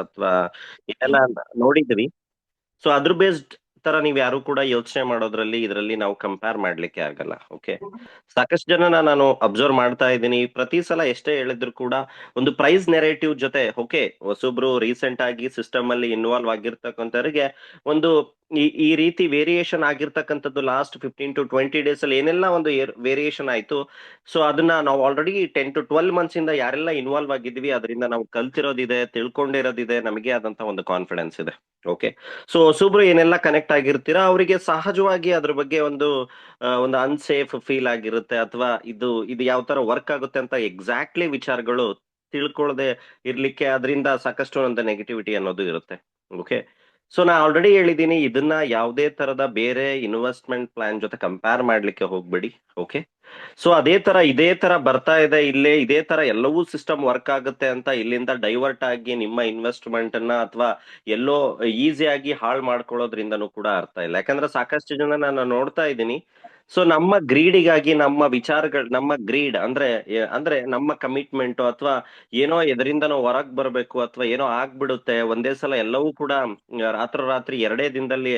ಅಥವಾ ಇದೆಲ್ಲ ನೋಡಿದ್ವಿ. ಸೊ ಅದ್ರ ಬೇಸ್ಡ್ ತರ ನೀವ್ ಯಾರು ಕೂಡ ಯೋಚನೆ ಮಾಡೋದ್ರಲ್ಲಿ ಇದರಲ್ಲಿ ನಾವು ಕಂಪೇರ್ ಮಾಡ್ಲಿಕ್ಕೆ ಆಗಲ್ಲ. ಓಕೆ. ಸಾಕಷ್ಟು ಜನನ ನಾನು ಅಬ್ಸರ್ವ್ ಮಾಡ್ತಾ ಇದ್ದೀನಿ. ಪ್ರತಿ ಸಲ ಎಷ್ಟೇ ಹೇಳಿದ್ರು ಕೂಡ ಒಂದು ಪ್ರೈಸ್ ನೆರೇಟಿವ್ ಜೊತೆ ಓಕೆ, ಹೊಸೊಬ್ರು ರೀಸೆಂಟ್ ಆಗಿ ಸಿಸ್ಟಮ್ ಅಲ್ಲಿ ಇನ್ವಾಲ್ವ್ ಆಗಿರ್ತಕ್ಕಂಥವ್ರಿಗೆ ಒಂದು ಈ ರೀತಿ ವೇರಿಯೇಷನ್ ಆಗಿರ್ತಕ್ಕಂಥದ್ದು ಲಾಸ್ಟ್ 15 to 20 ಡೇಸ್ ಅಲ್ಲಿ ಏನೆಲ್ಲ ಒಂದು ವೇರಿಯೇಷನ್ ಆಯ್ತು. ಸೊ ಅದನ್ನ ನಾವು ಆಲ್ರೆಡಿ 10 to 12 months ಇಂದ ಯಾರೆಲ್ಲ ಇನ್ವಾಲ್ವ್ ಆಗಿದ್ವಿ ಅದರಿಂದ ನಾವು ಕಲ್ತಿರೋದಿದೆ, ತಿಳ್ಕೊಂಡಿರೋದಿದೆ, ನಮಗೆ ಆದಂತ ಒಂದು ಕಾನ್ಫಿಡೆನ್ಸ್ ಇದೆ. ಓಕೆ. ಸೊ ಹೊಸೊಬ್ರು ಏನೆಲ್ಲ ಕನೆಕ್ಟ್ ಆಗಿರ್ತೀರಾ ಅವರಿಗೆ ಸಹಜವಾಗಿ ಅದ್ರ ಬಗ್ಗೆ ಒಂದು ಅನ್ಸೇಫ್ ಫೀಲ್ ಆಗಿರುತ್ತೆ, ಅಥವಾ ಇದು ಯಾವ ತರ ವರ್ಕ್ ಆಗುತ್ತೆ ಅಂತ ಎಕ್ಸಾಕ್ಟ್ಲಿ ವಿಚಾರಗಳು ತಿಳ್ಕೊಳ್ಳದೆ ಇರ್ಲಿಕ್ಕೆ ಅದರಿಂದ ಸಾಕಷ್ಟು ಒಂದು ನೆಗೆಟಿವಿಟಿ ಅನ್ನೋದು ಇರುತ್ತೆ. ಓಕೆ. ಸೊ ನಾ ಆಲ್ರೆಡಿ ಹೇಳಿದ್ದೀನಿ, ಇದನ್ನ ಯಾವುದೇ ತರದ ಬೇರೆ ಇನ್ವೆಸ್ಟ್ಮೆಂಟ್ ಪ್ಲಾನ್ ಜೊತೆ ಕಂಪೇರ್ ಮಾಡ್ಲಿಕ್ಕೆ ಹೋಗ್ಬೇಡಿ. ಓಕೆ. ಸೊ ಇದೇ ತರ ಬರ್ತಾ ಇದೆ, ಇದೇ ತರ ಎಲ್ಲವೂ ಸಿಸ್ಟಮ್ ವರ್ಕ್ ಆಗುತ್ತೆ ಅಂತ ಇಲ್ಲಿಂದ ಡೈವರ್ಟ್ ಆಗಿ ನಿಮ್ಮ ಇನ್ವೆಸ್ಟ್ಮೆಂಟ್ ಅನ್ನ ಅಥವಾ ಎಲ್ಲೋ ಈಸಿಯಾಗಿ ಹಾಳು ಮಾಡ್ಕೊಳ್ಳೋದ್ರಿಂದನೂ ಕೂಡ ಅರ್ಥ ಇಲ್ಲ. ಯಾಕಂದ್ರೆ ಸಾಕಷ್ಟು ಜನ ನಾನು ನೋಡ್ತಾ ಇದ್ದೀನಿ. ಸೊ ನಮ್ಮ ಗ್ರೀಡಿಗಾಗಿ ನಮ್ಮ ವಿಚಾರಗಳು, ನಮ್ಮ ಗ್ರೀಡ್ ಅಂದ್ರೆ ಅಂದ್ರೆ ನಮ್ಮ ಕಮಿಟ್ಮೆಂಟ್ ಅಥವಾ ಏನೋ ಎದರಿಂದನೋ ಹೊರಗ್ ಬರ್ಬೇಕು ಅಥವಾ ಏನೋ ಆಗ್ಬಿಡುತ್ತೆ ಒಂದೇ ಸಲ ಎಲ್ಲವೂ ಕೂಡ ರಾತ್ರೋರಾತ್ರಿ ಎರಡೇ ದಿನದಲ್ಲಿ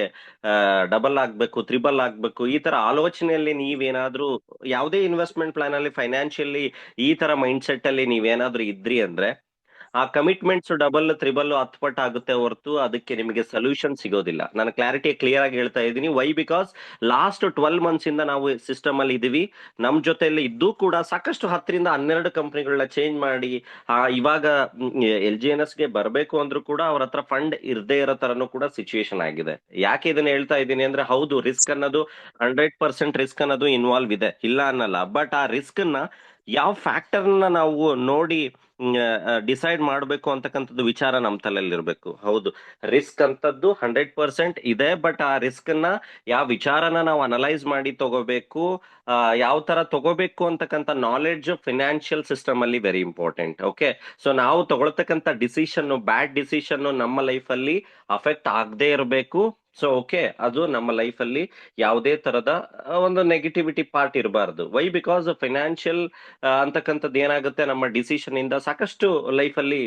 ಡಬಲ್ ಆಗ್ಬೇಕು, ತ್ರಿಬಲ್ ಆಗ್ಬೇಕು, ಈ ತರ ಆಲೋಚನೆಯಲ್ಲಿ ನೀವೇನಾದ್ರೂ ಯಾವುದೇ ಇನ್ವೆಸ್ಟ್ಮೆಂಟ್ ಪ್ಲಾನ್ ಅಲ್ಲಿ ಫೈನಾನ್ಷಿಯಲಿ ಈ ತರ ಮೈಂಡ್ ಸೆಟ್ ಅಲ್ಲಿ ನೀವೇನಾದ್ರೂ ಇದ್ರಿ ಅಂದ್ರೆ ಆ ಕಮಿಟ್ಮೆಂಟ್ಸ್ ಡಬಲ್ ತ್ರಿಬಲ್ ಹತ್ತು ಪಟ್ಟು ಆಗುತ್ತೆ ಹೊರತು ಅದಕ್ಕೆ ನಿಮಗೆ ಸೊಲ್ಯೂಷನ್ ಸಿಗೋದಿಲ್ಲ. ನಾನು ಕ್ಲಿಯರ್ ಆಗಿ ಹೇಳ್ತಾ ಇದ್ದೀನಿ. ವೈ? ಬಿಕಾಸ್ ಲಾಸ್ಟ್ 12 months ಇಂದ ನಾವು ಸಿಸ್ಟಮ್ ಅಲ್ಲಿ ಇದೀವಿ. ನಮ್ ಜೊತೆಯಲ್ಲಿ ಇದ್ದು ಕೂಡ ಸಾಕಷ್ಟು 10 ರಿಂದ 12 ಕಂಪನಿಗಳನ್ನ ಚೇಂಜ್ ಮಾಡಿ ಇವಾಗ LGNS ಗೆ ಬರಬೇಕು ಅಂದ್ರೂ ಕೂಡ ಅವ್ರ ಹತ್ರ ಫಂಡ್ ಇರದೇ ಇರೋ ತರನು ಕೂಡ ಸಿಚುವೇಶನ್ ಆಗಿದೆ. ಯಾಕೆ ಇದನ್ನ ಹೇಳ್ತಾ ಇದ್ದೀನಿ ಅಂದ್ರೆ, ಹೌದು ರಿಸ್ಕ್ ಅನ್ನೋದು 100% ರಿಸ್ಕ್ ಅನ್ನೋದು ಇನ್ವಾಲ್ವ್ ಇದೆ, ಇಲ್ಲ ಅನ್ನಲ್ಲ. ಬಟ್ ಆ ರಿಸ್ಕ್ ನ ಯಾವ ಫ್ಯಾಕ್ಟರ್ ನಾವು ನೋಡಿ ಡಿಸೈಡ್ ಮಾಡಬೇಕು ಅಂತಕ್ಕಂಥದ್ದು ವಿಚಾರ ನಮ್ಮ ತಲೆಯಲ್ಲಿ ಇರಬೇಕು. ಹೌದು, ರಿಸ್ಕ್ ಅಂತದ್ದು 100% ಇದೆ, ಬಟ್ ಆ ರಿಸ್ಕ್ ನ ಯಾವ ವಿಚಾರನ ನಾವು ಅನಲೈಸ್ ಮಾಡಿ ತಗೋಬೇಕು, ಯಾವ ತರ ತಗೋಬೇಕು ಅಂತಕ್ಕಂಥ ನಾಲೆಡ್ಜ್ ಫಿನಾನ್ಷಿಯಲ್ ಸಿಸ್ಟಮ್ ಅಲ್ಲಿ ವೆರಿ ಇಂಪಾರ್ಟೆಂಟ್. ಓಕೆ. ಸೊ ನಾವು ತಗೊಳ್ತಕ್ಕಂಥ ಡಿಸಿಷನ್, ಬ್ಯಾಡ್ ಡಿಸಿಷನ್ ನಮ್ಮ ಲೈಫ್ ಅಲ್ಲಿ ಅಫೆಕ್ಟ್ ಆಗದೆ ಇರಬೇಕು. ಸೊ ಓಕೆ, ಅದು ನಮ್ಮ ಲೈಫ್ ಅಲ್ಲಿ ಯಾವುದೇ ತರದ ಒಂದು ನೆಗೆಟಿವಿಟಿ ಪಾರ್ಟ್ ಇರಬಾರ್ದು. ವೈ? ಬಿಕಾಸ್ ಫೈನಾನ್ಷಿಯಲ್ ಅಂತಕ್ಕಂಥದ್ದು ಏನಾಗುತ್ತೆ, ನಮ್ಮ ಡಿಸಿಷನ್ ಇಂದ ಸಾಕಷ್ಟು ಲೈಫ್ ಅಲ್ಲಿ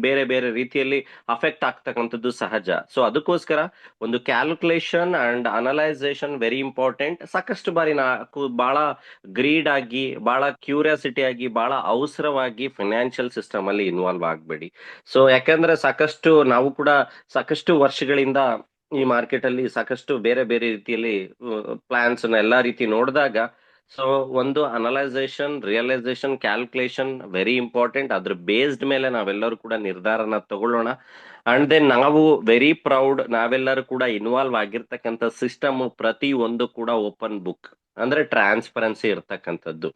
ಬೇರೆ ಬೇರೆ ರೀತಿಯಲ್ಲಿ ಅಫೆಕ್ಟ್ ಆಗ್ತಕ್ಕಂಥದ್ದು ಸಹಜ. ಸೊ ಅದಕ್ಕೋಸ್ಕರ ಒಂದು ಕ್ಯಾಲ್ಕುಲೇಷನ್ ಅಂಡ್ ಅನಲೈಸೇಷನ್ ವೆರಿ ಇಂಪಾರ್ಟೆಂಟ್. ಸಾಕಷ್ಟು ಬಾರಿ ಬಹಳ ಗ್ರೀಡ್ ಆಗಿ, ಬಹಳ ಕ್ಯೂರಿಯಾಸಿಟಿ ಆಗಿ, ಬಹಳ ಅವಸರವಾಗಿ ಫೈನಾನ್ಷಿಯಲ್ ಸಿಸ್ಟಮ್ ಅಲ್ಲಿ ಇನ್ವಾಲ್ವ್ ಆಗಬೇಡಿ. ಸೊ ಯಾಕಂದ್ರೆ ನಾವು ಕೂಡ ಸಾಕಷ್ಟು ವರ್ಷಗಳಿಂದ ಈ ಮಾರ್ಕೆಟ್ ಅಲ್ಲಿ ಸಾಕಷ್ಟು ಬೇರೆ ಬೇರೆ ರೀತಿಯಲ್ಲಿ ಪ್ಲಾನ್ಸ್ ಎಲ್ಲಾ ರೀತಿ ನೋಡಿದಾಗ, ಸೊ ಒಂದು analysation, realisation, calculation very important. ಅದ್ರ ಬೇಸ್ಡ್ ಮೇಲೆ ನಾವೆಲ್ಲರೂ ಕೂಡ ನಿರ್ಧಾರನ ತಗೊಳ್ಳೋಣ. ಅಂಡ್ ದೆನ್ ನಾವು ವೆರಿ ಪ್ರೌಡ್, ನಾವೆಲ್ಲರೂ ಕೂಡ ಇನ್ವಾಲ್ವ್ ಆಗಿರ್ತಕ್ಕಂಥ ಸಿಸ್ಟಮ್ ಪ್ರತಿ ಒಂದು ಕೂಡ ಓಪನ್ ಬುಕ್, ಅಂದ್ರೆ ಟ್ರಾನ್ಸ್ಪರೆನ್ಸಿ ಇರ್ತಕ್ಕಂಥದ್ದು.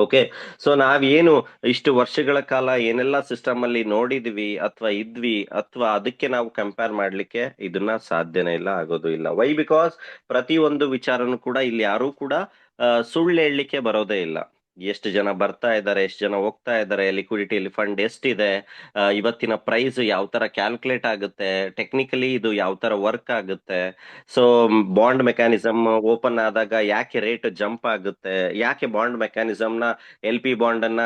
ಓಕೆ. ಸೊ ನಾವೇನು ಇಷ್ಟು ವರ್ಷಗಳ ಕಾಲ ಏನೆಲ್ಲ ಸಿಸ್ಟಮ್ ಅಲ್ಲಿ ನೋಡಿದ್ವಿ ಅಥವಾ ಇದ್ವಿ, ಅಥವಾ ಅದಕ್ಕೆ ನಾವು ಕಂಪೇರ್ ಮಾಡ್ಲಿಕ್ಕೆ ಇದನ್ನ ಸಾಧ್ಯನೇ ಇಲ್ಲ, ಆಗೋದು ಇಲ್ಲ. ವೈ? ಬಿಕಾಸ್ ಪ್ರತಿ ಒಂದು ವಿಚಾರನು ಕೂಡ ಇಲ್ಲಿ ಯಾರು ಕೂಡ ಸುಳ್ಳು ಹೇಳಲಿಕ್ಕೆ ಬರೋದೇ ಇಲ್ಲ. ಎಷ್ಟು ಜನ ಬರ್ತಾ ಇದ್ದಾರೆ, ಎಷ್ಟು ಜನ ಹೋಗ್ತಾ ಇದ್ದಾರೆ, ಲಿಕ್ವಿಡಿಟಿಯಲ್ಲಿ ಫಂಡ್ ಎಷ್ಟಿದೆ, ಇವತ್ತಿನ ಪ್ರೈಸ್ ಯಾವ ತರ ಕ್ಯಾಲ್ಕುಲೇಟ್ ಆಗುತ್ತೆ, ಟೆಕ್ನಿಕಲಿ ಇದು ಯಾವ ತರ ವರ್ಕ್ ಆಗುತ್ತೆ. ಸೊ ಬಾಂಡ್ ಮೆಕ್ಯಾನಿಸಮ್ ಓಪನ್ ಆದಾಗ ಯಾಕೆ ರೇಟ್ ಜಂಪ್ ಆಗುತ್ತೆ, ಯಾಕೆ ಬಾಂಡ್ ಮೆಕ್ಯಾನಿಸಮ್ ನ LP ಬಾಂಡ್ ಅನ್ನ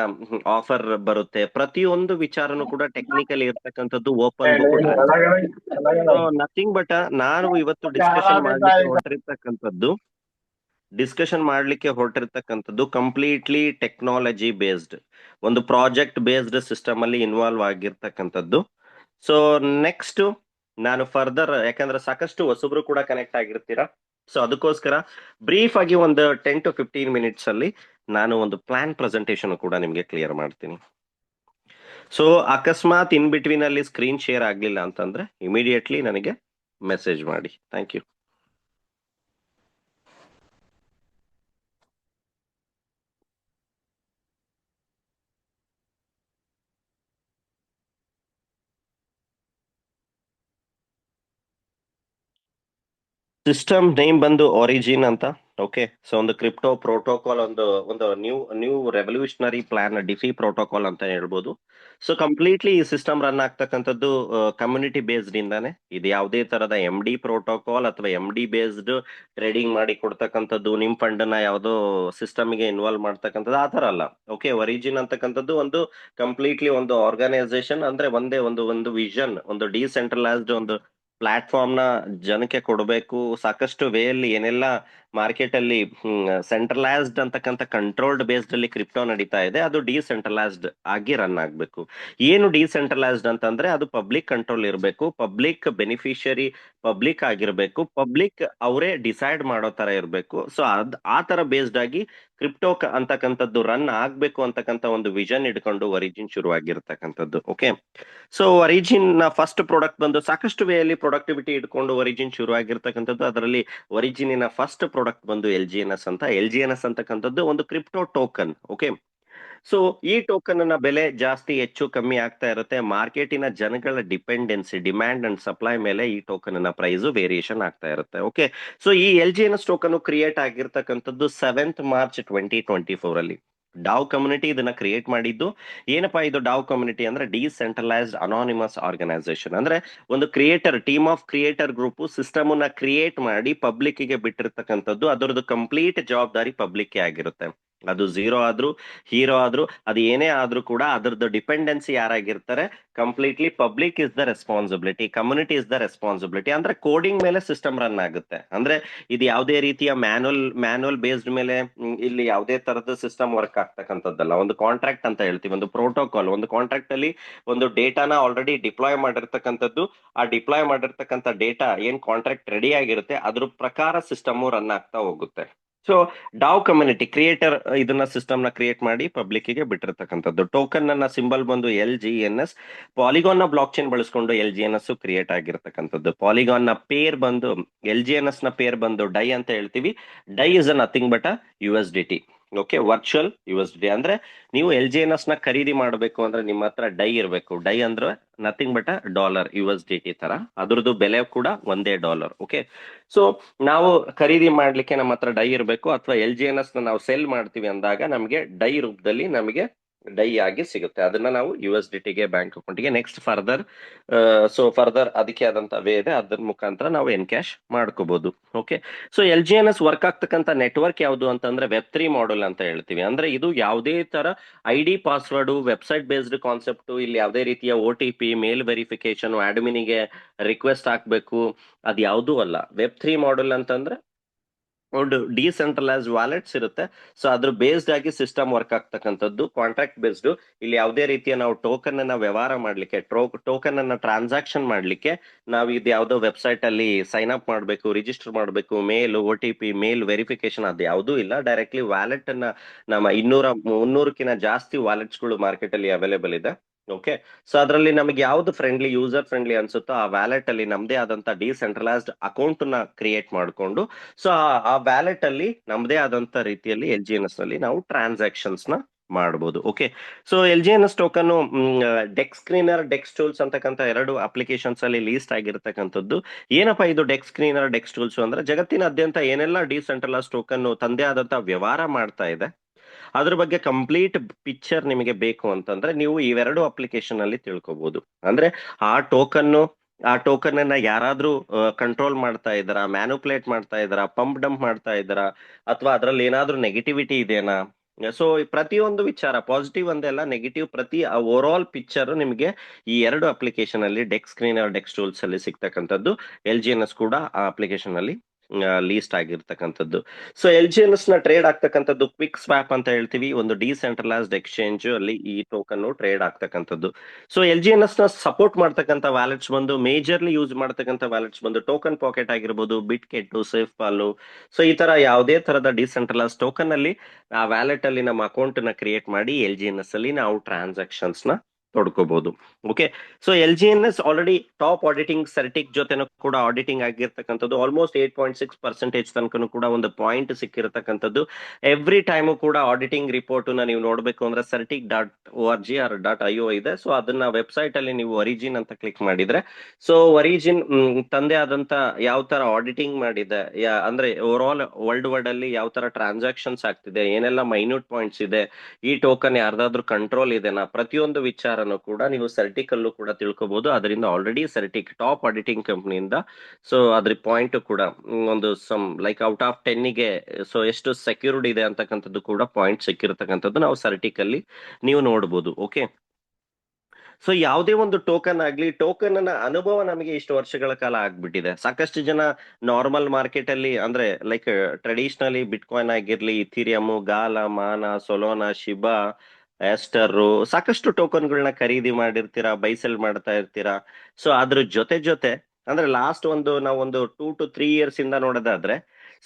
ಆಫರ್ ಬರುತ್ತೆ, ಪ್ರತಿಯೊಂದು ವಿಚಾರನು ಕೂಡ ಟೆಕ್ನಿಕಲ್ ಇರ್ತಕ್ಕಂಥದ್ದು open book transparent. So nothing but ನಾನು ಇವತ್ತು ಡಿಸ್ಕಷನ್ ಮಾಡ್ಲಿಕ್ಕೆ ಹೊರಟಿರ್ತಕ್ಕಂಥದ್ದು ಕಂಪ್ಲೀಟ್ಲಿ ಟೆಕ್ನಾಲಜಿ ಬೇಸ್ಡ್, ಒಂದು ಪ್ರಾಜೆಕ್ಟ್ ಬೇಸ್ಡ್ ಸಿಸ್ಟಮ್ ಅಲ್ಲಿ ಇನ್ವಾಲ್ವ್ ಆಗಿರ್ತಕ್ಕಂಥದ್ದು. ಸೊ ನೆಕ್ಸ್ಟ್ ನಾನು ಫರ್ದರ್, ಯಾಕಂದ್ರೆ ಸಾಕಷ್ಟು ಹೊಸಬ್ರು ಕೂಡ ಕನೆಕ್ಟ್ ಆಗಿರ್ತೀರಾ, ಸೊ ಅದಕ್ಕೋಸ್ಕರ ಬ್ರೀಫ್ ಆಗಿ ಒಂದು 10 to 15 minutes ಅಲ್ಲಿ ನಾನು ಒಂದು ಪ್ಲಾನ್ ಪ್ರೆಸೆಂಟೇಶನ್ ಕೂಡ ನಿಮ್ಗೆ ಕ್ಲಿಯರ್ ಮಾಡ್ತೀನಿ. ಸೊ ಅಕಸ್ಮಾತ್ ಇನ್ ಬಿಟ್ವೀನ್ ಅಲ್ಲಿ ಸ್ಕ್ರೀನ್ ಶೇರ್ ಆಗ್ಲಿಲ್ಲ ಅಂತಂದ್ರೆ ಇಮಿಡಿಯೇಟ್ಲಿ ನನಗೆ ಮೆಸೇಜ್ ಮಾಡಿ. Thank you. ಸಿಸ್ಟಮ್ ನೇಮ್ ಬಂದು ಆರಿಜಿನ್ ಅಂತ. ಓಕೆ. ಸೊ ಒಂದು ಕ್ರಿಪ್ಟೋ ಪ್ರೋಟೋಕಾಲ್, ಒಂದು new revolutionary plan, DeFi protocol ಅಂತ ಹೇಳ್ಬೋದು. ಸೊ ಕಂಪ್ಲೀಟ್ಲಿ ಈ ಸಿಸ್ಟಮ್ ರನ್ ಆಗ್ತಕ್ಕಂಥದ್ದು ಕಮ್ಯುನಿಟಿ ಬೇಸ್ಡ್ ಇಂದಾನೆ. ಇದು ಯಾವುದೇ ತರದ ಎಂ ಡಿ ಪ್ರೋಟೋಕಾಲ್ ಅಥವಾ ಎಂ ಡಿ ಬೇಸ್ಡ್ ಟ್ರೇಡಿಂಗ್ ಮಾಡಿ ಕೊಡ್ತಕ್ಕಂಥದ್ದು, ನಿಮ್ ಫಂಡ್ ನ ಯಾವುದೋ ಸಿಸ್ಟಮ್ಗೆ ಇನ್ವಾಲ್ವ್ ಮಾಡ್ತಕ್ಕಂಥದ್ದು ಆ ತರ ಅಲ್ಲ. ಓಕೆ, ಒರಿಜಿನ್ ಅಂತಕ್ಕಂಥದ್ದು ಒಂದು ಕಂಪ್ಲೀಟ್ಲಿ ಒಂದು ಆರ್ಗನೈಸೇಷನ್, ಅಂದ್ರೆ ಒಂದೇ ಒಂದು ವಿಷನ್, ಒಂದು ಡಿಸೆಂಟ್ರಲೈಸ್ಡ್ ಒಂದು ಪ್ಲಾಟ್ಫಾರ್ಮ್ ನ ಜನಕ್ಕೆ ಕೊಡಬೇಕು. ಸಾಕಷ್ಟು ವೇಯಲ್ಲಿ ಏನೆಲ್ಲ ಮಾರ್ಕೆಟ್ ಅಲ್ಲಿ ಸೆಂಟ್ರಲೈಸ್ಡ್ ಅಂತಕ್ಕಂಥ ಕಂಟ್ರೋಲ್ಡ್ ಬೇಸ್ಡ್ ಅಲ್ಲಿ ಕ್ರಿಪ್ಟೋ ನಡೀತಾ ಇದೆ, ಅದು ಡಿಸೆಂಟ್ರಲೈಸ್ಡ್ ಆಗಿ ರನ್ ಆಗ್ಬೇಕು. ಏನು ಡಿಸೆಂಟ್ರಲೈಸ್ಡ್ ಅಂತಂದ್ರೆ ಅದು ಪಬ್ಲಿಕ್ ಕಂಟ್ರೋಲ್ ಇರಬೇಕು, ಪಬ್ಲಿಕ್ ಬೆನಿಫಿಷಿಯರಿ ಪಬ್ಲಿಕ್ ಆಗಿರ್ಬೇಕು, ಪಬ್ಲಿಕ್ ಅವರೇ ಡಿಸೈಡ್ ಮಾಡೋ ತರ ಇರಬೇಕು. ಸೊ ಆ ತರ ಬೇಸ್ಡ್ ಆಗಿ ಕ್ರಿಪ್ಟೋ ಅಂತಕ್ಕಂಥದ್ದು ರನ್ ಆಗ್ಬೇಕು ಅಂತಕ್ಕಂಥ ಒಂದು ವಿಷನ್ ಇಟ್ಕೊಂಡು ಒರಿಜಿನ್ ಶುರುವಾಗಿರ್ತಕ್ಕಂಥದ್ದು. ಓಕೆ, ಸೊ ಒರಿಜಿನ್ ನ ಫಸ್ಟ್ ಪ್ರಾಡಕ್ಟ್ ಬಂದು ಸಾಕಷ್ಟು ವೇಯಲ್ಲಿ ಪ್ರೊಡಕ್ಟಿವಿಟಿ ಇಟ್ಕೊಂಡು ಒರಿಜಿನ್ ಶುರು ಆಗಿರ್ತಕ್ಕಂಥದ್ದು. ಅದರಲ್ಲಿ ಒರಿಜಿನಿನ ಫಸ್ಟ್ ಪ್ರಾಡಕ್ಟ್ ಬಂದು LGNS ಅಂತ. LGNS ಅಂತಕ್ಕಂಥದ್ದು ಒಂದು ಕ್ರಿಪ್ಟೋ ಟೋಕನ್. ಓಕೆ, ಸೊ ಈ ಟೋಕನ್ ನ ಬೆಲೆ ಜಾಸ್ತಿ ಹೆಚ್ಚು ಕಮ್ಮಿ ಆಗ್ತಾ ಇರುತ್ತೆ. ಮಾರ್ಕೆಟಿನ ಜನಗಳ ಡಿಪೆಂಡೆನ್ಸಿ, ಡಿಮ್ಯಾಂಡ್ ಅಂಡ್ ಸಪ್ಲೈ ಮೇಲೆ ಈ ಟೋಕನ್ ನ ಪ್ರೈಸ್ ವೇರಿಯೇಷನ್ ಆಗ್ತಾ ಇರುತ್ತೆ. ಓಕೆ, ಸೊ ಈ LGNS ಟೋಕನ್ ಕ್ರಿಯೇಟ್ ಆಗಿರ್ತಕ್ಕಂಥದ್ದು 7th ಮಾರ್ಚ್ 2024 ಅಲ್ಲಿ. ಡಾವ್ ಕಮ್ಯುನಿಟಿ ಇದನ್ನ ಕ್ರಿಯೇಟ್ ಮಾಡಿದ್ದು. ಏನಪ್ಪಾ ಇದು ಡಾವ್ ಕಮ್ಯುನಿಟಿ ಅಂದ್ರೆ ಡಿಸೆಂಟ್ರಲೈಸ್ಡ್ ಅನಾನಿಮಸ್ ಆರ್ಗನೈಸೇಷನ್. ಅಂದ್ರೆ ಒಂದು creator, team of creator group system ನ ಕ್ರಿಯೇಟ್ ಮಾಡಿ ಪಬ್ಲಿಕ್ ಗೆ ಬಿಟ್ಟಿರ್ತಕ್ಕಂಥದ್ದು. ಅದರದ್ದು ಕಂಪ್ಲೀಟ್ ಜವಾಬ್ದಾರಿ ಪಬ್ಲಿಕ್ ಆಗಿರುತ್ತೆ. ಅದು ಝೀರೋ ಆದ್ರೂ, ಹೀರೋ ಆದ್ರೂ, ಅದು ಏನೇ ಆದ್ರೂ ಕೂಡ ಅದರದ್ದು ಡಿಪೆಂಡೆನ್ಸಿ ಯಾರಾಗಿರ್ತಾರೆ, completely public is the responsibility, community is the responsibility. ಅಂದ್ರೆ ಕೋಡಿಂಗ್ ಮೇಲೆ ಸಿಸ್ಟಮ್ ರನ್ ಆಗುತ್ತೆ. ಅಂದ್ರೆ ಇದು ಯಾವುದೇ ರೀತಿಯ ಮ್ಯಾನುವಲ್ ಬೇಸ್ಡ್ ಮೇಲೆ ಇಲ್ಲಿ ಯಾವುದೇ ತರದ ಸಿಸ್ಟಮ್ ವರ್ಕ್ ಆಗ್ತಕ್ಕಂಥದ್ದಲ್ಲ. ಒಂದು ಕಾಂಟ್ರಾಕ್ಟ್ ಅಂತ ಹೇಳ್ತೀವಿ, ಒಂದು ಪ್ರೋಟೋಕಾಲ್. ಒಂದು ಕಾಂಟ್ರಾಕ್ಟ್ ಅಲ್ಲಿ ಒಂದು ಡೇಟಾನ ಆಲ್ರೆಡಿ ಡಿಪ್ಲಾಯ್ ಮಾಡಿರ್ತಕ್ಕಂಥದ್ದು. ಆ ಡಿಪ್ಲಾಯ್ ಮಾಡಿರ್ತಕ್ಕಂಥ ಡೇಟಾ ಏನ್ ಕಾಂಟ್ರಾಕ್ಟ್ ರೆಡಿ ಆಗಿರುತ್ತೆ ಅದ್ರ ಪ್ರಕಾರ ಸಿಸ್ಟಮ್ ರನ್ ಆಗ್ತಾ ಹೋಗುತ್ತೆ. ಸೊ ಡಾವ್ ಕಮ್ಯುನಿಟಿ ಕ್ರಿಯೇಟರ್ ಇದನ್ನ ಸಿಸ್ಟಮ್ ನ ಕ್ರಿಯೇಟ್ ಮಾಡಿ ಪಬ್ಲಿಕ್ ಗೆ ಬಿಟ್ಟಿರ್ತಕ್ಕಂಥದ್ದು. ಟೋಕನ್ ನ ಸಿಂಬಲ್ ಬಂದು LGNS. ಪಾಲಿಗಾನ್ ನ ಬ್ಲಾಕ್ ಚೈನ್ ಬಳಸ್ಕೊಂಡು LGNS ಕ್ರಿಯೇಟ್ ಆಗಿರ್ತಕ್ಕಂಥದ್ದು. ಪಾಲಿಗಾನ್ ನ ಪೇರ್ ಬಂದು, LGNS ನ ಪೇರ್ ಬಂದು ಡೈ ಅಂತ ಹೇಳ್ತೀವಿ. DAI is a nothing but a USDT. Okay, virtual USDT. ಅಂದ್ರೆ ನೀವು LGNS ನ ಖರೀದಿ ಮಾಡಬೇಕು ಅಂದ್ರೆ ನಿಮ್ಮ ಹತ್ರ ಡೈ ಇರಬೇಕು. ಡೈ ಅಂದ್ರೆ nothing but a dollar, USDT ತರ. ಅದ್ರದ್ದು ಬೆಲೆ ಕೂಡ ಒಂದೇ ಡಾಲರ್. ಓಕೆ, ಸೊ ನಾವು ಖರೀದಿ ಮಾಡ್ಲಿಕ್ಕೆ ನಮ್ಮ ಹತ್ರ ಡೈ ಇರಬೇಕು, ಅಥವಾ LGNS ನ ನಾವು ಸೆಲ್ ಮಾಡ್ತೀವಿ ಅಂದಾಗ ನಮಗೆ ಡೈ ರೂಪದಲ್ಲಿ ನಮಗೆ ಡೈ ಆಗಿ ಸಿಗುತ್ತೆ. ಅದನ್ನ ನಾವು USDT ಗೆ ಬ್ಯಾಂಕ್ ಅಕೌಂಟ್ಗೆ ನೆಕ್ಸ್ಟ್ ಫರ್ದರ್ ಅದಕ್ಕೆ ಆದಂತ ವೇ ಇದೆ, ಅದ್ರ ಮುಖಾಂತರ ನಾವು ಎನ್ಕ್ಯಾಶ್ ಮಾಡ್ಕೋಬಹುದು. ಓಕೆ, ಸೊ LGNS ವರ್ಕ್ ಆಗ್ತಕ್ಕಂಥ ನೆಟ್ವರ್ಕ್ ಯಾವುದು ಅಂತಂದ್ರೆ ವೆಬ್3 ಮಾಡೆಲ್ ಅಂತ ಹೇಳ್ತೀವಿ. ಅಂದ್ರೆ ಇದು ಯಾವುದೇ ತರ ID password, website based concept, ಇಲ್ಲಿ ಯಾವುದೇ ರೀತಿಯ OTP, ಮೇಲ್ ವೆರಿಫಿಕೇಶನ್, ಅಡ್ಮಿನಿಗೆ ರಿಕ್ವೆಸ್ಟ್ ಹಾಕ್ಬೇಕು, ಅದು ಯಾವುದೂ ಅಲ್ಲ. ವೆಬ್3 ಮಾಡೆಲ್ ಅಂತಂದ್ರೆ ಒಂದು ಡಿಸೆಂಟ್ರಲೈಸ್ಡ್ ವಾಲೆಟ್ಸ್ ಇರುತ್ತೆ. ಸೊ ಅದ್ರ ಬೇಸ್ಡ್ ಆಗಿ ಸಿಸ್ಟಮ್ ವರ್ಕ್ ಆಗ್ತಕ್ಕಂಥದ್ದು, ಕಾಂಟ್ರಾಕ್ಟ್ ಬೇಸ್ಡ್. ಇಲ್ಲಿ ಯಾವುದೇ ರೀತಿಯ ನಾವು ಟೋಕನ್ ಅನ್ನ ವ್ಯವಹಾರ ಮಾಡ್ಲಿಕ್ಕೆ, ಟೋಕನ್ ಅನ್ನ ಟ್ರಾನ್ಸಾಕ್ಷನ್ ಮಾಡ್ಲಿಕ್ಕೆ ನಾವು ಇದು ಯಾವುದೋ ವೆಬ್ಸೈಟ್ ಅಲ್ಲಿ ಸೈನ್ ಅಪ್ ಮಾಡಬೇಕು, ರಿಜಿಸ್ಟರ್ ಮಾಡಬೇಕು, ಮೇಲ್ OTP, ಮೇಲ್ ವೆರಿಫಿಕೇಶನ್ ಅದು ಯಾವುದೂ ಇಲ್ಲ. ಡೈರೆಕ್ಟ್ಲಿ ವ್ಯಾಲೆಟ್ ಅನ್ನ ನಮ್ಮ 200-300ಕ್ಕಿಂತ ಜಾಸ್ತಿ ವಾಲೆಟ್ಸ್ ಗಳು ಮಾರ್ಕೆಟ್ ಅಲ್ಲಿ ಅವೈಲೇಬಲ್ ಇದೆ. ಓಕೆ, ಸೊ ಅದರಲ್ಲಿ ನಮಗೆ ಯಾವ್ದು ಯೂಸರ್ ಫ್ರೆಂಡ್ಲಿ ಅನ್ಸುತ್ತೋ ಆ ವ್ಯಾಲೆಟ್ ಅಲ್ಲಿ ನಮ್ದೇ ಆದಂತ ಡಿಸೆಂಟ್ರಲೈಸ್ಡ್ ಅಕೌಂಟ್ ನ ಕ್ರಿಯೇಟ್ ಮಾಡಿಕೊಂಡು, ಸೊ ಆ ವ್ಯಾಲೆಟ್ ಅಲ್ಲಿ ನಮ್ದೇ ಆದಂತ ರೀತಿಯಲ್ಲಿ LGNS ನಲ್ಲಿ ನಾವು ಟ್ರಾನ್ಸಾಕ್ಷನ್ಸ್ ನ ಮಾಡಬಹುದು. Okay, so LGNS token deck screener, ಡೆಕ್ಸ್ tools ಅಂತಕ್ಕಂಥ ಎರಡು ಅಪ್ಲಿಕೇಶನ್ಸ್ ಅಲ್ಲಿ ಲೀಸ್ಟ್ ಆಗಿರ್ತಕ್ಕಂಥದ್ದು. ಏನಪ್ಪಾ ಇದು ಡೆಕ್ ಸ್ಕ್ರೀನರ್, ಡೆಕ್ಸ್ ಟೂಲ್ಸ್ ಅಂದ್ರೆ ಜಗತ್ತಿನಾದ್ಯಂತ ಏನೆಲ್ಲ ಡಿಸೆಂಟ್ರಲೈಸ್ ಟೋಕನ್ ತಂದೆ ಆದಂತ ವ್ಯವಹಾರ ಮಾಡ್ತಾ ಇದೆ ಅದ್ರ ಬಗ್ಗೆ ಕಂಪ್ಲೀಟ್ ಪಿಕ್ಚರ್ ನಿಮಗೆ ಬೇಕು ಅಂತಂದ್ರೆ ನೀವು ಇವೆರಡು ಅಪ್ಲಿಕೇಶನ್ ಅಲ್ಲಿ ತಿಳ್ಕೊಬಹುದು. ಅಂದ್ರೆ ಆ ಟೋಕನ್ ಅನ್ನ ಯಾರಾದ್ರೂ ಕಂಟ್ರೋಲ್ ಮಾಡ್ತಾ ಇದ್ದಾರಾ, ಮ್ಯಾನುಪ್ಯುಲೇಟ್ ಮಾಡ್ತಾ ಇದ್ದಾರಾ, ಪಂಪ್ ಡಂಪ್ ಮಾಡ್ತಾ ಇದ್ದಾರಾ, ಅಥವಾ ಅದ್ರಲ್ಲಿ ಏನಾದ್ರೂ ನೆಗೆಟಿವಿಟಿ ಇದೆನಾ. ಸೊ ಪ್ರತಿಯೊಂದು ವಿಚಾರ, ಪಾಸಿಟಿವ್ ಒಂದೆಲ್ಲ ನೆಗೆಟಿವ್, ಪ್ರತಿ ಓವರ್ ಆಲ್ ಪಿಕ್ಚರ್ ನಿಮಗೆ ಈ ಎರಡು ಅಪ್ಲಿಕೇಶನ್ ಅಲ್ಲಿ, ಡೆಕ್ ಸ್ಕ್ರೀನರ್, ಡೆಕ್ಸ್ ಟೂಲ್ಸ್ ಅಲ್ಲಿ ಸಿಗ್ತಕ್ಕಂಥದ್ದು. LGNS ಕೂಡ ಆ ಅಪ್ಲಿಕೇಶನ್ ಅಲ್ಲಿ ಲೀಸ್ಟ್ ಆಗಿರ್ತಕ್ಕಂಥದ್ದು. ಸೊ LGNS ನ ಟ್ರೇಡ್ ಆಗ್ತಕ್ಕಂಥದ್ದು ಕ್ವಿಕ್ ಸ್ವಾಪ್ ಅಂತ ಹೇಳ್ತೀವಿ. ಒಂದು ಡಿಸೆಂಟ್ರಲೈಸ್ಡ್ ಎಕ್ಸ್ಚೇಂಜ್ ಅಲ್ಲಿ ಈ ಟೋಕನ್ ಟ್ರೇಡ್ ಆಗ್ತಕ್ಕಂಥದ್ದು. ಸೊ LGNS ನ ಸಪೋರ್ಟ್ ಮಾಡ್ತಕ್ಕಂಥ ವ್ಯಾಲೆಟ್ಸ್ ಬಂದು, ಮೇಜರ್ಲಿ ಯೂಸ್ ಮಾಡ್ತಕ್ಕಂಥ ವ್ಯಾಲೆಟ್ಸ್ ಬಂದು ಟೋಕನ್ ಪಾಕೆಟ್ ಆಗಿರ್ಬೋದು, ಬಿಟ್ ಕೆಟ್ಟು, ಸೇಫ್ ಪಾಲು. ಸೊ ಈ ತರ ಯಾವುದೇ ತರದ ಡಿಸೆಂಟ್ರಲೈಸ್ ಟೋಕನ್ ಅಲ್ಲಿ ಆ ವ್ಯಾಲೆಟ್ ಅಲ್ಲಿ ನಮ್ಮ ಅಕೌಂಟ್ ನ ಕ್ರಿಯೇಟ್ ಮಾಡಿ LGNS ಅಲ್ಲಿ ನಾವು ಟ್ರಾನ್ಸಾಕ್ಷನ್ಸ್ ನ ತೊಡ್ಕೋಬಹುದು. Okay, so LGNS already top auditing Certik ಜೊತೆನೂ ಕೂಡ ಆಡಿಟಿಂಗ್ ಆಗಿರ್ತಕ್ಕಂಥದ್ದು, ಆಲ್ಮೋಸ್ಟ್ 8.6% ತನಕನೂ ಕೂಡ ಒಂದು ಪಾಯಿಂಟ್ ಸಿಕ್ಕಿರತಕ್ಕಂಥದ್ದು. ಎವ್ರಿ ಟೈಮು ಕೂಡ ಆಡಿಟಿಂಗ್ ರಿಪೋರ್ಟ್ ನ ನೀವು ನೋಡ್ಬೇಕು ಅಂದ್ರೆ certic.org ಆರ್ .io ಇದೆ. ಸೊ ಅದನ್ನ ವೆಬ್ಸೈಟ್ ಅಲ್ಲಿ ನೀವು ಒರಿಜಿನ್ ಅಂತ ಕ್ಲಿಕ್ ಮಾಡಿದ್ರೆ, ಸೊ ಒರಿಜಿನ್ ತಂದೆ ಆದಂತ ಯಾವ ತರ ಆಡಿಟಿಂಗ್ ಮಾಡಿದೆ, ಅಂದ್ರೆ ಓವರ್ ಆಲ್ ವರ್ಲ್ಡ್ ವೈಡ್ ಅಲ್ಲಿ ಯಾವ ತರ ಟ್ರಾನ್ಸಾಕ್ಷನ್ಸ್ ಆಗ್ತಿದೆ, ಏನೆಲ್ಲ ಮೈನ್ಯೂಟ್ ಪಾಯಿಂಟ್ಸ್ ಇದೆ, ಈ ಟೋಕನ್ ಯಾರ್ದಾದ್ರೂ ಕಂಟ್ರೋಲ್ ಇದೆನಾ, ಪ್ರತಿಯೊಂದು ವಿಚಾರನೂ ಕೂಡ ನೀವು ಸರ್ಟಿಕ್ ಅಲ್ಲೂ ಕೂಡ ತಿಳ್ಕೊಬಹುದು. ಅದರಿಂದ ಆಲ್ರೆಡಿ ಸರ್ಟಿಕ್ ಟಾಪ್ ಆಡಿಟಿಂಗ್ ಕಂಪ್ನಿಯಿಂದ ಸೊ ಅದ್ರ ಪಾಯಿಂಟ್ ಕೂಡ ಒಂದು ಸಮ್ ಲೈಕ್ ಔಟ್ ಆಫ್ 10ಗೆ ಸೊ ಎಷ್ಟು ಸೆಕ್ಯೂರ್ಡ್ ಇದೆ ಅಂತಕ್ಕಂಥದ್ದು ಕೂಡ ಪಾಯಿಂಟ್ ಸಿಕ್ಕಿರತಕ್ಕಂಥದ್ದು ನಾವು ಸರ್ಟಿಕ್ ಅಲ್ಲಿ ನೀವು ನೋಡಬಹುದು. ಓಕೆ, ಸೊ ಯಾವುದೇ ಒಂದು ಟೋಕನ್ ಆಗ್ಲಿ, ಟೋಕನ್ ನ ಅನುಭವ ನಮಗೆ ಇಷ್ಟು ವರ್ಷಗಳ ಕಾಲ ಆಗ್ಬಿಟ್ಟಿದೆ. ಸಾಕಷ್ಟು ಜನ ನಾರ್ಮಲ್ ಮಾರ್ಕೆಟ್ ಅಲ್ಲಿ ಅಂದ್ರೆ ಲೈಕ್ ಟ್ರೆಡಿಷನಲಿ ಬಿಟ್ಕಾಯಿನ್ ಆಗಿರ್ಲಿ, ಇಥೀರಿಯಮ್, ಗಾಲ, ಮಾನ, ಸೊಲೋನಾ, ಶಿಬಾ, ಆಸ್ಟರ್, ಸಾಕಷ್ಟು ಟೋಕನ್ಗಳನ್ನ ಖರೀದಿ ಮಾಡಿರ್ತೀರಾ, ಬೈ ಸೆಲ್ ಮಾಡ್ತಾ ಇರ್ತೀರಾ. ಸೊ ಅದ್ರ ಜೊತೆ ಅಂದ್ರೆ ಲಾಸ್ಟ್ ನಾವೊಂದು 2 to 3 years ಇಂದ ನೋಡೋದಾದ್ರೆ,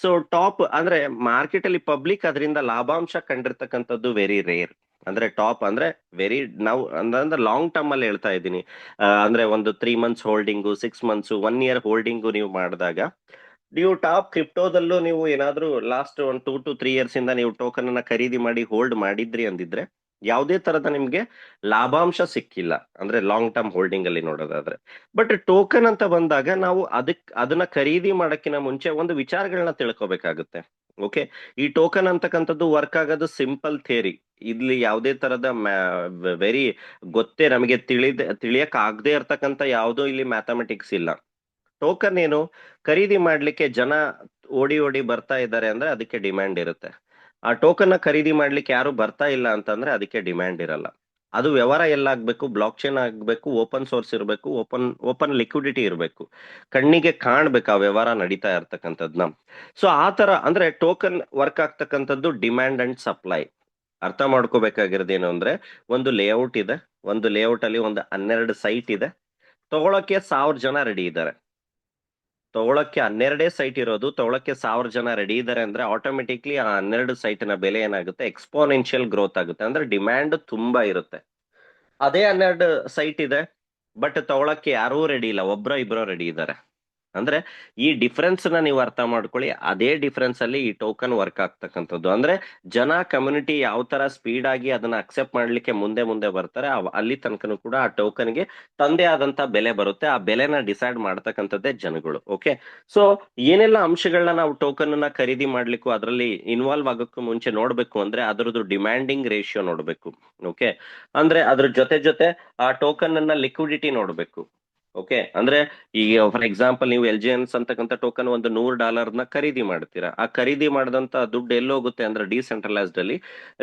ಸೊ ಟಾಪ್ ಅಂದ್ರೆ ಮಾರ್ಕೆಟ್ ಅಲ್ಲಿ ಪಬ್ಲಿಕ್ ಅದರಿಂದ ಲಾಭಾಂಶ ಕಂಡಿರ್ತಕ್ಕಂಥದ್ದು ವೆರಿ ರೇರ್. ಅಂದ್ರೆ ಟಾಪ್ ಅಂದ್ರೆ ವೆರಿ, ನಾವು ಅಂದ್ರೆ ಲಾಂಗ್ ಟರ್ಮ್ ಅಲ್ಲಿ ಹೇಳ್ತಾ ಇದ್ದೀನಿ. ಅಂದ್ರೆ ಒಂದು 3 months holding, 6 months, 1 year holding ನೀವು ಮಾಡಿದಾಗ, ನೀವು ಟಾಪ್ ಕ್ರಿಪ್ಟೋದಲ್ಲೂ ನೀವು ಏನಾದ್ರೂ ಲಾಸ್ಟ್ ಒಂದು 2 to 3 years ಇಂದ ನೀವು ಟೋಕನ್ ಅನ್ನ ಖರೀದಿ ಮಾಡಿ ಹೋಲ್ಡ್ ಮಾಡಿದ್ರಿ ಅಂದಿದ್ರೆ, ಯಾವುದೇ ತರದ ನಿಮ್ಗೆ ಲಾಭಾಂಶ ಸಿಕ್ಕಿಲ್ಲ, ಅಂದ್ರೆ ಲಾಂಗ್ ಟರ್ಮ್ ಹೋಲ್ಡಿಂಗ್ ಅಲ್ಲಿ ನೋಡೋದಾದ್ರೆ. ಬಟ್ ಟೋಕನ್ ಅಂತ ಬಂದಾಗ ನಾವು ಅದನ್ನ ಖರೀದಿ ಮಾಡಕ್ಕಿಂತ ಮುಂಚೆ ಒಂದು ವಿಚಾರಗಳನ್ನ ತಿಳ್ಕೊಬೇಕಾಗುತ್ತೆ. ಓಕೆ, ಈ ಟೋಕನ್ ಅಂತಕ್ಕಂಥದ್ದು ವರ್ಕ್ ಆಗೋದು ಸಿಂಪಲ್ ಥಿಯರಿ. ಇಲ್ಲಿ ಯಾವುದೇ ತರದ ವೆರಿ ಗೊತ್ತೇ ನಮಗೆ ತಿಳಿಯಕ್ ಆಗದೆ ಇರ್ತಕ್ಕಂಥ ಯಾವುದೋ ಇಲ್ಲಿ ಮ್ಯಾಥಮೆಟಿಕ್ಸ್ ಇಲ್ಲ. ಟೋಕನ್ ಏನು, ಖರೀದಿ ಮಾಡ್ಲಿಕ್ಕೆ ಜನ ಓಡಿ ಓಡಿ ಬರ್ತಾ ಇದ್ದಾರೆ ಅಂದ್ರೆ ಅದಕ್ಕೆ ಡಿಮ್ಯಾಂಡ್ ಇರುತ್ತೆ. ಆ ಟೋಕನ್ ನ ಖರೀದಿ ಮಾಡ್ಲಿಕ್ಕೆ ಯಾರು ಬರ್ತಾ ಇಲ್ಲ ಅಂತಂದ್ರೆ ಅದಕ್ಕೆ ಡಿಮ್ಯಾಂಡ್ ಇರಲ್ಲ. ಅದು ವ್ಯವಹಾರ ಎಲ್ಲಾಗ್ಬೇಕು, ಬ್ಲಾಕ್ ಚೈನ್ ಆಗ್ಬೇಕು, ಓಪನ್ ಸೋರ್ಸ್ ಇರಬೇಕು, ಓಪನ್ ಲಿಕ್ವಿಡಿಟಿ ಇರಬೇಕು, ಕಣ್ಣಿಗೆ ಕಾಣ್ಬೇಕು ಆ ವ್ಯವಹಾರ ನಡೀತಾ ಇರ್ತಕ್ಕಂಥದ್ನ. ಸೊ ಆ ತರ ಅಂದ್ರೆ ಟೋಕನ್ ವರ್ಕ್ ಆಗ್ತಕ್ಕಂಥದ್ದು ಡಿಮ್ಯಾಂಡ್ ಅಂಡ್ ಸಪ್ಲೈ. ಅರ್ಥ ಮಾಡ್ಕೋಬೇಕಾಗಿರೋದೇನು ಅಂದ್ರೆ, ಒಂದು ಲೇಔಟ್ ಇದೆ, ಒಂದು ಲೇಔಟ್ ಅಲ್ಲಿ ಒಂದು 12 ಸೈಟ್ ಇದೆ, ತಗೊಳಕ್ಕೆ 1000 ಜನ ರೆಡಿ ಇದ್ದಾರೆ. ತಗೊಳಕ್ಕೆ 12 ಸೈಟ್ ಇರೋದು, ತಗೊಳಕ್ಕೆ 1000 ಜನ ರೆಡಿ ಇದ್ದಾರೆ ಅಂದ್ರೆ ಆಟೋಮೆಟಿಕ್ಲಿ ಆ 12 ಸೈಟ್ ನ ಬೆಲೆ ಏನಾಗುತ್ತೆ, ಎಕ್ಸ್ಪೋನೆನ್ಷಿಯಲ್ ಗ್ರೋತ್ ಆಗುತ್ತೆ. ಅಂದ್ರೆ ಡಿಮ್ಯಾಂಡ್ ತುಂಬಾ ಇರುತ್ತೆ. ಅದೇ 12 ಸೈಟ್ ಇದೆ, ಬಟ್ ತಗೊಳಕ್ಕೆ ಯಾರೂ ರೆಡಿ ಇಲ್ಲ, ಒಬ್ರೋ ಇಬ್ರೋ ರೆಡಿ ಇದ್ದಾರೆ. ಅಂದ್ರೆ ಈ ಡಿಫರೆನ್ಸ್ ನ ನೀವು ಅರ್ಥ ಮಾಡ್ಕೊಳ್ಳಿ. ಅದೇ ಡಿಫರೆನ್ಸ್ ಅಲ್ಲಿ ಈ ಟೋಕನ್ ವರ್ಕ್ ಆಗ್ತಕ್ಕಂಥದ್ದು. ಅಂದ್ರೆ ಜನ ಕಮ್ಯುನಿಟಿ ಯಾವ ತರ ಸ್ಪೀಡ್ ಆಗಿ ಅದನ್ನ ಅಕ್ಸೆಪ್ಟ್ ಮಾಡ್ಲಿಕ್ಕೆ ಮುಂದೆ ಮುಂದೆ ಬರ್ತಾರೆ, ಅಲ್ಲಿ ತನಕನೂ ಕೂಡ ಆ ಟೋಕನ್ ಗೆ ತಂದೆ ಆದಂತ ಬೆಲೆ ಬರುತ್ತೆ. ಆ ಬೆಲೆನ ಡಿಸೈಡ್ ಮಾಡ್ತಕ್ಕಂಥದ್ದೇ ಜನಗಳು. ಓಕೆ, ಸೊ ಏನೆಲ್ಲ ಅಂಶಗಳನ್ನ ನಾವು ಟೋಕನ್ ನ ಖರೀದಿ ಮಾಡ್ಲಿಕ್ಕೂ ಅದರಲ್ಲಿ ಇನ್ವಾಲ್ವ್ ಆಗೋಕ್ಕೂ ಮುಂಚೆ ನೋಡ್ಬೇಕು ಅಂದ್ರೆ ಅದರದ್ದು ಡಿಮ್ಯಾಂಡಿಂಗ್ ರೇಷಿಯೋ ನೋಡ್ಬೇಕು. ಓಕೆ, ಅಂದ್ರೆ ಅದ್ರ ಜೊತೆ ಆ ಟೋಕನ್ ಅನ್ನ ಲಿಕ್ವಿಡಿಟಿ ನೋಡ್ಬೇಕು. ಓಕೆ, ಅಂದ್ರೆ ಈಗ ಫಾರ್ ಎಕ್ಸಾಂಪಲ್ ನೀವು LGNS ಅಂತಕ್ಕಂಥ ಟೋಕನ್ ಒಂದು $100 ನ ಖರೀದಿ ಮಾಡ್ತೀರಾ. ಆ ಖರೀದಿ ಮಾಡಿದಂತ ದುಡ್ಡು ಎಲ್ಲಿ ಹೋಗುತ್ತೆ ಅಂದ್ರೆ ಡಿಸೆಂಟ್ರಲೈಸ್ಡ್ ಅಲ್ಲಿ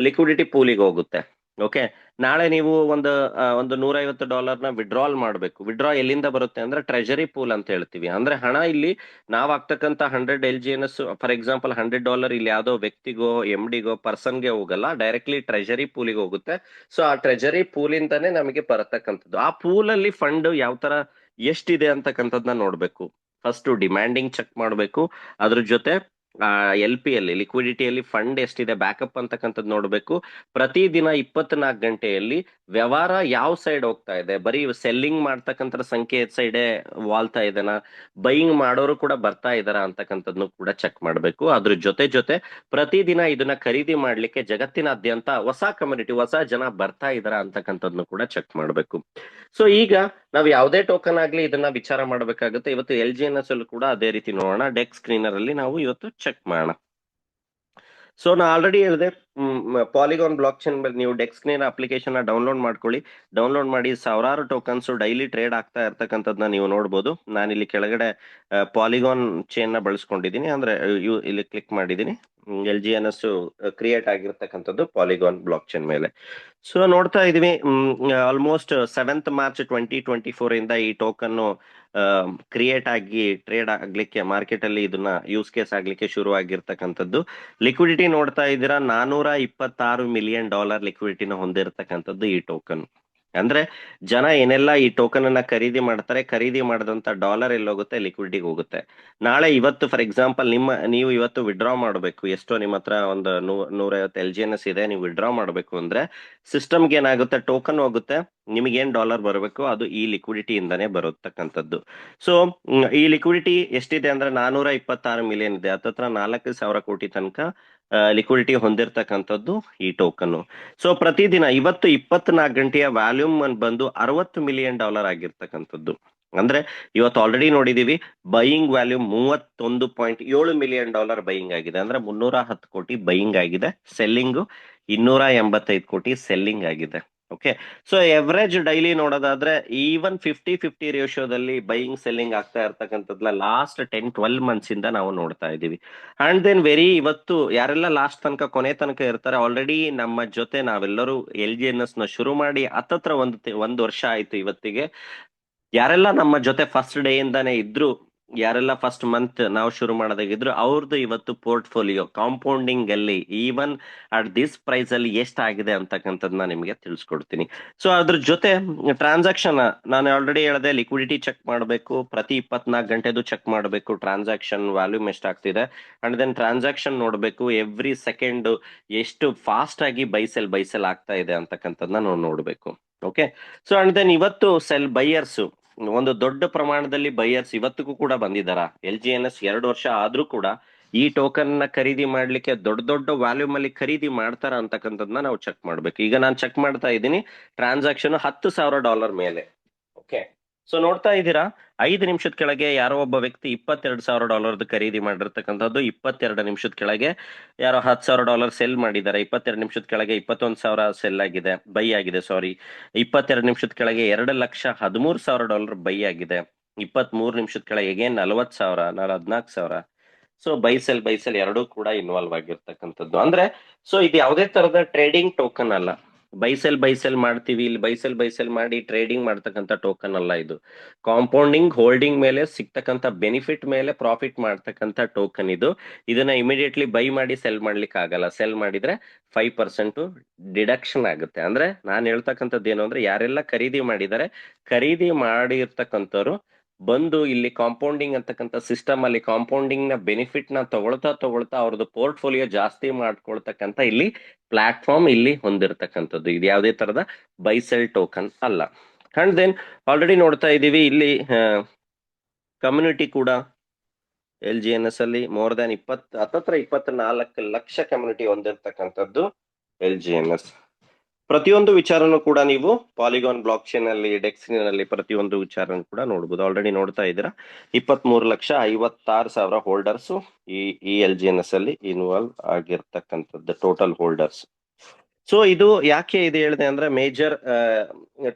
ಲಿಕ್ವಿಡಿಟಿ ಪೂಲಿಗೆ ಹೋಗುತ್ತೆ. ಓಕೆ, ನಾಳೆ ನೀವು ಒಂದು $150 ನ ವಿಡ್ರಾಲ್ ಮಾಡಬೇಕು. ವಿಡ್ರಾ ಎಲ್ಲಿಂದ ಬರುತ್ತೆ ಅಂದ್ರೆ ಟ್ರೆಜರಿ ಪೂಲ್ ಅಂತ ಹೇಳ್ತೀವಿ. ಅಂದ್ರೆ ಹಣ ಇಲ್ಲಿ ನಾವ್ ಆಗ್ತಕ್ಕಂಥ 100 LGNS ಫಾರ್ ಎಕ್ಸಾಂಪಲ್ $100 ಇಲ್ಲಿ ಯಾವ್ದೋ ವ್ಯಕ್ತಿಗೋ, MDಗೋ, ಪರ್ಸನ್ಗೆ ಹೋಗಲ್ಲ, ಡೈರೆಕ್ಟ್ಲಿ ಟ್ರೆಜರಿ ಪೂಲಿಗೆ ಹೋಗುತ್ತೆ. ಸೊ ಆ ಟ್ರೆಜರಿ ಪೂಲ್ ಇಂದಾನೆ ನಮಗೆ ಬರತಕ್ಕಂಥದ್ದು. ಆ ಪೂಲ್ ಅಲ್ಲಿ ಫಂಡ್ ಯಾವ ತರ ಎಷ್ಟಿದೆ ಅಂತಕ್ಕಂಥದ್ನ ನೋಡ್ಬೇಕು. ಫಸ್ಟ್ ಡಿಮ್ಯಾಂಡಿಂಗ್ ಚೆಕ್ ಮಾಡ್ಬೇಕು, ಅದ್ರ ಜೊತೆ LP ಅಲ್ಲಿ ಲಿಕ್ವಿಡಿಟಿಯಲ್ಲಿ ಫಂಡ್ ಎಷ್ಟಿದೆ, ಬ್ಯಾಕಪ್ ಅಂತಕ್ಕಂಥದ್ದು ನೋಡ್ಬೇಕು. ಪ್ರತಿದಿನ 24 ಗಂಟೆಯಲ್ಲಿ ವ್ಯವಹಾರ ಯಾವ ಸೈಡ್ ಹೋಗ್ತಾ ಇದೆ, ಬರೀ ಸೆಲ್ಲಿಂಗ್ ಮಾಡ್ತಕ್ಕಂಥ ಸಂಖ್ಯೆ ಸೈಡೆ ವಾಲ್ತಾ ಇದೆನಾ, ಬೈಯಿಂಗ್ ಮಾಡೋರು ಕೂಡ ಬರ್ತಾ ಇದಾರ ಅಂತಕ್ಕಂಥದ್ನು ಕೂಡ ಚೆಕ್ ಮಾಡ್ಬೇಕು. ಅದ್ರ ಜೊತೆ ಪ್ರತಿದಿನ ಇದನ್ನ ಖರೀದಿ ಮಾಡ್ಲಿಕ್ಕೆ ಜಗತ್ತಿನಾದ್ಯಂತ ಹೊಸ ಕಮ್ಯುನಿಟಿ, ಹೊಸ ಜನ ಬರ್ತಾ ಇದಾರ ಅಂತಕ್ಕಂಥದ್ನು ಕೂಡ ಚೆಕ್ ಮಾಡ್ಬೇಕು. ಸೊ ಈಗ ನಾವು ಯಾವುದೇ ಟೋಕನ್ ಆಗ್ಲಿ ಇದನ್ನ ವಿಚಾರ ಮಾಡ್ಬೇಕಾಗುತ್ತೆ. ಇವತ್ತು LGNS ಅಲ್ಲೂ ಕೂಡ ಅದೇ ರೀತಿ ನೋಡೋಣ. ಡೆಕ್ ಸ್ಕ್ರೀನರ್ ಅಲ್ಲಿ ನಾವು ಇವತ್ತು ಚೆಕ್ ಮಾಡೋಣ. ಸೊ ನಾ ಆಲ್ರೆಡಿ ಹೇಳಿದೆ, ಪಾಲಿಗಾನ್ ಬ್ಲಾಕ್ ಚೈನ್ ನೀವು ಡೆಕ್ ಸ್ಕ್ರೀನರ್ ಅಪ್ಲಿಕೇಶನ್ ಡೌನ್ಲೋಡ್ ಮಾಡ್ಕೊಳ್ಳಿ. ಡೌನ್ಲೋಡ್ ಮಾಡಿ ಸಾವಿರಾರು ಟೋಕನ್ಸ್ ಡೈಲಿ ಟ್ರೇಡ್ ಆಗ್ತಾ ಇರ್ತಕ್ಕಂಥದ್ದನ್ನ ನೀವು ನೋಡ್ಬೋದು. ನಾನಿಲ್ಲಿ ಕೆಳಗಡೆ ಪಾಲಿಗಾನ್ ಚೈನ್ ನ ಬಳಸ್ಕೊಂಡಿದ್ದೀನಿ, ಅಂದ್ರೆ ಇಲ್ಲಿ ಕ್ಲಿಕ್ ಮಾಡಿದ್ದೀನಿ. LGNS ಕ್ರಿಯೇಟ್ ಆಗಿರ್ತಕ್ಕಂಥದ್ದು ಪಾಲಿಗಾನ್ ಬ್ಲಾಕ್ ಚೈನ್ ಮೇಲೆ. ಸೊ ನೋಡ್ತಾ ಇದೀವಿ, ಆಲ್ಮೋಸ್ಟ್ 7th March 2024 ಇಂದ ಈ ಟೋಕನ್ ಕ್ರಿಯೇಟ್ ಆಗಿ ಟ್ರೇಡ್ ಆಗ್ಲಿಕ್ಕೆ ಮಾರ್ಕೆಟ್ ಅಲ್ಲಿ ಇದನ್ನ ಯೂಸ್ ಕೇಸ್ ಆಗ್ಲಿಕ್ಕೆ ಶುರು ಆಗಿರ್ತಕ್ಕಂಥದ್ದು. ಲಿಕ್ವಿಡಿಟಿ ನೋಡ್ತಾ ಇದ್ದೀರಾ, $426 ಮಿಲಿಯನ್ ಲಿಕ್ವಿಡಿಟಿನ ಹೊಂದಿರತಕ್ಕಂಥದ್ದು ಈ ಟೋಕನ್. ಅಂದ್ರೆ ಜನ ಏನೆಲ್ಲ ಈ ಟೋಕನ್ ಅನ್ನ ಖರೀದಿ ಮಾಡ್ತಾರೆ, ಖರೀದಿ ಮಾಡಿದಂತ ಡಾಲರ್ ಎಲ್ಲಿ ಹೋಗುತ್ತೆ, ಲಿಕ್ವಿಡಿಟಿಗೆ ಹೋಗುತ್ತೆ. ನಾಳೆ ಇವತ್ತು ಫಾರ್ ಎಕ್ಸಾಂಪಲ್ ನೀವು ಇವತ್ತು ವಿಡ್ರಾ ಮಾಡಬೇಕು, ಎಷ್ಟೋ ನಿಮ್ಮ ಹತ್ರ ಒಂದು 150 LGNS ಇದೆ, ನೀವು ವಿಡ್ರಾ ಮಾಡಬೇಕು ಅಂದ್ರೆ ಸಿಸ್ಟಮ್ಗೆ ಏನಾಗುತ್ತೆ, ಟೋಕನ್ ಹೋಗುತ್ತೆ, ನಿಮಗೇನ್ ಡಾಲರ್ ಬರಬೇಕು ಅದು ಈ ಲಿಕ್ವಿಡಿಟಿ ಇಂದಾನೇ ಬರತಕ್ಕಂಥದ್ದು. ಸೊ ಈ ಲಿಕ್ವಿಡಿಟಿ ಎಷ್ಟಿದೆ ಅಂದ್ರೆ 426 ಮಿಲಿಯನ್ ಇದೆ, ಹತ್ತತ್ರ 4,000 ಕೋಟಿ ತನಕ ಲಿಕ್ವಿಡಿಟಿ ಹೊಂದಿರತಕ್ಕಂಥದ್ದು ಈ ಟೋಕನ್. ಸೊ ಪ್ರತಿದಿನ ಇವತ್ತು 24 ಗಂಟೆಯ ವ್ಯಾಲ್ಯೂಮ್ ಬಂದು $60 ಮಿಲಿಯನ್ ಆಗಿರ್ತಕ್ಕಂಥದ್ದು. ಅಂದ್ರೆ ಇವತ್ತು ಆಲ್ರೆಡಿ ನೋಡಿದೀವಿ, ಬೈಯಿಂಗ್ ವ್ಯಾಲ್ಯೂಮ್ $31.7 ಮಿಲಿಯನ್ ಬೈಯಿಂಗ್ ಆಗಿದೆ, ಅಂದ್ರೆ 310 ಕೋಟಿ ಬೈಯಿಂಗ್ ಆಗಿದೆ, ಸೆಲ್ಲಿಂಗ್ 285 ಕೋಟಿ ಸೆಲ್ಲಿಂಗ್ ಆಗಿದೆ. ಓಕೆ, ಸೊ ಎವರೇಜ್ ಡೈಲಿ ನೋಡೋದಾದ್ರೆ ಈವನ್ 50-50 ರೇಷಿಯೋದಲ್ಲಿ ಬೈಯಿಂಗ್ ಸೆಲ್ಲಿಂಗ್ ಆಗ್ತಾ ಇರ್ತಕ್ಕಂಥದ್ಲ ಲಾಸ್ಟ್ 10-12 ಮಂತ್ಸ್ ಇಂದ ನಾವು ನೋಡ್ತಾ ಇದೀವಿ. ಅಂಡ್ ದೆನ್ ಇವತ್ತು ಯಾರೆಲ್ಲ ಲಾಸ್ಟ್ ತನಕ ಕೊನೆ ತನಕ ಇರ್ತಾರೆ, ಆಲ್ರೆಡಿ ನಮ್ಮ ಜೊತೆ ನಾವೆಲ್ಲರೂ LGNS ನ ಶುರು ಮಾಡಿ ಹತ್ತತ್ರ ಒಂದು ವರ್ಷ ಆಯ್ತು ಇವತ್ತಿಗೆ. ಯಾರೆಲ್ಲ ನಮ್ಮ ಜೊತೆ ಫಸ್ಟ್ ಡೇ ಇಂದಾನೆ ಇದ್ರು, ಯಾರೆಲ್ಲ ಫಸ್ಟ್ ಮಂತ್ ನಾವು ಶುರು ಮಾಡೋದಾಗಿದ್ರು, ಅವ್ರದ್ದು ಇವತ್ತು ಪೋರ್ಟ್ಫೋಲಿಯೋ ಕಾಂಪೌಂಡಿಂಗ್ ಅಲ್ಲಿ ಈವನ್ ಅಟ್ ದಿಸ್ ಪ್ರೈಸ್ ಅಲ್ಲಿ ಎಷ್ಟಾಗಿದೆ ಅಂತಕ್ಕಂಥದ್ದನ್ನ ನಿಮಗೆ ತಿಳಿಸ್ಕೊಡ್ತೀನಿ. ಸೊ ಅದ್ರ ಜೊತೆ ಟ್ರಾನ್ಸಾಕ್ಷನ್ ನಾನು ಆಲ್ರೆಡಿ ಹೇಳಿದೆ, ಲಿಕ್ವಿಡಿಟಿ ಚೆಕ್ ಮಾಡಬೇಕು, ಪ್ರತಿ 24 ಗಂಟೆದು ಚೆಕ್ ಮಾಡಬೇಕು ಟ್ರಾನ್ಸಾಕ್ಷನ್ ವ್ಯಾಲ್ಯೂಮ್ ಎಷ್ಟಾಗ್ತಿದೆ. ಅಂಡ್ ದೆನ್ ಟ್ರಾನ್ಸಾಕ್ಷನ್ ನೋಡಬೇಕು ಎವ್ರಿ ಸೆಕೆಂಡ್ ಎಷ್ಟು ಫಾಸ್ಟ್ ಆಗಿ ಬೈಸೆಲ್ ಆಗ್ತಾ ಇದೆ ಅಂತಕ್ಕಂಥದ್ದನ್ನ ನಾವು ನೋಡಬೇಕು. ಓಕೆ, ಸೊ ಅಂಡ್ ದೆನ್ ಇವತ್ತು ಬೈಯರ್ಸ್ ಒಂದು ದೊಡ್ಡ ಪ್ರಮಾಣದಲ್ಲಿ ಬೈಯರ್ಸ್ ಇವತ್ತಿಗೂ ಕೂಡ ಬಂದಿದ್ದಾರಾ? LGNS 2 ವರ್ಷ ಆದ್ರೂ ಕೂಡ ಈ ಟೋಕನ್ ನ ಖರೀದಿ ಮಾಡ್ಲಿಕ್ಕೆ ದೊಡ್ಡ ದೊಡ್ಡ ವ್ಯಾಲ್ಯೂಮ್ ಅಲ್ಲಿ ಖರೀದಿ ಮಾಡ್ತಾರ ಅಂತಕ್ಕಂಥದ್ದನ್ನ ನಾವು ಚೆಕ್ ಮಾಡ್ಬೇಕು. ಈಗ ನಾನು ಚೆಕ್ ಮಾಡ್ತಾ ಇದ್ದೀನಿ, ಟ್ರಾನ್ಸಾಕ್ಷನ್ $10,000 ಮೇಲೆ. ಓಕೆ, ಸೊ ನೋಡ್ತಾ ಇದ್ದೀರಾ, 5 ನಿಮಿಷದ ಕೆಳಗೆ ಯಾರೋ ಒಬ್ಬ ವ್ಯಕ್ತಿ $22,000 ಖರೀದಿ ಮಾಡಿರ್ತಕ್ಕಂಥದ್ದು, 22 ನಿಮಿಷದ ಕೆಳಗೆ ಯಾರೋ $10,000 ಸೆಲ್ ಮಾಡಿದ್ದಾರೆ, 22 ನಿಮಿಷದ ಕೆಳಗೆ 21,000 ಸೆಲ್ ಆಗಿದೆ, ಬೈ ಆಗಿದೆ, ಸಾರಿ. 22 ನಿಮಿಷದ ಕೆಳಗೆ $2,13,000 ಬೈ ಆಗಿದೆ, 23 ನಿಮಿಷದ ಕೆಳಗೆ 40,000, 14,000. ಸೊ ಬೈ ಸೆಲ್ ಎರಡೂ ಕೂಡ ಇನ್ವಾಲ್ವ್ ಆಗಿರ್ತಕ್ಕಂಥದ್ದು. ಅಂದ್ರೆ ಸೊ ಇದು ಯಾವುದೇ ತರದ ಟ್ರೇಡಿಂಗ್ ಟೋಕನ್ ಅಲ್ಲ. ಬೈ ಸೆಲ್ ಮಾಡ್ತೀವಿ, ಇಲ್ಲಿ ಬೈ ಸೆಲ್ ಮಾಡಿ ಟ್ರೇಡಿಂಗ್ ಮಾಡ್ತಕ್ಕಂಥ ಟೋಕನ್ ಅಲ್ಲ ಇದು. ಕಾಂಪೌಂಡಿಂಗ್ ಹೋಲ್ಡಿಂಗ್ ಮೇಲೆ ಸಿಗ್ತಕ್ಕಂಥ ಬೆನಿಫಿಟ್ ಮೇಲೆ ಪ್ರಾಫಿಟ್ ಮಾಡ್ತಕ್ಕಂಥ ಟೋಕನ್ ಇದು. ಇದನ್ನ ಇಮಿಡಿಯೇಟ್ಲಿ ಬೈ ಮಾಡಿ ಸೆಲ್ ಮಾಡ್ಲಿಕ್ಕೆ ಆಗಲ್ಲ. ಸೆಲ್ ಮಾಡಿದ್ರೆ 5% ಡಿಡಕ್ಷನ್ ಆಗುತ್ತೆ. ಅಂದ್ರೆ ನಾನು ಹೇಳ್ತಕ್ಕಂಥದ್ದು ಏನು ಅಂದ್ರೆ, ಯಾರೆಲ್ಲ ಖರೀದಿ ಮಾಡಿದ್ದಾರೆ, ಖರೀದಿ ಮಾಡಿರ್ತಕ್ಕಂಥವ್ರು ಬಂದು ಇಲ್ಲಿ ಕಾಂಪೌಂಡಿಂಗ್ ಅಂತಕ್ಕಂಥ ಸಿಸ್ಟಮ್ ಅಲ್ಲಿ ಕಾಂಪೌಂಡಿಂಗ್ ನ ಬೆನಿಫಿಟ್ ನ ತಗೊಳ್ತಾ ಅವ್ರದ್ದು ಪೋರ್ಟ್ಫೋಲಿಯೋ ಜಾಸ್ತಿ ಮಾಡ್ಕೊಳ್ತಕ್ಕಂಥ ಇಲ್ಲಿ ಪ್ಲಾಟ್ಫಾರ್ಮ್ ಇಲ್ಲಿ ಹೊಂದಿರತಕ್ಕಂಥದ್ದು. ಇದು ಯಾವುದೇ ತರದ ಬೈಸೆಲ್ ಟೋಕನ್ ಅಲ್ಲ. ಅಂಡ್ ದೆನ್ ಆಲ್ರೆಡಿ ನೋಡ್ತಾ ಇದೀವಿ ಇಲ್ಲಿ ಕಮ್ಯುನಿಟಿ ಕೂಡ LGNS ಅಲ್ಲಿ ಮೋರ್ ದನ್ ಹತ್ತತ್ರ 24 ಲಕ್ಷ ಕಮ್ಯುನಿಟಿ ಹೊಂದಿರತಕ್ಕಂಥದ್ದು LGNS. ಪ್ರತಿಯೊಂದು ವಿಚಾರನೂ ಕೂಡ ನೀವು ಪಾಲಿಗಾನ್ ಬ್ಲಾಕ್ ಚೈನ್ ಅಲ್ಲಿ, ಡೆಕ್ಸ್ನಲ್ಲಿ ಪ್ರತಿಯೊಂದು ವಿಚಾರನೂ ಕೂಡ ನೋಡ್ಬೋದು. ಆಲ್ರೆಡಿ ನೋಡ್ತಾ ಇದ್ದೀರಾ, 23,56,000 ಹೋಲ್ಡರ್ಸ್ ಈ LGNS ಅಲ್ಲಿ ಇನ್ವಾಲ್ವ್ ಆಗಿರ್ತಕ್ಕಂಥದ್ದು ಟೋಟಲ್ ಹೋಲ್ಡರ್ಸ್. ಸೊ ಇದು ಯಾಕೆ ಇದು ಹೇಳಿದೆ ಅಂದ್ರೆ, ಮೇಜರ್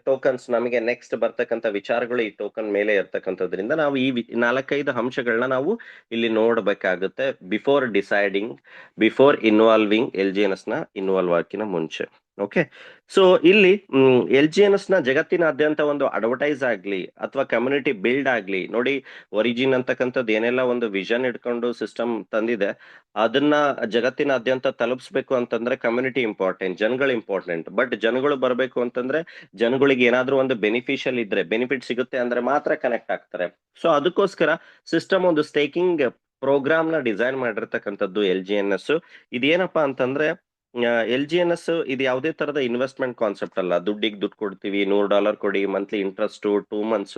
ಟೋಕನ್ಸ್ ನಮಗೆ ನೆಕ್ಸ್ಟ್ ಬರ್ತಕ್ಕಂಥ ವಿಚಾರಗಳು ಈ ಟೋಕನ್ ಮೇಲೆ ಇರ್ತಕ್ಕಂಥದ್ರಿಂದ ನಾವು ಈ 4-5 ಅಂಶಗಳನ್ನ ನಾವು ಇಲ್ಲಿ ನೋಡ್ಬೇಕಾಗುತ್ತೆ before deciding, before involving LGNS ನ ಇನ್ವಾಲ್ವ್ ಹಾಕಿನ ಮುಂಚೆ. ಓಕೆ, ಸೊ ಇಲ್ಲಿ LGNS ನ ಜಗತ್ತಿನಾದ್ಯಂತ ಒಂದು ಅಡ್ವರ್ಟೈಸ್ ಆಗ್ಲಿ ಅಥವಾ ಕಮ್ಯುನಿಟಿ ಬಿಲ್ಡ್ ಆಗ್ಲಿ, ನೋಡಿ ಒರಿಜಿನ್ ಅಂತಕ್ಕಂಥದ್ದು ಏನೆಲ್ಲ ಒಂದು ವಿಷನ್ ಇಟ್ಕೊಂಡು ಸಿಸ್ಟಮ್ ತಂದಿದೆ, ಅದನ್ನ ಜಗತ್ತಿನಾದ್ಯಂತ ತಲುಪಿಸ್ಬೇಕು ಅಂತಂದ್ರೆ ಕಮ್ಯುನಿಟಿ ಇಂಪಾರ್ಟೆಂಟ್, ಜನಗಳು ಇಂಪಾರ್ಟೆಂಟ್. ಬಟ್ ಜನಗಳು ಬರಬೇಕು ಅಂತಂದ್ರೆ ಜನಗಳಿಗೆ ಏನಾದ್ರೂ ಒಂದು ಬೆನಿಫಿಷಿಯಲ್ ಇದ್ರೆ, ಬೆನಿಫಿಟ್ ಸಿಗುತ್ತೆ ಅಂದ್ರೆ ಮಾತ್ರ ಕನೆಕ್ಟ್ ಆಗ್ತಾರೆ. ಸೊ ಅದಕ್ಕೋಸ್ಕರ ಸಿಸ್ಟಮ್ ಒಂದು ಸ್ಟೇಕಿಂಗ್ ಪ್ರೋಗ್ರಾಮ್ ನ ಡಿಸೈನ್ ಮಾಡಿರ್ತಕ್ಕಂಥದ್ದು LGNS. ಇದೇನಪ್ಪಾ ಅಂತಂದ್ರೆ, LGNS ಇದು ಯಾವುದೇ ತರದ ಇನ್ವೆಸ್ಟ್ಮೆಂಟ್ ಕಾನ್ಸೆಪ್ಟ್ ಅಲ್ಲ. ದುಡ್ಡಿಗೆ ದುಡ್ಡು ಕೊಡ್ತೀವಿ, $100 ಕೊಡಿ, monthly interest 2 months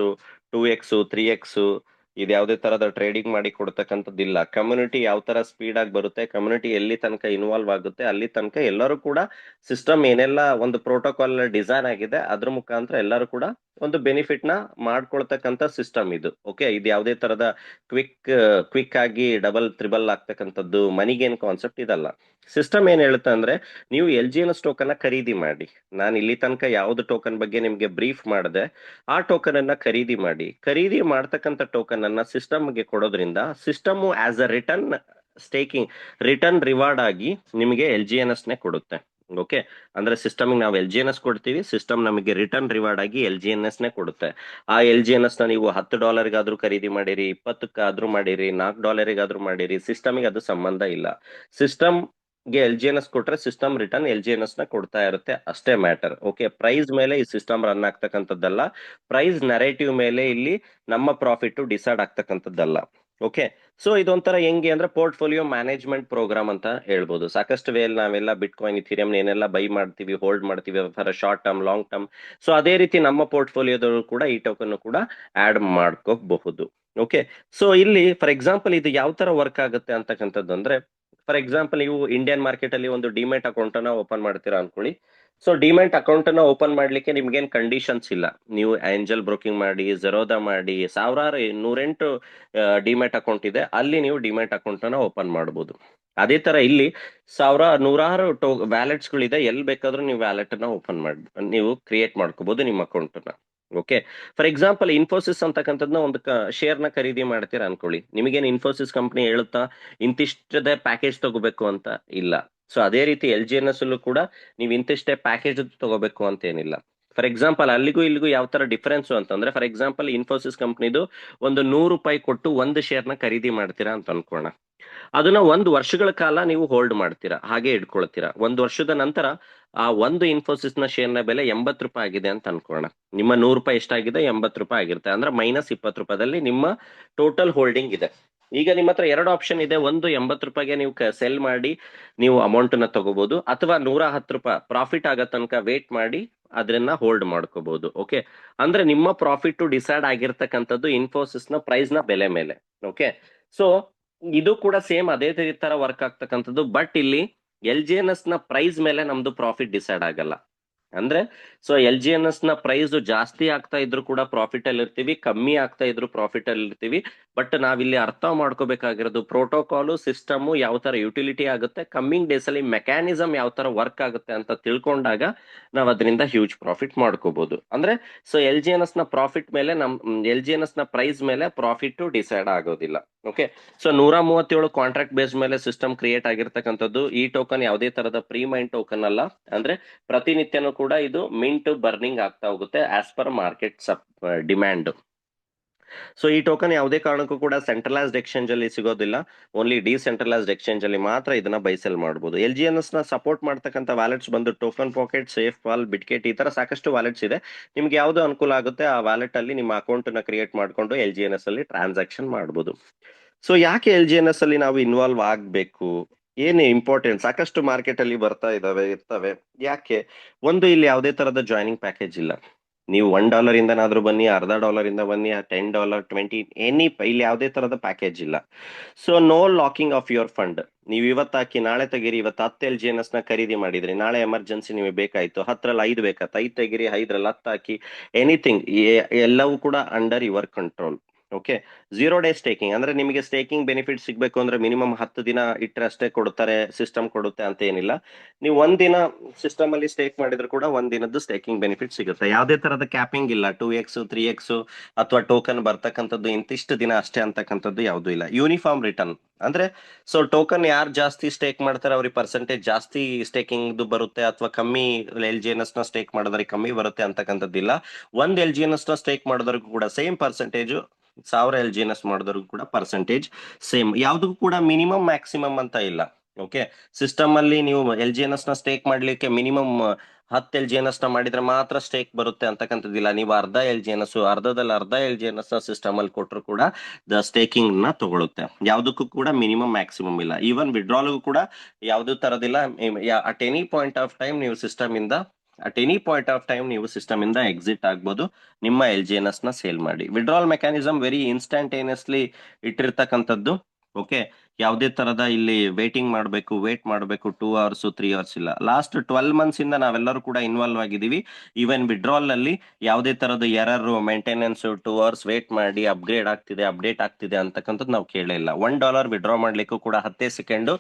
2x 3x, ಇದು ಯಾವುದೇ ತರದ ಟ್ರೇಡಿಂಗ್ ಮಾಡಿ ಕೊಡ್ತಕ್ಕಂಥದ್ದಿಲ್ಲ. ಕಮ್ಯುನಿಟಿ ಯಾವ ತರ ಸ್ಪೀಡ್ ಆಗಿ ಬರುತ್ತೆ, ಕಮ್ಯುನಿಟಿ ಎಲ್ಲಿ ತನಕ ಇನ್ವಾಲ್ವ್ ಆಗುತ್ತೆ, ಅಲ್ಲಿ ತನಕ ಎಲ್ಲರೂ ಕೂಡ ಸಿಸ್ಟಮ್ ಏನೆಲ್ಲ ಒಂದು ಪ್ರೋಟೋಕಾಲ್ ಡಿಸೈನ್ ಆಗಿದೆ ಅದ್ರ ಮುಖಾಂತರ ಎಲ್ಲರೂ ಕೂಡ ಒಂದು ಬೆನಿಫಿಟ್ ನ ಮಾಡ್ಕೊಳ್ತಕ್ಕಂಥ ಸಿಸ್ಟಮ್ ಇದು. ಓಕೆ, ಇದು ಯಾವುದೇ ತರದ ಕ್ವಿಕ್ ಆಗಿ ಡಬಲ್ ತ್ರಿಬಲ್ ಆಗ್ತಕ್ಕಂಥದ್ದು ಮನಿಗೇನ್ ಕಾನ್ಸೆಪ್ಟ್ ಇದಲ್ಲ. ಸಿಸ್ಟಮ್ ಏನ್ ಹೇಳುತ್ತೆ ಅಂದ್ರೆ, ನೀವು LGNS ಟೋಕನ್ ಖರೀದಿ ಮಾಡಿ. ನಾನು ಇಲ್ಲಿ ತನಕ ಯಾವ್ದು ಟೋಕನ್ ಬಗ್ಗೆ ನಿಮ್ಗೆ ಬ್ರೀಫ್ ಮಾಡಿದೆ, ಆ ಟೋಕನ್ ಅನ್ನ ಖರೀದಿ ಮಾಡ್ತಕ್ಕಂಥ ಟೋಕನ್ ಅನ್ನ ಸಿಸ್ಟಮ್ಗೆ ಕೊಡೋದ್ರಿಂದ system as a return reward ಆಗಿ ನಿಮಗೆ LGNS ನೇ ಕೊಡುತ್ತೆ. ಓಕೆ, ಅಂದ್ರೆ ಸಿಸ್ಟಮ್ ನಾವು LGNS ಕೊಡ್ತೀವಿ, ಸಿಸ್ಟಮ್ ನಮಗೆ ರಿಟರ್ನ್ ರಿವಾರ್ಡ್ ಆಗಿ LGNS ನೇ ಕೊಡುತ್ತೆ. ಆ LGNS ನ ನೀವು $10 ಖರೀದಿ ಮಾಡಿರಿ, 20 ಮಾಡಿರಿ, $4 ಮಾಡಿರಿ, ಸಿಸ್ಟಮ್ಗೆ ಅದು ಸಂಬಂಧ ಇಲ್ಲ. ಸಿಸ್ಟಮ್ ಗೆ ಎಲ್ ಜಿ ಎನ್ ಎಸ್ ಕೊಟ್ರೆ system return L G N S ನ ಕೊಡ್ತಾ ಇರುತ್ತೆ, ಅಷ್ಟೇ ಮ್ಯಾಟರ್. ಓಕೆ, ಪ್ರೈಸ್ ಮೇಲೆ ಈ ಸಿಸ್ಟಮ್ ರನ್ ಆಗ್ತಕ್ಕಂಥದ್ದಲ್ಲ, ಪ್ರೈಸ್ ನರೇಟಿವ್ ಮೇಲೆ ಇಲ್ಲಿ ನಮ್ಮ ಪ್ರಾಫಿಟ್ ಡಿಸೈಡ್ ಆಗ್ತಕ್ಕಂಥದ್ದಲ್ಲ. ಓಕೆ, ಸೊ ಇದೊಂಥರ ಹೆಂಗೆ ಅಂದ್ರೆ ಪೋರ್ಟ್ಫೋಲಿಯೋ ಮ್ಯಾನೇಜ್ಮೆಂಟ್ ಪ್ರೋಗ್ರಾಮ್ ಅಂತ ಹೇಳ್ಬೋದು. ಸಾಕಷ್ಟು ವೇಲ್ ನಾವೆಲ್ಲ ಬಿಟ್ ಕಾಯಿನ್ ಇಥೀರಿಯಂ ಏನೆಲ್ಲ ಬೈ ಮಾಡ್ತೀವಿ, ಹೋಲ್ಡ್ ಮಾಡ್ತೀವಿ for short term, long term. So ಅದೇ ರೀತಿ ನಮ್ಮ ಪೋರ್ಟ್ಫೋಲಿಯೋದಲ್ಲೂ ಕೂಡ ಈ ಟೋಕನ್ ಕೂಡ ಆಡ್ ಮಾಡ್ಕೋಬಹುದು. ಓಕೆ, ಸೊ ಇಲ್ಲಿ ಫಾರ್ ಎಕ್ಸಾಂಪಲ್ ಇದು ಯಾವ ತರ ವರ್ಕ್ ಆಗುತ್ತೆ ಅಂತಕ್ಕಂಥದ್ದು ಅಂದ್ರೆ, ಫಾರ್ ಎಕ್ಸಾಂಪಲ್ ನೀವು ಇಂಡಿಯನ್ ಮಾರ್ಕೆಟ್ ಅಲ್ಲಿ ಒಂದು ಡಿಮೆಟ್ ಅಕೌಂಟ್ ಅನ್ನ ಓಪನ್ ಮಾಡ್ತೀರಾ ಅನ್ಕೊಳ್ಳಿ. ಸೊ ಡಿಮೆಟ್ ಅಕೌಂಟ್ ಅನ್ನ ಓಪನ್ ಮಾಡ್ಲಿಕ್ಕೆ ನಿಮ್ಗೇನ್ ಕಂಡೀಷನ್ಸ್ ಇಲ್ಲ. ನೀವು ಏಂಜಲ್ ಬ್ರೋಕಿಂಗ್ ಮಾಡಿ, ಜೆರೋದಾ ಮಾಡಿ, ಸಾವಿರಾರು 108 ಡಿಮೆಟ್ ಅಕೌಂಟ್ ಇದೆ, ಅಲ್ಲಿ ನೀವು ಡಿಮೆಟ್ ಅಕೌಂಟ್ ಅನ್ನ ಓಪನ್ ಮಾಡಬಹುದು. ಅದೇ ತರ ಇಲ್ಲಿ ನೂರಾರು ವ್ಯಾಲೆಟ್ಸ್ ಗಳಿದೆ, ಎಲ್ಲಿ ಬೇಕಾದ್ರೂ ನೀವು ವ್ಯಾಲೆಟ್ ಅನ್ನ ಓಪನ್ ಮಾಡಿ ನೀವು ಕ್ರಿಯೇಟ್ ಮಾಡ್ಕೋಬಹುದು ನಿಮ್ಮ ಅಕೌಂಟ್ ಅನ್ನ. ಓಕೆ, ಫಾರ್ ಎಕ್ಸಾಂಪಲ್ ಇನ್ಫೋಸಿಸ್ ಅಂತಕ್ಕಂಥದ್ನ ಒಂದು ಶೇರ್ ನ ಖರೀದಿ ಮಾಡ್ತೀರಾ ಅನ್ಕೊಳ್ಳಿ. ನಿಮಗೇನು ಇನ್ಫೋಸಿಸ್ ಕಂಪ್ನಿ ಹೇಳುತ್ತಾ ಇಂತಿಷ್ಟದೇ ಪ್ಯಾಕೇಜ್ ತಗೋಬೇಕು ಅಂತ? ಇಲ್ಲ. ಸೊ ಅದೇ ರೀತಿ ಎಲ್ ಜಿ ಎನ್ ಎಸ್ ಅಲ್ಲೂ ಕೂಡ ನೀವು ಇಂತಿಷ್ಟೇ ಪ್ಯಾಕೇಜ್ ತಗೋಬೇಕು ಅಂತ ಏನಿಲ್ಲ. ಫಾರ್ ಎಕ್ಸಾಂಪಲ್ ಅಲ್ಲಿಗೂ ಇಲ್ಲಿಗೂ ಯಾವ ತರ ಡಿಫರೆನ್ಸ್ ಅಂತಂದ್ರೆ, ಫಾರ್ ಎಕ್ಸಾಂಪಲ್ ಇನ್ಫೋಸಿಸ್ ಕಂಪ್ನಿದು ಒಂದು ₹100 ಕೊಟ್ಟು ಒಂದು ಶೇರ್ ನ ಖರೀದಿ ಮಾಡ್ತೀರಾ ಅಂತ ಅನ್ಕೋಣ. ಅದನ್ನ 1 ವರ್ಷಗಳ ಕಾಲ ನೀವು ಹೋಲ್ಡ್ ಮಾಡ್ತೀರಾ, ಹಾಗೆ ಇಟ್ಕೊಳ್ತೀರಾ. 1 ವರ್ಷದ ನಂತರ ಆ ಒಂದು ಇನ್ಫೋಸಿಸ್ ನ ಶೇರ್ ನ ಬೆಲೆ ₹80 ಆಗಿದೆ ಅಂತ ಅನ್ಕೋಣ. ನಿಮ್ಮ ₹100 ಎಷ್ಟಾಗಿದೆ? ₹80 ಆಗಿರುತ್ತೆ. ಅಂದ್ರೆ -20 ನಿಮ್ಮ ಟೋಟಲ್ ಹೋಲ್ಡಿಂಗ್ ಇದೆ. ಈಗ ನಿಮ್ಮ ಹತ್ರ ಎರಡು ಆಪ್ಷನ್ ಇದೆ. ಒಂದು, ₹80 ನೀವು ಸೆಲ್ ಮಾಡಿ ನೀವು ಅಮೌಂಟ್ ನ ತಗೋಬಹುದು, ಅಥವಾ ₹110 ಪ್ರಾಫಿಟ್ ಆಗೋ ತನಕ ವೇಟ್ ಮಾಡಿ ಅದನ್ನ ಹೋಲ್ಡ್ ಮಾಡ್ಕೋಬಹುದು. ಓಕೆ, ಅಂದ್ರೆ ನಿಮ್ಮ ಪ್ರಾಫಿಟ್ ಡಿಸೈಡ್ ಆಗಿರ್ತಕ್ಕಂಥದ್ದು ಇನ್ಫೋಸಿಸ್ ನ ಪ್ರೈಸ್ ನ ಬೆಲೆ ಮೇಲೆ. ಓಕೆ, ಸೊ ಇದು ಕೂಡ ಸೇಮ್ ಅದೇ ತರ ವರ್ಕ್ ಆಗ್ತಕ್ಕಂಥದ್ದು. ಬಟ್ ಇಲ್ಲಿ ಎಲ್ ಜಿ ಎನ್ ಎಸ್ ನ ಪ್ರೈಸ್ ಮೇಲೆ ನಮ್ದು ಪ್ರಾಫಿಟ್ ಡಿಸೈಡ್ ಆಗಲ್ಲ. ಅಂದ್ರೆ so L G N S ನ ಪ್ರೈಸ್ ಜಾಸ್ತಿ ಆಗ್ತಾ ಇದ್ರು ಕೂಡ ಪ್ರಾಫಿಟ್ ಅಲ್ಲಿ ಇರ್ತೀವಿ, ಕಮ್ಮಿ ಆಗ್ತಾ ಇದ್ರು ಪ್ರಾಫಿಟ್ ಅಲ್ಲಿ ಇರ್ತೀವಿ. ಬಟ್ ನಾವಿಲ್ಲಿ ಅರ್ಥ ಮಾಡ್ಕೋಬೇಕಾಗಿರೋದು ಪ್ರೋಟೋಕಾಲು ಸಿಸ್ಟಮ್ ಯಾವ ತರ ಯುಟಿಲಿಟಿ ಆಗುತ್ತೆ, ಕಮ್ಮಿಂಗ್ ಡೇಸ್ ಅಲ್ಲಿ ಮೆಕ್ಯಾನಿಸಮ್ ಯಾವ ತರ ವರ್ಕ್ ಆಗುತ್ತೆ ಅಂತ ತಿಳ್ಕೊಂಡಾಗ ನಾವ್ ಅದರಿಂದ ಹ್ಯೂಜ್ ಪ್ರಾಫಿಟ್ ಮಾಡ್ಕೋಬಹುದು. ಅಂದ್ರೆ so L G N S ನ ಪ್ರಾಫಿಟ್ ಮೇಲೆ ಎಲ್ ಜಿ ಎನ್ ಎಸ್ ನ ಪ್ರೈಸ್ ಮೇಲೆ ಪ್ರಾಫಿಟ್ ಡಿಸೈಡ್ ಆಗೋದಿಲ್ಲ. ಓಕೆ, ಸೊ 137 ಕಾಂಟ್ರಾಕ್ಟ್ ಬೇಸ್ ಮೇಲೆ ಸಿಸ್ಟಮ್ ಕ್ರಿಯೇಟ್ ಆಗಿರ್ತಕ್ಕಂಥದ್ದು. ಈ ಟೋಕನ್ ಯಾವುದೇ ತರದ ಪ್ರೀಮೈನ್ ಟೋಕನ್ ಅಲ್ಲ. ಅಂದ್ರೆ ಪ್ರತಿನಿತ್ಯನೂ ಕೂಡ ಇದು ಮಿಂಟ್ ಬರ್ನಿಂಗ್ ಆಗ್ತಾ ಹೋಗುತ್ತೆ as per market demand. So ಈ ಟೋಕನ್ ಯಾವುದೇ ಕಾರಣಕ್ಕೂ ಕೂಡ ಸೆಂಟ್ರಲೈಸ್ಡ್ ಎಕ್ಸ್ಚೇಂಜ್ ಅಲ್ಲಿ ಸಿಗೋದಿಲ್ಲ. ಓನ್ಲಿ ಡಿಸೆಂಟ್ರಲೈಸ್ಡ್ ಎಕ್ಸ್ಚೇಂಜ್ ಅಲ್ಲಿ ಮಾತ್ರ ಇದನ್ನ ಬೈ ಸೆಲ್ ಮಾಡಬಹುದು. ಎಲ್ ಜಿ ಎನ್ ಎಸ್ ನ ಸಪೋರ್ಟ್ ಮಾಡ್ತಕ್ಕಂಥ ವ್ಯಾಲೆಟ್ಸ್ ಬಂದು ಟೋಕನ್ ಪಾಕೆಟ್, ಸೇಫ್ ವಾಲ್, ಬಿಟ್ಗೆಟ್, ಈ ತರ ಸಾಕಷ್ಟು ವ್ಯಾಲೆಟ್ಸ್ ಇದೆ. ನಿಮ್ಗೆ ಯಾವ್ದು ಅನುಕೂಲ ಆಗುತ್ತೆ ಆ ವ್ಯಾಲೆಟ್ ಅಲ್ಲಿ ನಿಮ್ಮ ಅಕೌಂಟ್ ನ ಕ್ರಿಯೇಟ್ ಮಾಡ್ಕೊಂಡು ಎಲ್ ಜಿ ಎನ್ ಎಸ್ ಅಲ್ಲಿ ಟ್ರಾನ್ಸಾಕ್ಷನ್ ಮಾಡಬಹುದು. ಸೊ ಯಾಕೆ ಎಲ್ ಜಿ ಎನ್ ಎಸ್ ಅಲ್ಲಿ ನಾವು ಇನ್ವಾಲ್ವ್ ಆಗ್ಬೇಕು? ಏನು ಇಂಪಾರ್ಟೆಂಟ್? ಸಾಕಷ್ಟು ಮಾರ್ಕೆಟ್ ಅಲ್ಲಿ ಬರ್ತಾ ಇರ್ತವೆ. ಯಾಕೆ? ಒಂದು, ಇಲ್ಲಿ ಯಾವುದೇ ತರದ ಜಾಯ್ನಿಂಗ್ ಪ್ಯಾಕೇಜ್ ಇಲ್ಲ. ನೀವು $1 ಇಂದನಾದ್ರೂ ಬನ್ನಿ, $0.50 ಇಂದ ಬನ್ನಿ, $10, 20, ಇಲ್ಲಿ ಯಾವುದೇ ತರದ ಪ್ಯಾಕೇಜ್ ಇಲ್ಲ. So no locking of your fund. ನೀವು ಇವತ್ತು ಹಾಕಿ ನಾಳೆ ತೆಗೀರಿ. ಇವತ್ತು 10 ಎಲ್ ಜಿ ಎನ್ ಎಸ್ ನ ಖರೀದಿ ಮಾಡಿದ್ರಿ, ನಾಳೆ ಎಮರ್ಜೆನ್ಸಿ ನಿಮಗೆ ಬೇಕಾಯ್ತು, 10ರಲ್ಲಿ 5 ಬೇಕಾಯ್ತು, 5 ತೆಗೀರಿ, 5ರಲ್ಲಿ 10 ಹಾಕಿ, ಎನಿಥಿಂಗ್, ಎಲ್ಲವೂ ಕೂಡ under your control. Okay, 0 day staking ಅಂದ್ರೆ ನಿಮಗೆ ಸ್ಟೇಕಿಂಗ್ ಬೆನಿಫಿಟ್ ಸಿಗ್ಬೇಕು ಅಂದ್ರೆ ಮಿನಿಮಮ್ 10 ದಿನ ಇಟ್ಟರೆ ಅಷ್ಟೇ ಕೊಡ್ತಾರೆ, ಸಿಸ್ಟಮ್ ಕೊಡುತ್ತೆ ಅಂತ ಏನಿಲ್ಲ. ನೀವು ಒಂದಿನ ಸಿಸ್ಟಮ್ ಅಲ್ಲಿ ಸ್ಟೇಕ್ ಮಾಡಿದ್ರು ಕೂಡ ಒಂದಿನದ್ದು ಸ್ಟೇಕಿಂಗ್ ಬೆನಿಫಿಟ್ ಸಿಗುತ್ತೆ. ಯಾವುದೇ ತರದ ಕ್ಯಾಪಿಂಗ್ ಇಲ್ಲ, 2x 3x ಅಥವಾ ಟೋಕನ್ ಬರ್ತಕ್ಕಂಥದ್ದು ಇಂತಿಷ್ಟು ದಿನ ಅಷ್ಟೇ ಅಂತಕ್ಕಂಥದ್ದು ಯಾವುದೂ ಇಲ್ಲ. ಯೂನಿಫಾರ್ಮ್ ರಿಟರ್ನ್ ಅಂದ್ರೆ ಸೊ ಟೋಕನ್ ಯಾರು ಜಾಸ್ತಿ ಸ್ಟೇಕ್ ಮಾಡ್ತಾರೆ ಅವ್ರಿಗೆ ಪರ್ಸೆಂಟೇಜ್ ಜಾಸ್ತಿ ಸ್ಟೇಕಿಂಗ್ ಬರುತ್ತೆ, ಅಥವಾ ಕಮ್ಮಿ ಎಲ್ ಜಿ ಎನ್ ಎಸ್ ನ ಸ್ಟೇಕ್ ಮಾಡಿದ್ರೆ ಕಮ್ಮಿ ಬರುತ್ತೆ ಅಂತಕ್ಕಂಥದ್ದಿಲ್ಲ. ಒಂದ್ ಎಲ್ ಜಿ ಎನ್ ಎಸ್ ನ ಸ್ಟೇಕ್ ಮಾಡಿದವ್ರಿಗೂ ಕೂಡ same percentage, 1000 L G N S ಮಾಡಿದವ್ರಿಗೂ ಕೂಡ ಪರ್ಸೆಂಟೇಜ್ ಸೇಮ್. ಯಾವ್ದಕ್ಕೂ ಕೂಡ ಮಿನಿಮಮ್ ಮ್ಯಾಕ್ಸಿಮಮ್ ಅಂತ ಇಲ್ಲ. ಓಕೆ, ಸಿಸ್ಟಮ್ ಅಲ್ಲಿ ನೀವು ಎಲ್ ಜಿ ಎನ್ ಎಸ್ ನ ಸ್ಟೇಕ್ ಮಾಡ್ಲಿಕ್ಕೆ minimum 10 L G N S ನ ಮಾಡಿದ್ರೆ ಮಾತ್ರ ಸ್ಟೇಕ್ ಬರುತ್ತೆ ಅಂತಕ್ಕಂಥದ್ದಿಲ್ಲ. ನೀವು ಅರ್ಧ ಎಲ್ ಜಿ ಎನ್ ಎಸ್, ಅರ್ಧದಲ್ಲಿ ಅರ್ಧ L G N S system ಅಲ್ಲಿ ಕೊಟ್ಟರು ಕೂಡ ದ ಸ್ಟೇಕಿಂಗ್ ನ ತಗೊಳುತ್ತೆ. ಯಾವ್ದಕ್ಕೂ ಕೂಡ ಮಿನಿಮಮ್ ಮ್ಯಾಕ್ಸಿಮಮ್ ಇಲ್ಲ. ಈವನ್ ವಿಡ್ರಾಲ್ಗೂ ಕೂಡ ಯಾವ್ದು ತರದಿಲ್ಲ. At any point of time ನೀವು ಸಿಸ್ಟಮ್ ಇಂದ ಎಕ್ಸಿಟ್ ಆಗ್ಬೋದು ನಿಮ್ಮ ಎಲ್ ಜಿ ಎನ್ ಎಸ್ ನ ಸೇಲ್ ಮಾಡಿ. ವಿಡ್ರಾಲ್ ಮೆಕ್ಯಾನಿಸಮ್ ವೆರಿ ಇನ್ಸ್ಟಂಟೇನಿಯಸ್ಲಿ ಇಟ್ಟಿರ್ತಕ್ಕಂಥದ್ದು. ಓಕೆ, ಯಾವುದೇ ತರದ ಇಲ್ಲಿ ವೇಟ್ ಮಾಡಬೇಕು 2 hours 3 hours ಇಲ್ಲ. ಲಾಸ್ಟ್ 12 months ಇಂದ ನಾವೆಲ್ಲರೂ ಕೂಡ ಇನ್ವಾಲ್ವ್ ಆಗಿದ್ದೀವಿ. ಈವನ್ ವಿಡ್ರಾಲ್ ನಲ್ಲಿ ಯಾವುದೇ ತರದ ಎರರ್, ಮೇಂಟೆನೆನ್ಸ್, 2 hours ವೇಟ್ ಮಾಡಿ ಅಪ್ಗ್ರೇಡ್ ಆಗ್ತಿದೆ, ಅಪ್ಡೇಟ್ ಆಗ್ತಿದೆ ಅಂತಕ್ಕಂಥದ್ದು ನಾವು ಕೇಳೇ ಇಲ್ಲ. $1 ವಿಡ್ರಾ ಮಾಡ್ಲಿಕ್ಕೂ ಕೂಡ 10 ಸೆಕೆಂಡ್,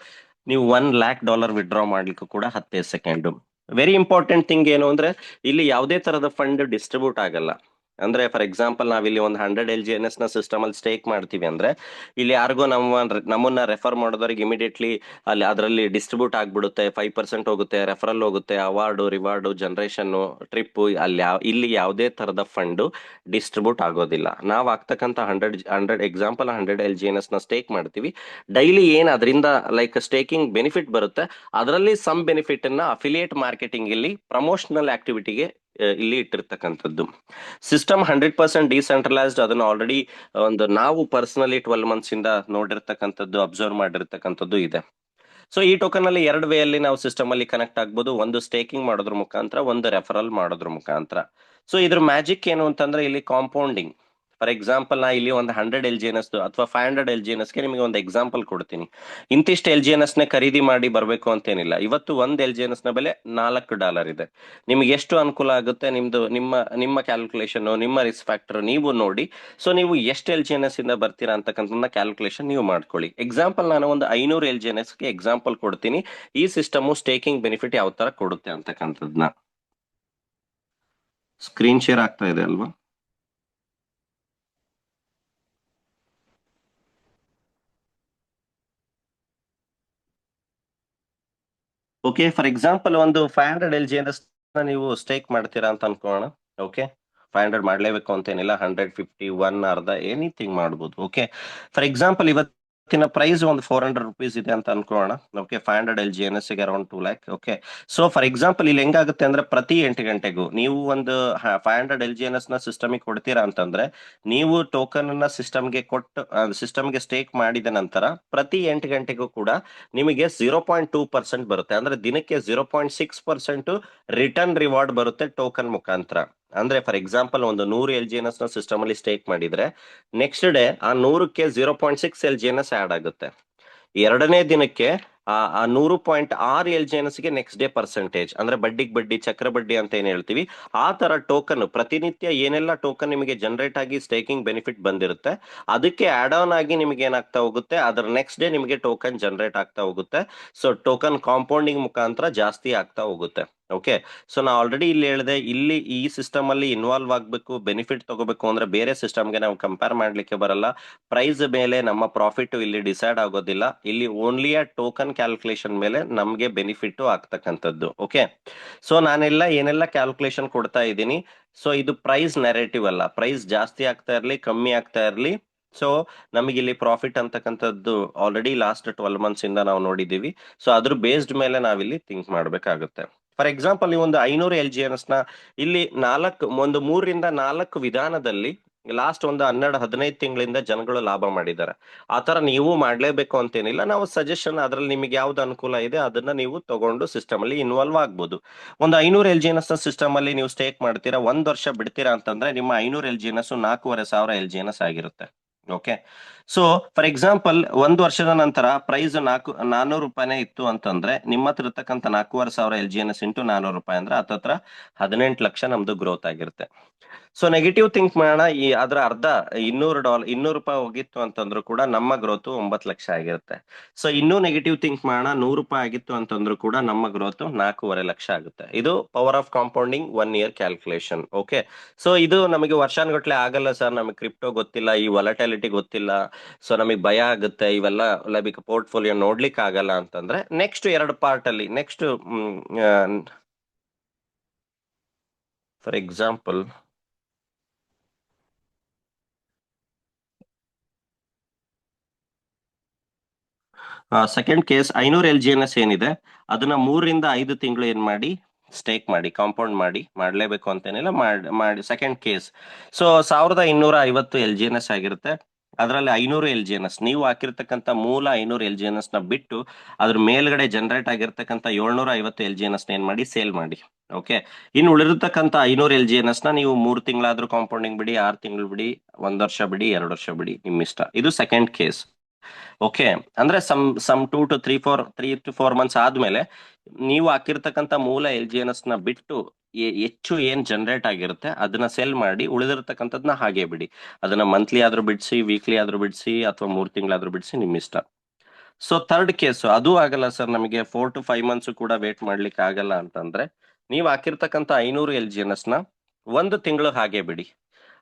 ನೀವು $1,00,000 ವಿಡ್ರಾ ಮಾಡ್ಲಿಕ್ಕೂ ಕೂಡ 10 ಸೆಕೆಂಡ್. ವೆರಿ ಇಂಪಾರ್ಟೆಂಟ್ ಥಿಂಗ್ ಏನು ಅಂದ್ರೆ ಇಲ್ಲಿ ಯಾವುದೇ ತರದ ಫಂಡ್ ಡಿಸ್ಟ್ರಿಬ್ಯೂಟ್ ಆಗಲ್ಲ. ಅಂದ್ರೆ ಫಾರ್ ಎಕ್ಸಾಂಪಲ್ ನಾವಿಲ್ಲಿ ಒಂದು 100 LGNS ನ ಸಿಸ್ಟಮ್ ಅಲ್ಲಿ ಸ್ಟೇಕ್ ಮಾಡ್ತೀವಿ ಅಂದ್ರೆ ಇಲ್ಲಿ ಯಾರಿಗೋ ನಮ್ಮನ್ನ ರೆಫರ್ ಮಾಡೋದವ್ರಿಗೆ ಇಮಿಡಿಯೇಟ್ಲಿ ಅಲ್ಲಿ ಅದರಲ್ಲಿ ಡಿಸ್ಟ್ರಿಬ್ಯೂಟ್ ಆಗ್ಬಿಡುತ್ತೆ, 5% ಹೋಗುತ್ತೆ, ರೆಫರಲ್ ಹೋಗುತ್ತೆ, ಅವಾರ್ಡು ರಿವಾರ್ಡು ಜನರೇಷನ್ ಟ್ರಿಪ್, ಇಲ್ಲಿ ಯಾವುದೇ ತರದ ಫಂಡ್ ಡಿಸ್ಟ್ರಿಬ್ಯೂಟ್ ಆಗೋದಿಲ್ಲ. ನಾವು ಆಗ್ತಕ್ಕಂಥ 100 ಎಕ್ಸಾಂಪಲ್ 100 LGNS ನ ಸ್ಟೇಕ್ ಮಾಡ್ತೀವಿ. ಡೈಲಿ ಏನ್ ಅದರಿಂದ ಲೈಕ್ ಸ್ಟೇಕಿಂಗ್ ಬೆನಿಫಿಟ್ ಬರುತ್ತೆ, ಅದರಲ್ಲಿ ಸಮ್ ಬೆನಿಫಿಟ್ ಅನ್ನ ಅಫಿಲಿಯೇಟ್ ಮಾರ್ಕೆಟಿಂಗ್ ಇಲ್ಲಿ ಪ್ರಮೋಷನಲ್ ಆಕ್ಟಿವಿಟಿಗೆ ಇಲ್ಲಿ ಇಟ್ಟಿರ್ತಕ್ಕಂಥದ್ದು. ಸಿಸ್ಟಮ್ 100% ಡಿಸೆಂಟ್ರಲೈಸ್ಡ್, ಅದನ್ನ ಆಲ್ರೆಡಿ ಒಂದು ನಾವು ಪರ್ಸನಲಿ 12 ಮಂತ್ಸ್ ಇಂದ ನೋಡಿರ್ತಕ್ಕಂಥದ್ದು, ಅಬ್ಸರ್ವ್ ಮಾಡಿರ್ತಕ್ಕಂಥದ್ದು ಇದೆ. ಸೊ ಈ ಟೋಕನ್ ಅಲ್ಲಿ ಎರಡು ವೇ ಅಲ್ಲಿ ನಾವು ಸಿಸ್ಟಮ್ ಅಲ್ಲಿ ಕನೆಕ್ಟ್ ಆಗ್ಬೋದು, ಒಂದು ಸ್ಟೇಕಿಂಗ್ ಮಾಡೋದ್ರ ಮುಖಾಂತರ, ಒಂದು ರೆಫರಲ್ ಮಾಡೋದ್ರ ಮುಖಾಂತರ. ಸೊ ಇದ್ರ ಮ್ಯಾಜಿಕ್ ಏನು ಅಂತಂದ್ರೆ ಇಲ್ಲಿ ಕಾಂಪೌಂಡಿಂಗ್. ಫಾರ್ ಎಕ್ಸಾಂಪಲ್ ನಾ ಇಲ್ಲಿ ಒಂದು 100 LGNS ಅಥವಾ 500 LGNS ಗೆ ನಿಮಗೆ ಒಂದು ಎಕ್ಸಾಂಪಲ್ ಕೊಡ್ತೀನಿ. ಇಂತಿಷ್ಟು LGNS ನ ಖರೀದಿ ಮಾಡಿ ಬರಬೇಕು ಅಂತೇನಿಲ್ಲ. ಇವತ್ತು ಒಂದು LGNS ನ ಬೆಲೆ $4 ಇದೆ. ನಿಮ್ಗೆ ಎಷ್ಟು ಅನುಕೂಲ ಆಗುತ್ತೆ ನಿಮ್ದು, ನಿಮ್ಮ ಕ್ಯಾಲ್ಕುಲೇಷನ್, ನಿಮ್ಮ ರಿಸ್ಕ್ ಫ್ಯಾಕ್ಟರ್ ನೀವು ನೋಡಿ. ಸೊ ನೀವು ಎಷ್ಟು LGNS ಇಂದ ಬರ್ತೀರಾ ಅಂತಕ್ಕಂಥ ಕ್ಯಾಲ್ಕುಲೇಷನ್ ನೀವು ಮಾಡ್ಕೊಳ್ಳಿ. ಎಕ್ಸಾಂಪಲ್ ನಾನು ಒಂದು 500 LGNS ಗೆ ಎಕ್ಸಾಂಪಲ್ ಕೊಡ್ತೀನಿ, ಈ ಸಿಸ್ಟಮ್ ಸ್ಟೇಕಿಂಗ್ ಬೆನಿಫಿಟ್ ಯಾವ ತರ ಕೊಡುತ್ತೆ ಅಂತಕ್ಕಂಥದ್ನ. ಸ್ಕ್ರೀನ್ ಶೇರ್ ಆಗ್ತಾ ಇದೆ ಅಲ್ವಾ? ಓಕೆ, ಫಾರ್ ಎಕ್ಸಾಂಪಲ್ ಒಂದು 500 LGNS ನೀವು ಸ್ಟೇಕ್ ಮಾಡ್ತೀರಾ ಅಂತ ಅನ್ಕೋಣ. ಓಕೆ, 500 ಮಾಡ್ಲೇಬೇಕು ಅಂತೇನಿಲ್ಲ, 150, 1 ಅರ್ಧ ಎನಿಥಿಂಗ್ ಮಾಡ್ಬೋದು. ಓಕೆ, ಫಾರ್ ಎಕ್ಸಾಂಪಲ್ ಇವತ್ತಿನ ಪ್ರೈಸ್ ಒಂದು $400 ಇದೆ ಅಂತ ಅನ್ಕೋಣ. ಓಕೆ, 500 LGNS ಗೆ around 2 lakh. Okay, so for example ಇಲ್ಲಿ ಹೆಂಗಾಗುತ್ತೆ ಅಂದ್ರೆ ಪ್ರತಿ 8 ಗಂಟೆಗೂ ನೀವು ಒಂದು 500 LGNS ನ ಸಿಸ್ಟಮ್ಗೆ ಕೊಡ್ತೀರಾ ಅಂತಂದ್ರೆ, ನೀವು ಟೋಕನ್ ಅನ್ನ ಸಿಸ್ಟಮ್ಗೆ ಕೊಟ್ಟು ಸಿಸ್ಟಮ್ಗೆ ಸ್ಟೇಕ್ ಮಾಡಿದ ನಂತರ ಪ್ರತಿ 8 ಗಂಟೆಗೂ ಕೂಡ ನಿಮಗೆ 0.2% ಬರುತ್ತೆ. ಅಂದ್ರೆ ದಿನಕ್ಕೆ 0.6% ರಿಟರ್ನ್ ರಿವಾರ್ಡ್ ಬರುತ್ತೆ ಟೋಕನ್ ಮುಖಾಂತರ. ಅಂದ್ರೆ ಫಾರ್ ಎಕ್ಸಾಂಪಲ್ ಒಂದು 100 LGNS ನ ಸಿಸ್ಟಮ್ ಅಲ್ಲಿ ಸ್ಟೇಕ್ ಮಾಡಿದ್ರೆ ನೆಕ್ಸ್ಟ್ ಡೇ ಆ 100ಕ್ಕೆ 0.6 LGNS ಆಡ್ ಆಗುತ್ತೆ. ಎರಡನೇ ದಿನಕ್ಕೆ ಆ 100.6 LGNS ಗೆ ನೆಕ್ಸ್ಟ್ ಡೇ ಪರ್ಸೆಂಟೇಜ್, ಅಂದ್ರೆ ಬಡ್ಡಿಗೆ ಬಡ್ಡಿ, ಚಕ್ರ ಬಡ್ಡಿ ಅಂತ ಏನ್ ಹೇಳ್ತೀವಿ, ಆ ತರ ಟೋಕನ್ ಪ್ರತಿನಿತ್ಯ ಏನೆಲ್ಲ ಟೋಕನ್ ನಿಮಗೆ ಜನರೇಟ್ ಆಗಿ ಸ್ಟೇಕಿಂಗ್ ಬೆನಿಫಿಟ್ ಬಂದಿರುತ್ತೆ ಅದಕ್ಕೆ ಆಡ್ ಆನ್ ಆಗಿ ನಿಮಗೆ ಏನಾಗ್ತಾ ಹೋಗುತ್ತೆ, ಅದರ ನೆಕ್ಸ್ಟ್ ಡೇ ನಿಮಗೆ ಟೋಕನ್ ಜನರೇಟ್ ಆಗ್ತಾ ಹೋಗುತ್ತೆ. ಸೊ ಟೋಕನ್ ಕಾಂಪೌಂಡಿಂಗ್ ಮುಖಾಂತರ ಜಾಸ್ತಿ ಆಗ್ತಾ ಹೋಗುತ್ತೆ. ಓಕೆ, ಸೊ ನಾ ಆಲ್ರೆಡಿ ಇಲ್ಲಿ ಹೇಳಿದೆ, ಇಲ್ಲಿ ಈ ಸಿಸ್ಟಮ್ ಅಲ್ಲಿ ಇನ್ವಾಲ್ವ್ ಆಗ್ಬೇಕು, ಬೆನಿಫಿಟ್ ತಗೋಬೇಕು ಅಂದ್ರೆ ಬೇರೆ ಸಿಸ್ಟಮ್ಗೆ ನಾವು ಕಂಪೇರ್ ಮಾಡ್ಲಿಕ್ಕೆ ಬರಲ್ಲ. ಪ್ರೈಸ್ ಮೇಲೆ ನಮ್ಮ ಪ್ರಾಫಿಟ್ ಇಲ್ಲಿ ಡಿಸೈಡ್ ಆಗೋದಿಲ್ಲ. ಇಲ್ಲಿ ಓನ್ಲಿ ಆ ಟೋಕನ್ ಕ್ಯಾಲ್ಕುಲೇಷನ್ ಮೇಲೆ ನಮ್ಗೆ ಬೆನಿಫಿಟ್ ಆಗ್ತಕ್ಕಂಥದ್ದು. ಓಕೆ, ಸೊ ನಾನೆಲ್ಲ ಏನೆಲ್ಲ ಕ್ಯಾಲ್ಕುಲೇಷನ್ ಕೊಡ್ತಾ ಇದ್ದೀನಿ, ಸೊ ಇದು ಪ್ರೈಸ್ ನೆರೇಟಿವ್ ಅಲ್ಲ. ಪ್ರೈಸ್ ಜಾಸ್ತಿ ಆಗ್ತಾ ಇರ್ಲಿ, ಕಮ್ಮಿ ಆಗ್ತಾ ಇರ್ಲಿ, ಸೊ ನಮಗೆ ಇಲ್ಲಿ ಪ್ರಾಫಿಟ್ ಅಂತಕ್ಕಂಥದ್ದು ಆಲ್ರೆಡಿ ಲಾಸ್ಟ್ 12 ಮಂತ್ಸ್ ಇಂದ ನಾವು ನೋಡಿದೀವಿ. ಸೊ ಅದ್ರ ಬೇಸ್ಡ್ ಮೇಲೆ ನಾವಿಲ್ಲಿ ಥಿಂಕ್ ಮಾಡ್ಬೇಕಾಗುತ್ತೆ. ಫಾರ್ ಎಕ್ಸಾಂಪಲ್ ಈ ಒಂದು 500 LGNS ನ ಇಲ್ಲಿ ಒಂದು 3 ರಿಂದ 4 ವಿಧಾನದಲ್ಲಿ ಲಾಸ್ಟ್ ಒಂದು 12-15 ತಿಂಗಳಿಂದ ಜನಗಳು ಲಾಭ ಮಾಡಿದ್ದಾರೆ. ಆತರ ನೀವು ಮಾಡ್ಲೇಬೇಕು ಅಂತೇನಿಲ್ಲ. ನಾವು ಸಜೆಷನ್, ಅದ್ರಲ್ಲಿ ನಿಮಗೆ ಯಾವ್ದು ಅನುಕೂಲ ಇದೆ ಅದನ್ನ ನೀವು ತಗೊಂಡು ಸಿಸ್ಟಮ್ ಅಲ್ಲಿ ಇನ್ವಾಲ್ವ್ ಆಗ್ಬೋದು. ಒಂದು 500 LGNS ಸಿಸ್ಟಮ್ ಅಲ್ಲಿ ನೀವು ಸ್ಟೇಕ್ ಮಾಡ್ತೀರಾ, 1 ವರ್ಷ ಬಿಡ್ತೀರಾ ಅಂತಂದ್ರೆ ನಿಮ್ಮ 500 LGNS 4,500 LGNS ಆಗಿರುತ್ತೆ. ಓಕೆ, ಸೊ ಫಾರ್ ಎಕ್ಸಾಂಪಲ್ 1 ವರ್ಷದ ನಂತರ ಪ್ರೈಸ್ $400 ಇತ್ತು ಅಂತಂದ್ರೆ ನಿಮ್ಮ ಹತ್ರ ಇರ್ತಕ್ಕಂಥ 4,500 LGNS ಇಂಟು $400 ಅಂದ್ರೆ ಹತ್ತತ್ರ 18 ಲಕ್ಷ ನಮ್ದು ಗ್ರೋತ್ ಆಗಿರುತ್ತೆ. ಸೊ ನೆಗೆಟಿವ್ ಥಿಂಕ್ ಮಾಡೋಣ, ಈ ಅದರ ಅರ್ಧ $200 ಹೋಗಿತ್ತು ಅಂತಂದ್ರೂ ಕೂಡ ನಮ್ಮ ಗ್ರೋತ್ 9 ಲಕ್ಷ ಆಗಿರುತ್ತೆ. ಸೊ ಇನ್ನೂ ನೆಗೆಟಿವ್ ಥಿಂಕ್ ಮಾಡೋಣ, $100 ಆಗಿತ್ತು ಅಂತಂದ್ರೂ ಕೂಡ ನಮ್ಮ ಗ್ರೋತ್ 4.5 ಲಕ್ಷ ಆಗುತ್ತೆ. ಇದು power of compounding 1 year calculation. Okay, so ಇದು ನಮಗೆ ವರ್ಷಾನುಗಟ್ಲೆ ಆಗಲ್ಲ ಸರ್, ನಮಗೆ ಕ್ರಿಪ್ಟೋ ಗೊತ್ತಿಲ್ಲ, ಈ ವಾಲಟಿಲಿಟಿ ಗೊತ್ತಿಲ್ಲ, ಸೊ ನಮಗೆ ಭಯ ಆಗುತ್ತೆ, ಇವೆಲ್ಲ ಲೈಕ್ ಪೋರ್ಟ್ಫೋಲಿಯೋ ನೋಡ್ಲಿಕ್ಕೆ ಆಗಲ್ಲ ಅಂತಂದ್ರೆ ನೆಕ್ಸ್ಟ್ 2 ಪಾರ್ಟ್ ಅಲ್ಲಿ next for example second case 500 LGNS ಏನಿದೆ ಅದನ್ನ 3 ರಿಂದ 5 ತಿಂಗಳು ಏನ್ ಮಾಡಿ ಸ್ಟೇಕ್ ಮಾಡಿ, ಕಾಂಪೌಂಡ್ ಮಾಡ್ಲೇಬೇಕು ಅಂತೇನಿಲ್ಲ, ಮಾಡಿ ಸೆಕೆಂಡ್ ಕೇಸ್. ಸೊ 1,250 LGNS ಆಗಿರುತ್ತೆ. ಅದರಲ್ಲಿ 500 LGNS ನೀವು ಹಾಕಿರ್ತಕ್ಕಂಥ ಮೂಲ 500 LGNS ನ ಬಿಟ್ಟು ಅದ್ರ ಮೇಲ್ಗಡೆ ಜನರೇಟ್ ಆಗಿರ್ತಕ್ಕಂಥ 750 LGNS ನ ಏನ್ ಮಾಡಿ ಸೇಲ್ ಮಾಡಿ. ಓಕೆ, ಇನ್ನು ಉಳಿದಿರ್ತಕ್ಕಂಥ 500 LGNS ನ ನೀವು 3 ತಿಂಗಳಾದ್ರೂ ಕಾಂಪೌಂಡಿಂಗ್ ಬಿಡಿ, 6 ತಿಂಗಳು ಬಿಡಿ, 1 ವರ್ಷ ಬಿಡಿ, 2 ವರ್ಷ ಬಿಡಿ, ನಿಮ್ ಇಷ್ಟ. ಇದು ಸೆಕೆಂಡ್ ಕೇಸ್. ಓಕೆ, ಅಂದ್ರೆ ಸಮ್ 2 to 3 to 4 ಮಂತ್ಸ್ ಆದ್ಮೇಲೆ ನೀವು ಹಾಕಿರ್ತಕ್ಕಂಥ ಮೂಲ LGNS ನ ಬಿಟ್ಟು ಹೆಚ್ಚು ಏನ್ ಜನರೇಟ್ ಆಗಿರುತ್ತೆ ಅದನ್ನ ಸೆಲ್ ಮಾಡಿ ಉಳಿದಿರ್ತಕ್ಕಂಥದ್ನ ಹಾಗೆ ಬಿಡಿ. ಅದನ್ನ ಮಂತ್ಲಿ ಆದ್ರೂ ಬಿಡಿಸಿ, ವೀಕ್ಲಿ ಆದ್ರೂ ಬಿಡಿಸಿ, ಅಥವಾ 3 ತಿಂಗಳಾದ್ರೂ ಬಿಡಿಸಿ, ನಿಮ್ ಇಷ್ಟ. ಸೊ ಥರ್ಡ್ ಕೇಸ್ ಅದು ಆಗಲ್ಲ ಸರ್, ನಮಗೆ 4 to 5 ಮಂತ್ಸ್ ಕೂಡ ವೇಟ್ ಮಾಡ್ಲಿಕ್ಕೆ ಆಗಲ್ಲ ಅಂತಂದ್ರೆ ನೀವು ಹಾಕಿರ್ತಕ್ಕಂಥ 500 LGNS ನ 1 ತಿಂಗಳು ಹಾಗೆ ಬಿಡಿ.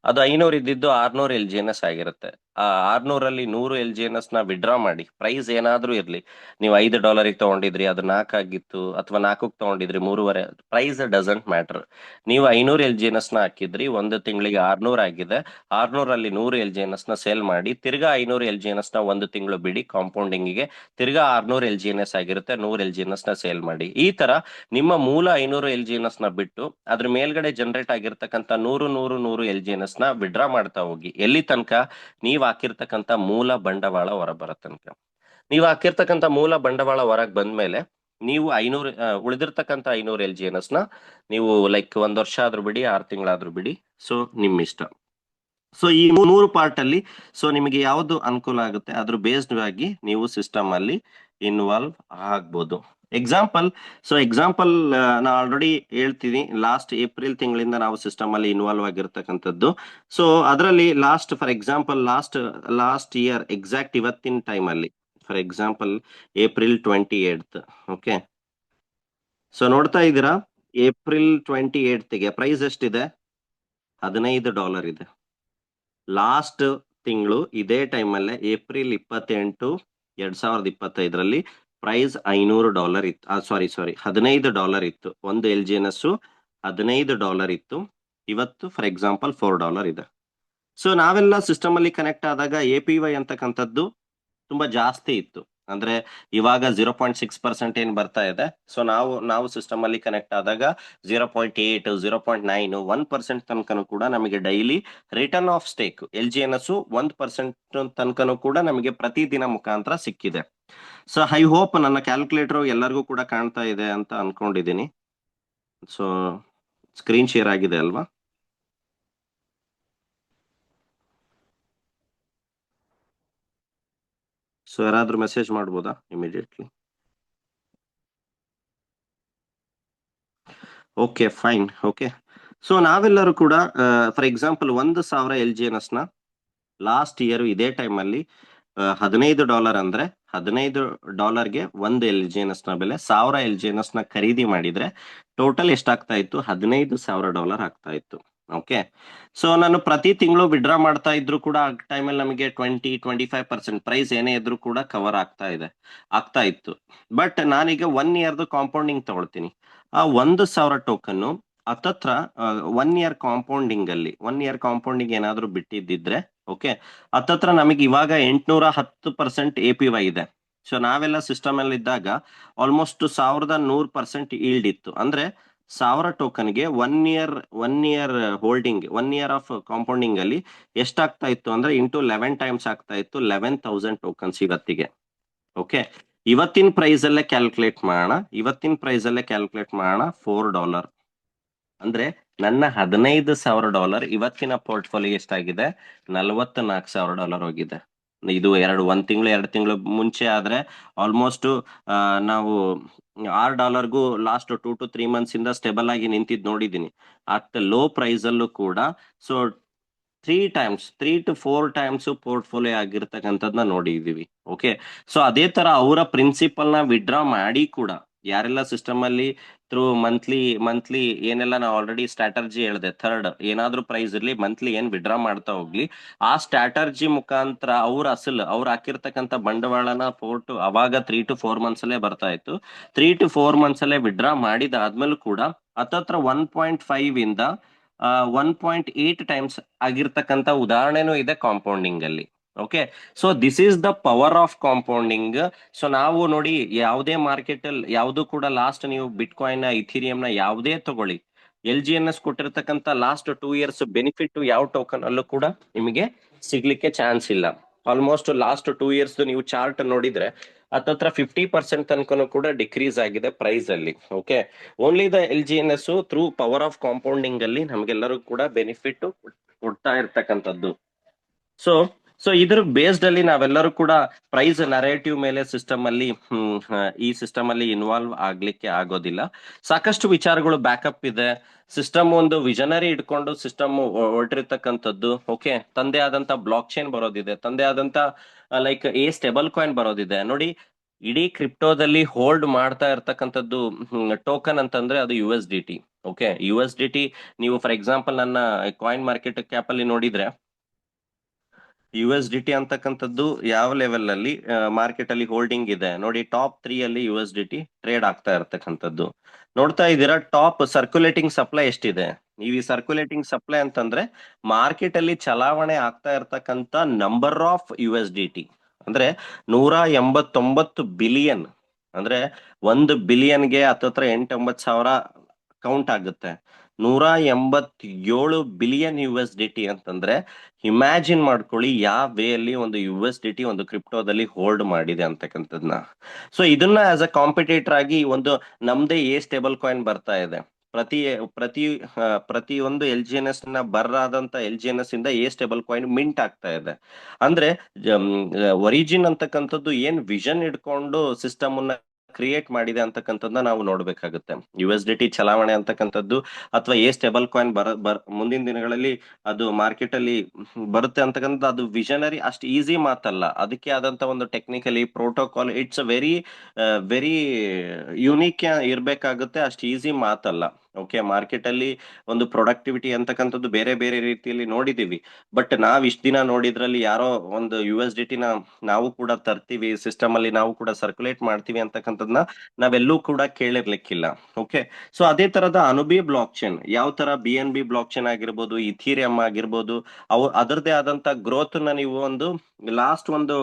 ಅದು 500 ಇದ್ದಿದ್ದು 600 ಎಲ್ ಜಿ ಎನ್ ಎಸ್ ಆಗಿರುತ್ತೆ. ಆ 600 ಅಲ್ಲಿ 100 ಎಲ್ ಜಿ ಎನ್ ಎಸ್ ನ ವಿಡ್ರಾ ಮಾಡಿ, ಪ್ರೈಸ್ ಏನಾದ್ರೂ ಇರ್ಲಿ, ನೀವು $5 ತಗೊಂಡಿದ್ರಿ ಅದು 4 ಆಗಿತ್ತು, ಅಥವಾ 4ಕ್ಕೆ ತಗೊಂಡಿದ್ರಿ 3.5, ಪ್ರೈಸ್ ಡಸಂಟ್ ಮ್ಯಾಟರ್. ನೀವು 500 ಎಲ್ ಜಿ ಎನ್ ಎಸ್ ನ ಹಾಕಿದ್ರಿ, ಒಂದು ತಿಂಗಳಿಗೆ 600 ಆಗಿದೆ, 600 ಅಲ್ಲಿ 100 ಎಲ್ ಜಿ ಎನ್ ಎಸ್ ನ ಸೇಲ್ ಮಾಡಿ, ತಿರ್ಗಾ 500 ಎಲ್ ಜಿ ಎನ್ ಎಸ್ ನ ಒಂದು ತಿಂಗಳು ಬಿಡಿ ಕಾಂಪೌಂಡಿಂಗಿಗೆ, ತಿರ್ಗಾ 600 ಎಲ್ ಜಿ ಎನ್ ಎಸ್ ಆಗಿರುತ್ತೆ, 100 ಎಲ್ ಜಿ ಎನ್ ಎಸ್ ನ ಸೇಲ್ ಮಾಡಿ. ಈ ತರ ನಿಮ್ಮ ಮೂಲ 500 ಎಲ್ ಜಿ ಎನ್ ಎಸ್ ನ ಬಿಟ್ಟು ಅದ್ರ ಮೇಲ್ಗಡೆ ಜನರೇಟ್ ಆಗಿರ್ತಕ್ಕಂಥ 100 ಎಲ್ ಜಿ ಎನ್ ಎಸ್ ನ ವಿಡ್ರಾ ಮಾಡ್ತಾ ಹೋಗಿ. ಎಲ್ಲಿ ತನಕ? ನೀವ್ ಹಾಕಿರ್ತಕ್ಕಂಥ ಮೂಲ ಬಂಡವಾಳ ಹೊರ ಬರೋ ತನಕ. ನೀವು ಹಾಕಿರ್ತಕ್ಕಂಥ ಮೂಲ ಬಂಡವಾಳ ಹೊರಗೆ ಬಂದ್ಮೇಲೆ ನೀವು 500 ಉಳಿದಿರ್ತಕ್ಕಂಥ 500 ಎಲ್ ಜಿ ಎನ್ ಎಸ್ ನ ನೀವು ಲೈಕ್ 1 ವರ್ಷ ಆದ್ರೂ ಬಿಡಿ, 6 ತಿಂಗಳಾದ್ರೂ ಬಿಡಿ, ಸೊ ನಿಮ್ ಇಷ್ಟ. ಸೊ ಈ 3 ಪಾರ್ಟ್ ಅಲ್ಲಿ ಸೊ ನಿಮಗೆ ಯಾವ್ದು ಅನುಕೂಲ ಆಗುತ್ತೆ ಅದ್ರ ಬೇಸ್ಡ್ ಆಗಿ ನೀವು ಸಿಸ್ಟಮ್ ಅಲ್ಲಿ ಇನ್ವಾಲ್ವ್ ಆಗ್ಬೋದು. ಎಕ್ಸಾಂಪಲ್ ನಾ ಆಲ್ರೆಡಿ ಹೇಳ್ತೀನಿ, ಲಾಸ್ಟ್ ಏಪ್ರಿಲ್ ತಿಂಗಳಿಂದ ನಾವು ಸಿಸ್ಟಮ್ ಅಲ್ಲಿ ಇನ್ವಾಲ್ವ್ ಆಗಿರ್ತಕ್ಕಂಥದ್ದು. ಸೊ ಅದರಲ್ಲಿ for example last year exact ಇವತ್ತಿನ ಟೈಮ್ ಅಲ್ಲಿ, for example April 28, okay. So ನೋಡ್ತಾ ಇದ್ದೀರಾ, ಏಪ್ರಿಲ್ 28ಗೆ ಪ್ರೈಸ್ ಎಷ್ಟಿದೆ? $15 ಇದೆ. ಲಾಸ್ಟ್ ತಿಂಗಳು ಇದೇ ಟೈಮ್ ಅಲ್ಲೇ ಏಪ್ರಿಲ್ 28, 2025ರಲ್ಲಿ ಪ್ರೈಸ್ $500 ಇತ್ತು. ಸಾರಿ $15 ಇತ್ತು. ಒಂದು ಎಲ್ ಜಿ ಎನ್ ಎಸ್ $15 ಇತ್ತು. ಇವತ್ತು ಫಾರ್ ಎಕ್ಸಾಂಪಲ್ $4 ಇದೆ. ಸೊ ನಾವೆಲ್ಲ ಸಿಸ್ಟಮ್ ಅಲ್ಲಿ ಕನೆಕ್ಟ್ ಆದಾಗ ಎ ಪಿ ವೈ ಅಂತಕ್ಕಂಥದ್ದು ತುಂಬಾ ಜಾಸ್ತಿ ಇತ್ತು. ಅಂದ್ರೆ ಇವಾಗ 0.6% ಏನ್ ಬರ್ತಾ ಇದೆ. ಸೊ ನಾವು ಸಿಸ್ಟಮ್ ಅಲ್ಲಿ ಕನೆಕ್ಟ್ ಆದಾಗ 0.8, 0.9, 1% ತನಕನೂ ಕೂಡ ನಮಗೆ daily return of stake L G N S 1% ತನಕನೂ ಕೂಡ ನಮಗೆ ಪ್ರತಿದಿನ ಮುಖಾಂತರ ಸಿಕ್ಕಿದೆ. ಸೊ ಐ ಹೋಪ್ ನನ್ನ ಕ್ಯಾಲ್ಕುಲೇಟರ್ ಎಲ್ಲರಿಗೂ ಕೂಡ ಕಾಣ್ತಾ ಇದೆ ಅಂತ ಅನ್ಕೊಂಡಿದ್ದೀನಿ. ಸೊ ಸ್ಕ್ರೀನ್ ಶೇರ್ ಆಗಿದೆ ಅಲ್ವಾ? ಸೊ ಯಾರಾದ್ರೂ ಮೆಸೇಜ್ ಮಾಡ್ಬೋದಾ immediately? Okay, fine. Okay, so ನಾವೆಲ್ಲರೂ ಕೂಡ for example 1,000 L G N S ನ ಲಾಸ್ಟ್ ಇಯರ್ ಇದೇ ಟೈಮ್ ಅಲ್ಲಿ $15 ಅಂದ್ರೆ $15ಗೆ ಒಂದು ಎಲ್ ಜಿ ಎನ್ ಎಸ್ ನ ಬೆಲೆ. 1000 ಎಲ್ ಜಿ ಎನ್ ಎಸ್ ನ ಖರೀದಿ ಮಾಡಿದ್ರೆ ಟೋಟಲ್ ಎಷ್ಟಾಗ್ತಾ ಇತ್ತು? $15,000 ಆಗ್ತಾ ಇತ್ತು. ಓಕೆ, ಸೊ ನಾನು ಪ್ರತಿ ತಿಂಗಳು ವಿಡ್ರಾ ಮಾಡ್ತಾ ಇದ್ರು ಕೂಡ ಆ ಟೈಮಲ್ಲಿ ನಮಗೆ 20-25% ಪ್ರೈಸ್ ಏನೇ ಇದ್ರು ಕೂಡ ಕವರ್ ಆಗ್ತಾ ಇತ್ತು. ಬಟ್ ನಾನೀಗ 1 ಇಯರ್ದು ಕಾಂಪೌಂಡಿಂಗ್ ತಗೊಳ್ತೀನಿ. ಆ 1,000 ಟೋಕನ್ ಹತ್ತತ್ರ 1 ಇಯರ್ ಕಾಂಪೌಂಡಿಂಗ್ ಏನಾದ್ರೂ ಬಿಟ್ಟಿದ್ದಿದ್ರೆ, ಓಕೆ, ಹತ್ತತ್ರ ನಮಗೆ ಇವಾಗ 810% ಎ ಪಿ ವೈ ಇದೆ. ಸೊ ನಾವೆಲ್ಲ ಸಿಸ್ಟಮ್ ಅಲ್ಲಿ ಇದ್ದಾಗ ಆಲ್ಮೋಸ್ಟ್ 1,100% ಈಲ್ಡ್ ಇತ್ತು. ಅಂದ್ರೆ 1000 ಟೋಕನ್ಗೆ 1 year holding, 1 year of compounding ಅಲ್ಲಿ ಎಷ್ಟಾಗ್ತಾ ಇತ್ತು ಅಂದ್ರೆ ಇಂಟು 11 ಟೈಮ್ಸ್ ಆಗ್ತಾ ಇತ್ತು, 11,000 ಟೋಕನ್ಸ್ ಇವತ್ತಿಗೆ. ಓಕೆ, ಇವತ್ತಿನ ಪ್ರೈಸ್ ಅಲ್ಲೇ ಕ್ಯಾಲ್ಕುಲೇಟ್ ಮಾಡೋಣ. $4. ಅಂದ್ರೆ ನನ್ನ $15,000 ಇವತ್ತಿನ ಪೋರ್ಟ್ಫೋಲಿಯೋ ಎಷ್ಟಾಗಿದೆ? $44,000 ಹೋಗಿದೆ. ಇದು ಒಂದ್ ತಿಂಗಳು 2 ತಿಂಗಳು ಮುಂಚೆ ಆದ್ರೆ ಆಲ್ಮೋಸ್ಟ್ ನಾವು $6ಗೂ ಲಾಸ್ಟ್ 2 to 3 ಮಂತ್ಸ್ ಇಂದ ಸ್ಟೇಬಲ್ ಆಗಿ ನಿಂತಿದ್ ನೋಡಿದೀನಿ. ಅಟ್ ಲೋ ಪ್ರೈಸ್ ಅಲ್ಲೂ ಕೂಡ. ಸೊ 3 to 4 ಟೈಮ್ಸ್ ಪೋರ್ಟ್ಫೋಲಿಯೋ ಆಗಿರ್ತಕ್ಕಂಥದ್ನ ನೋಡಿದೀವಿ. ಓಕೆ, ಸೊ ಅದೇ ತರ ಅವರ ಪ್ರಿನ್ಸಿಪಲ್ ನ ವಿಡ್ರಾ ಮಾಡಿ ಕೂಡ ಯಾರೆಲ್ಲ ಸಿಸ್ಟಮ್ ಅಲ್ಲಿ ಥ್ರೂ ಮಂತ್ಲಿ ಏನೆಲ್ಲ ನಾವು ಆಲ್ರೆಡಿ ಸ್ಟ್ರಾಟರ್ಜಿ ಹೇಳಿದೆ, ಥರ್ಡ್ ಏನಾದ್ರೂ ಪ್ರೈಸ್ ಇರ್ಲಿ ಮಂತ್ಲಿ ಏನ್ ವಿಡ್ರಾ ಮಾಡ್ತಾ ಹೋಗ್ಲಿ, ಆ ಸ್ಟ್ರಾಟರ್ಜಿ ಮುಖಾಂತರ ಅವ್ರು ಹಾಕಿರ್ತಕ್ಕಂಥ ಬಂಡವಾಳನ ಅವಾಗ 3 to 4 ಮಂತ್ಸ್ ಅಲ್ಲೇ ಬರ್ತಾ ಇತ್ತು. 3 to 4 ಮಂತ್ಸ್ ಅಲ್ಲೇ ವಿಡ್ರಾ ಮಾಡಿದ ಆದ್ಮೇಲೂ ಕೂಡ ಹತ್ತತ್ರ 1.5 ಇಂದ 1.8 ಟೈಮ್ಸ್ ಆಗಿರ್ತಕ್ಕಂಥ ಉದಾಹರಣೆನೂ ಇದೆ ಕಾಂಪೌಂಡಿಂಗ್ ಅಲ್ಲಿ. Okay, so this is the power of compounding. So ನಾವು ನೋಡಿ, ಯಾವುದೇ ಮಾರ್ಕೆಟ್ ಅಲ್ಲಿ ಯಾವುದು ಕೂಡ ಲಾಸ್ಟ್ ನೀವು ಬಿಟ್ಕಾಯಿನ್, ಇಥಿರಿಯಂ ನ ಯಾವುದೇ ತಗೊಳ್ಳಿ, ಎಲ್ ಜಿ ಎನ್ ಎಸ್ ಕೊಟ್ಟಿರ್ತಕ್ಕಂಥ ಲಾಸ್ಟ್ 2 ಇಯರ್ಸ್ ಬೆನಿಫಿಟ್ ಯಾವ ಟೋಕನ್ ಅಲ್ಲೂ ಕೂಡ ನಿಮಗೆ ಸಿಗ್ಲಿಕ್ಕೆ ಚಾನ್ಸ್ ಇಲ್ಲ. ಆಲ್ಮೋಸ್ಟ್ ಲಾಸ್ಟ್ 2 ಇಯರ್ಸ್ ನೀವು ಚಾರ್ಟ್ ನೋಡಿದ್ರೆ ಹತ್ತತ್ರ 50% ತನಕನೂ ಕೂಡ ಡಿಕ್ರೀಸ್ ಆಗಿದೆ ಪ್ರೈಸ್ ಅಲ್ಲಿ. Okay, only the L G N S through power of compounding ಅಲ್ಲಿ ನಮ್ಗೆಲ್ಲರೂ ಕೂಡ ಬೆನಿಫಿಟ್ ಕೊಡ್ತಾ ಇರ್ತಕ್ಕಂಥದ್ದು. ಸೊ ಇದ್ರ ಬೇಸ್ಡ್ ಅಲ್ಲಿ ನಾವೆಲ್ಲರೂ ಕೂಡ ಪ್ರೈಸ್ ನರೇಟಿವ್ ಮೇಲೆ ಈ ಸಿಸ್ಟಮ್ ಅಲ್ಲಿ ಇನ್ವಾಲ್ವ್ ಆಗ್ಲಿಕ್ಕೆ ಆಗೋದಿಲ್ಲ. ಸಾಕಷ್ಟು ವಿಚಾರಗಳು ಬ್ಯಾಕಪ್ ಇದೆ. ಸಿಸ್ಟಮ್ ಒಂದು ವಿಷನರಿ ಇಟ್ಕೊಂಡು ಸಿಸ್ಟಮ್ ಹೊರಟಿರ್ತಕ್ಕಂಥದ್ದು. ಓಕೆ, ತಂದೆ ಆದಂತ ಬ್ಲಾಕ್ ಚೈನ್ ಬರೋದಿದೆ, ತಂದೆ ಆದಂತ ಲೈಕ್ ಸ್ಟೇಬಲ್ ಕಾಯಿನ್ ಬರೋದಿದೆ. ನೋಡಿ, ಇಡೀ ಕ್ರಿಪ್ಟೋದಲ್ಲಿ ಹೋಲ್ಡ್ ಮಾಡ್ತಾ ಇರ್ತಕ್ಕಂಥದ್ದು ಟೋಕನ್ ಅಂತಂದ್ರೆ ಅದು U S D T. Okay, U S D T ನೀವು ಫಾರ್ ಎಕ್ಸಾಂಪಲ್ ನನ್ನ ಕಾಯಿನ್ ಮಾರ್ಕೆಟ್ ಕ್ಯಾಪ್ ಅಲ್ಲಿ ನೋಡಿದ್ರೆ ಯು ಎಸ್ ಡಿ ಟಿ ಅಂತಕ್ಕಂಥದ್ದು ಯಾವ ಲೆವೆಲ್ ಅಲ್ಲಿ ಮಾರ್ಕೆಟ್ ಅಲ್ಲಿ ಹೋಲ್ಡಿಂಗ್ ಇದೆ ನೋಡಿ, ಟಾಪ್ 3 ಅಲ್ಲಿ U S D T trade ಆಗ್ತಾ ಇರತಕ್ಕಂಥದ್ದು ನೋಡ್ತಾ ಇದ್ದೀರಾ. ಟಾಪ್ ಸರ್ಕ್ಯುಲೇಟಿಂಗ್ ಸಪ್ಲೈ ಎಷ್ಟಿದೆ? ಈ ಸರ್ಕ್ಯುಲೇಟಿಂಗ್ ಸಪ್ಲೈ ಅಂತಂದ್ರೆ ಮಾರ್ಕೆಟ್ ಅಲ್ಲಿ ಚಲಾವಣೆ ಆಗ್ತಾ ಇರತಕ್ಕಂತ number of U S D T ಅಂದ್ರೆ 189 ಬಿಲಿಯನ್. ಅಂದ್ರೆ 1 ಬಿಲಿಯನ್ಗೆ ಹತ್ತತ್ರ 8-9 ಸಾವಿರ ಕೌಂಟ್ ಆಗುತ್ತೆ. 187 billion U S D T ಅಂತಂದ್ರೆ ಇಮ್ಯಾಜಿನ್ ಮಾಡ್ಕೊಳ್ಳಿ ಯಾವ ವೇ ಅಲ್ಲಿ ಒಂದು ಯು ಎಸ್ ಡಿ ಟಿ ಒಂದು ಕ್ರಿಪ್ಟೋದಲ್ಲಿ ಹೋಲ್ಡ್ ಮಾಡಿದೆ ಅಂತಕ್ಕಂಥದ್ನ. ಸೊ ಇದನ್ನ ಆಸ್ ಅ ಕಾಂಪಿಟೇಟರ್ ಆಗಿ ಒಂದು ನಮ್ದೇ ಸ್ಟೇಬಲ್ ಕಾಯಿನ್ ಬರ್ತಾ ಇದೆ. ಪ್ರತಿ ಪ್ರತಿ ಪ್ರತಿ ಒಂದು ಎಲ್ ಜಿ ಎನ್ ಎಸ್ ನ ಬರ್ರಾದಂತ ಎಲ್ ಜಿ ಎನ್ ಎಸ್ ಇಂದ ಸ್ಟೇಬಲ್ ಕಾಯಿನ್ ಮಿಂಟ್ ಆಗ್ತಾ ಇದೆ. ಅಂದ್ರೆ ಒರಿಜಿನ್ ಅಂತಕ್ಕಂಥದ್ದು ಏನ್ ವಿಷನ್ ಇಟ್ಕೊಂಡು ಸಿಸ್ಟಮ್ ಅನ್ನ ಕ್ರಿಯೇಟ್ ಮಾಡಿದೆ ಅಂತಕ್ಕಂಥದ್ದನ್ನ ನಾವು ನೋಡ್ಬೇಕಾಗುತ್ತೆ. ಯು ಎಸ್ ಡಿ ಟಿ ಚಲಾವಣೆ ಅಂತಕ್ಕಂಥದ್ದು ಅಥವಾ ಸ್ಟೇಬಲ್ ಕಾಯಿನ್ ಮುಂದಿನ ದಿನಗಳಲ್ಲಿ ಅದು ಮಾರ್ಕೆಟ್ ಅಲ್ಲಿ ಬರುತ್ತೆ ಅಂತಕ್ಕಂಥ ಅದು ವಿಷನರಿ ಅಷ್ಟು ಈಸಿ ಮಾತಲ್ಲ. ಅದಕ್ಕೆ ಆದಂತ ಒಂದು technically protocol it's very very unique ಇರ್ಬೇಕಾಗುತ್ತೆ, ಅಷ್ಟು ಈಸಿ ಮಾತಲ್ಲ. ಓಕೆ, ಮಾರ್ಕೆಟ್ ಅಲ್ಲಿ ಒಂದು ಪ್ರೊಡಕ್ಟಿವಿಟಿ ಅಂತಕ್ಕಂಥದ್ದು ಬೇರೆ ಬೇರೆ ರೀತಿಯಲ್ಲಿ ನೋಡಿದೀವಿ. ಬಟ್ ನಾವ್ ಇಷ್ಟ ದಿನ ನೋಡಿದ್ರಲ್ಲಿ ಯಾರೋ ಒಂದು ಯು ಎಸ್ ಡಿ ಟಿನ ನಾವು ಕೂಡ ತರ್ತೀವಿ, ಸಿಸ್ಟಮ್ ಅಲ್ಲಿ ನಾವು ಕೂಡ ಸರ್ಕ್ಯುಲೇಟ್ ಮಾಡ್ತೀವಿ ಅಂತಕ್ಕಂಥದ್ನ ನಾವೆಲ್ಲೂ ಕೂಡ ಕೇಳಿರ್ಲಿಕ್ಕಿಲ್ಲ. ಓಕೆ, ಸೊ ಅದೇ ತರದ ಅನುಬಿ ಬ್ಲಾಕ್ ಚೈನ್, ಯಾವ ತರ B N B blockchain ಆಗಿರ್ಬೋದು, ಇಥೀರಿಯಂ ಆಗಿರ್ಬೋದು, ಅವು ಅದರದೇ ಆದಂತ ಗ್ರೋತ್ ನ ನೀವು ಒಂದು ಲಾಸ್ಟ್ ಒಂದು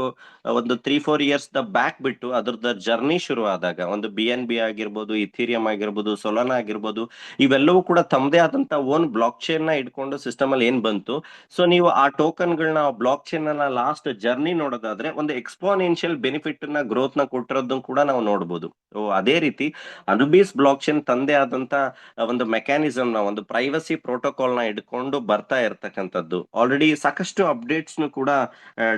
3-4 ಇಯರ್ಸ್ ದ ಬ್ಯಾಕ್ ಬಿಟ್ಟು ಅದ್ರದ್ದು ಜರ್ನಿ ಶುರು ಆದಾಗ ಒಂದು ಬಿ ಎನ್ ಬಿ ಆಗಿರ್ಬೋದು, ಇಥೀರಿಯಂ ಆಗಿರ್ಬೋದು, ಸೊಲಾನಾ ಆಗಿರ್ಬೋದು, ಇವೆಲ್ಲವೂ ಕೂಡ ತಮ್ಮದೇ ಆದಂತ ಓನ್ ಬ್ಲಾಕ್ ಚೈನ್ ನ ಇಟ್ಕೊಂಡು ಸಿಸ್ಟಮ್ ಅಲ್ಲಿ ಏನ್ ಬಂತು. ಸೊ ನೀವು ಆ ಟೋಕನ್ ಗಳನ್ನ ಬ್ಲಾಕ್ ಚೈನ್ ನ ಲಾಸ್ಟ್ ಜರ್ನಿ ನೋಡೋದಾದ್ರೆ ಒಂದು ಎಕ್ಸ್ಪೋನೆನ್ಷಿಯಲ್ ಬೆನಿಫಿಟ್ ನ ಗ್ರೋತ್ ನ ಕೊಟ್ಟಿರೋದನ್ನು ಕೂಡ ನಾವು ನೋಡಬಹುದು. ಅದೇ ರೀತಿ ಅನುಬೀಸ್ ಬ್ಲಾಕ್ ಚೈನ್ ತಂದೆ ಆದಂತ ಒಂದು ಮೆಕ್ಯಾನಿಸಮ್ ನ ಒಂದು ಪ್ರೈವಸಿ ಪ್ರೋಟೋಕಾಲ್ ನ ಇಟ್ಕೊಂಡು ಬರ್ತಾ ಇರ್ತಕ್ಕಂಥದ್ದು. ಆಲ್ರೆಡಿ ಸಾಕಷ್ಟು ಅಪ್ಡೇಟ್ಸ್ ಕೂಡ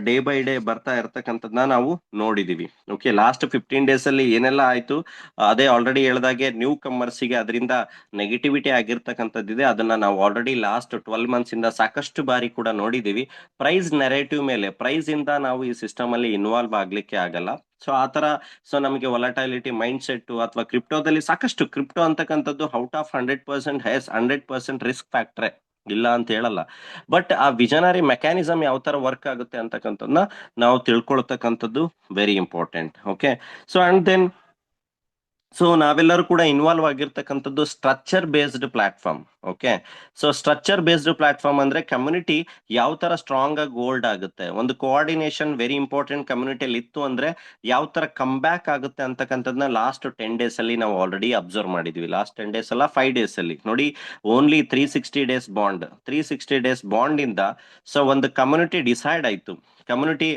ಡೇ ಬೈ ಡೇ ಬರ್ತಾ ಇರ್ತಕ್ಕಂಥದ್ನ ನಾವು ನೋಡಿದೀವಿ. ಓಕೆ, ಲಾಸ್ಟ್ 15 ಡೇಸ್ ಅಲ್ಲಿ ಏನೆಲ್ಲ ಆಯ್ತು ಅದೇ ಆಲ್ರೆಡಿ ಹೇಳ್ದಾಗೆ ನ್ಯೂ ಕಮರ್ಸ್ ಗೆ ಅದರಿಂದ ನೆಗೆಟಿವಿಟಿ ಆಗಿರ್ತಕ್ಕಂಥದ್ದಿದೆ. ಅದನ್ನ ನಾವು ಆಲ್ರೆಡಿ ಲಾಸ್ಟ್ 12 ಮಂತ್ಸ್ ಇಂದ ಸಾಕಷ್ಟು ಬಾರಿ ಕೂಡ ನೋಡಿದೀವಿ. ಪ್ರೈಸ್ ನೆರೇಟಿವ್ ಮೇಲೆ, ಪ್ರೈಸ್ ಇಂದ ನಾವು ಈ ಸಿಸ್ಟಮ್ ಅಲ್ಲಿ ಇನ್ವಾಲ್ವ್ ಆಗ್ಲಿಕ್ಕೆ ಆಗಲ್ಲ. ಸೊ ಆತರ ನಮಗೆ ವೊಲಟೈಲಿಟಿ ಮೈಂಡ್ ಸೆಟ್ ಅಥವಾ ಕ್ರಿಪ್ಟೋದಲ್ಲಿ ಸಾಕಷ್ಟು ಕ್ರಿಪ್ಟೋ ಅಂತಕ್ಕಂಥದ್ದು ಔಟ್ ಆಫ್ 100% ಹೈಸ್ 100% ರಿಸ್ಕ್ ಫ್ಯಾಕ್ಟ್ರೆ ಇಲ್ಲ ಅಂತ ಹೇಳಲ್ಲ. ಬಟ್ ಆ ವಿಷನರಿ ಮೆಕ್ಯಾನಿಸಮ್ ಯಾವ ತರ ವರ್ಕ್ ಆಗುತ್ತೆ ಅಂತಕ್ಕಂಥದ್ದನ್ನ ನಾವು ತಿಳ್ಕೊಳ್ತಕ್ಕಂಥದ್ದು very important. Okay, so and then ನಾವೆಲ್ಲರೂ ಕೂಡ ಇನ್ವಾಲ್ವ್ ಆಗಿರ್ತಕ್ಕಂಥದ್ದು structure based platform. Okay, so structure based platform ಅಂದ್ರೆ ಕಮ್ಯುನಿಟಿ ಯಾವ ತರ ಸ್ಟ್ರಾಂಗ್ ಆಗಿ ಹೋಲ್ಡ್ ಆಗುತ್ತೆ, ಒಂದು ಕೋಆರ್ಡಿನೇಷನ್ ವೆರಿ ಇಂಪಾರ್ಟೆಂಟ್ ಕಮ್ಯುನಿಟಿಯಲ್ಲಿ ಇತ್ತು ಅಂದ್ರೆ ಯಾವ ತರ ಕಮ್ ಬ್ಯಾಕ್ ಆಗುತ್ತೆ ಅಂತಕ್ಕಂಥದ್ದನ್ನ ಲಾಸ್ಟ್ 10 ಡೇಸ್ ಅಲ್ಲಿ ನಾವು ಆಲ್ರೆಡಿ ಅಬ್ಸರ್ವ್ ಮಾಡಿದ್ವಿ. ಲಾಸ್ಟ್ 10 ಡೇಸ್ ಅಲ್ಲ, 5 ಡೇಸ್ ಅಲ್ಲಿ ನೋಡಿ, only 360 days bond, 360 days bond ಇಂದ ಒಂದು ಕಮ್ಯುನಿಟಿ ಡಿಸೈಡ್ ಆಯ್ತು. ಕಮ್ಯುನಿಟಿ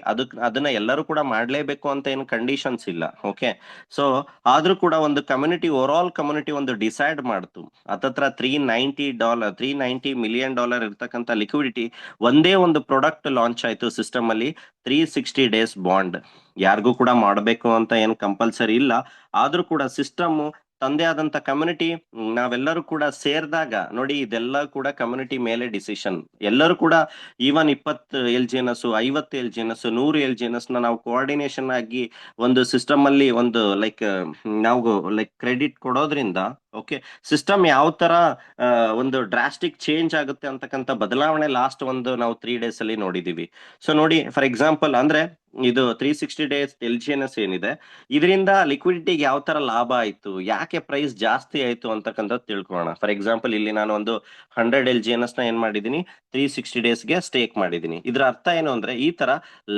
ಅದನ್ನ ಎಲ್ಲರೂ ಕೂಡ ಮಾಡ್ಲೇಬೇಕು ಅಂತ ಏನು ಕಂಡೀಷನ್ಸ್ ಇಲ್ಲ. ಓಕೆ, ಸೊ ಆದ್ರೂ ಕೂಡ ಒಂದು ಕಮ್ಯುನಿಟಿ, ಓವರ್ ಆಲ್ ಕಮ್ಯುನಿಟಿ ಒಂದು ಡಿಸೈಡ್ ಮಾಡ್ತು. ಹತ್ತತ್ರ $390 ಇರ್ತಕ್ಕಂಥ ಲಿಕ್ವಿಡಿಟಿ ಒಂದೇ ಒಂದು ಪ್ರಾಡಕ್ಟ್ ಲಾಂಚ್ ಆಯ್ತು ಸಿಸ್ಟಮ್ ಅಲ್ಲಿ, 360 ಡೇಸ್ ಬಾಂಡ್. ಯಾರಿಗೂ ಕೂಡ ಮಾಡಬೇಕು ಅಂತ ಏನು ಕಂಪಲ್ಸರಿ ಇಲ್ಲ, ಆದ್ರೂ ಕೂಡ ಸಿಸ್ಟಮ್ ತಂದೆ ಆದಂತ ಕಮ್ಯುನಿಟಿ ನಾವೆಲ್ಲರೂ ಕೂಡ ಸೇರಿದಾಗ ನೋಡಿ, ಇದೆಲ್ಲ ಕೂಡ ಕಮ್ಯುನಿಟಿ ಮೇಲೆ ಡಿಸಿಷನ್. ಎಲ್ಲರೂ ಕೂಡ even 20 L G N S, 50 L G N S, 100 L G N S ನಾವು ಕೋಆರ್ಡಿನೇಷನ್ ಆಗಿ ಒಂದು ಸಿಸ್ಟಮ್ ಅಲ್ಲಿ ಒಂದು ನಾವು ಕ್ರೆಡಿಟ್ ಕೊಡೋದ್ರಿಂದ ಓಕೆ, ಸಿಸ್ಟಮ್ ಯಾವ ತರ ಒಂದು ಡ್ರಾಸ್ಟಿಕ್ ಚೇಂಜ್ ಆಗುತ್ತೆ ಅಂತಕ್ಕಂಥ ಬದಲಾವಣೆ ಲಾಸ್ಟ್ ನಾವು 3 ಡೇಸ್ ಅಲ್ಲಿ ನೋಡಿದೀವಿ. ಸೊ ನೋಡಿ, ಫಾರ್ ಎಕ್ಸಾಂಪಲ್ ಅಂದ್ರೆ ಇದು 360 days L G N S ಏನಿದೆ, ಇದರಿಂದ ಲಿಕ್ವಿಡಿಟಿಗೆ ಯಾವ ತರ ಲಾಭ ಆಯ್ತು, ಯಾಕೆ ಪ್ರೈಸ್ ಜಾಸ್ತಿ ಆಯ್ತು ಅಂತಕ್ಕಂಥದ್ದು ತಿಳ್ಕೊಳ್ಳೋಣ. ಫಾರ್ ಎಕ್ಸಾಂಪಲ್ ಇಲ್ಲಿ ನಾನು ಒಂದು 100 ಎಲ್ ಜಿ ಎನ್ ಎಸ್ ನ ಏನ್ ಮಾಡಿದೀನಿ, 360 ಡೇಸ್ಗೆ ಸ್ಟೇಕ್ ಮಾಡಿದೀನಿ. ಇದ್ರ ಅರ್ಥ ಏನು ಅಂದ್ರೆ ಈ ತರ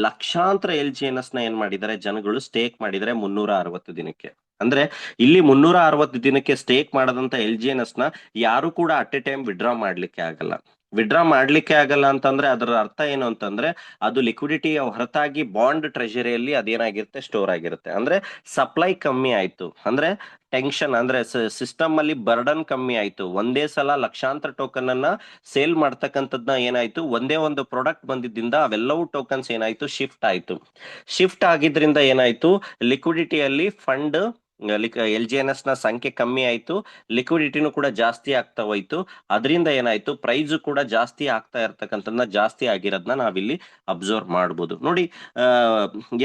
ಲಕ್ಷಾಂತರ ಎಲ್ ಜಿ ಎನ್ ಎಸ್ ನ ಏನ್ ಮಾಡಿದ್ದಾರೆ ಜನಗಳು, ಸ್ಟೇಕ್ ಮಾಡಿದರೆ 360 ದಿನಕ್ಕೆ. ಅಂದ್ರೆ ಇಲ್ಲಿ 360 ದಿನಕ್ಕೆ ಸ್ಟೇಕ್ ಮಾಡದಂತ ಎಲ್ ಜಿ ಎನ್ ಎಸ್ ನ ಯಾರು ಕೂಡ ಅಟ್ ಎ ಟೈಮ್ ವಿಡ್ರಾ ಮಾಡ್ಲಿಕ್ಕೆ ಆಗಲ್ಲ. ವಿಡ್ರಾ ಮಾಡ್ಲಿಕ್ಕೆ ಆಗಲ್ಲ ಅಂತಂದ್ರೆ ಅದರ ಅರ್ಥ ಏನು ಅಂತಂದ್ರೆ ಅದು ಲಿಕ್ವಿಡಿಟಿ ಹೊರತಾಗಿ ಬಾಂಡ್ ಟ್ರೆಜರಿಯಲ್ಲಿ ಅದೇನಾಗಿರುತ್ತೆ, ಸ್ಟೋರ್ ಆಗಿರುತ್ತೆ. ಅಂದ್ರೆ ಸಪ್ಲೈ ಕಮ್ಮಿ ಆಯ್ತು ಅಂದ್ರೆ ಟೆನ್ಷನ್, ಅಂದ್ರೆ ಸಿಸ್ಟಮ್ ಅಲ್ಲಿ ಬರ್ಡನ್ ಕಮ್ಮಿ ಆಯ್ತು. ಒಂದೇ ಸಲ ಲಕ್ಷಾಂತರ ಟೋಕನ್ ಅನ್ನ ಸೇಲ್ ಮಾಡ್ತಕ್ಕಂಥದ್ನ ಏನಾಯ್ತು, ಒಂದೇ ಒಂದು ಪ್ರಾಡಕ್ಟ್ ಬಂದಿದ್ದರಿಂದ ಅವೆಲ್ಲವೂ ಟೋಕನ್ಸ್ ಏನಾಯ್ತು, ಶಿಫ್ಟ್ ಆಯ್ತು. ಶಿಫ್ಟ್ ಆಗಿದ್ರಿಂದ ಏನಾಯ್ತು, ಲಿಕ್ವಿಡಿಟಿಯಲ್ಲಿ fund L G N S ನ ಸಂಖ್ಯೆ ಕಮ್ಮಿ ಆಯ್ತು, ಲಿಕ್ವಿಡಿಟಿನೂ ಕೂಡ ಜಾಸ್ತಿ ಆಗ್ತಾ ಹೋಯ್ತು. ಅದರಿಂದ ಏನಾಯ್ತು, ಪ್ರೈಸ್ ಕೂಡ ಜಾಸ್ತಿ ಆಗ್ತಾ ಇರ್ತಕ್ಕಂಥದ್ದನ್ನ ಜಾಸ್ತಿ ಆಗಿರೋದನ್ನ ನಾವಿಲ್ಲಿ ಅಬ್ಸರ್ವ್ ಮಾಡ್ಬೋದು. ನೋಡಿ ಆ,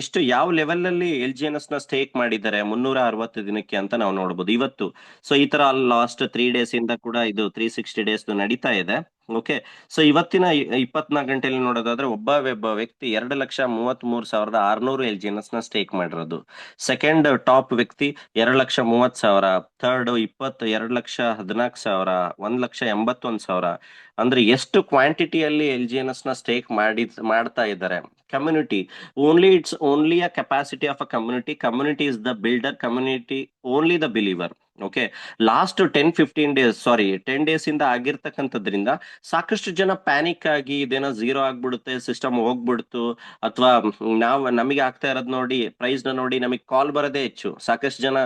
ಎಷ್ಟು ಯಾವ ಲೆವೆಲ್ ಅಲ್ಲಿ ಎಲ್ ಜಿ ಎನ್ ಎಸ್ ನ ಸ್ಟೇಕ್ ಮಾಡಿದ್ದಾರೆ 360 ದಿನಕ್ಕೆ ಅಂತ ನಾವು ನೋಡ್ಬೋದು ಇವತ್ತು. ಸೊ ಈ ತರ ಲಾಸ್ಟ್ 3 ಡೇಸ್ ಇಂದ ಕೂಡ ಇದು 360 ಡೇಸ್ ನಡೀತಾ ಇದೆ. ಓಕೆ, ಸೊ ಇವತ್ತಿನ 24 ಗಂಟೆಯಲ್ಲಿ ನೋಡೋದಾದ್ರೆ ಒಬ್ಬ ವ್ಯಕ್ತಿ 2,33,600 ಎಲ್ ಜಿ ಎನ್ ಎಸ್ ನ ಸ್ಟೇಕ್ ಮಾಡಿರೋದು. ಸೆಕೆಂಡ್ ಟಾಪ್ ವ್ಯಕ್ತಿ 2,30,30,000, ಥರ್ಡ್ 2,14,14,000, 1,81,000. ಅಂದ್ರೆ ಎಷ್ಟು ಕ್ವಾಂಟಿಟಿಯಲ್ಲಿ ಎಲ್ ಜಿ ಎನ್ ಎಸ್ ನ ಸ್ಟೇಕ್ ಮಾಡ್ತಾ ಇದ್ದಾರೆ. Community it's only a capacity of a community is the builder, community only the believer. Okay, last 10 days ಇಂದ ಆಗಿರ್ತಕ್ಕಂಥದ್ರಿಂದ ಸಾಕಷ್ಟು ಜನ ಪ್ಯಾನಿಕ್ ಆಗಿ ಇದೇನೋ ಝೀರೋ ಆಗ್ಬಿಡುತ್ತೆ, ಸಿಸ್ಟಮ್ ಹೋಗ್ಬಿಡ್ತು, ಅಥವಾ ನಮಗೆ ಆಗ್ತಾ ಇರೋದ್ ನೋಡಿ, ಪ್ರೈಸ್ ನ ನೋಡಿ ನಮಗೆ ಕಾಲ್ ಬರೋದೇ ಹೆಚ್ಚು. ಸಾಕಷ್ಟು ಜನ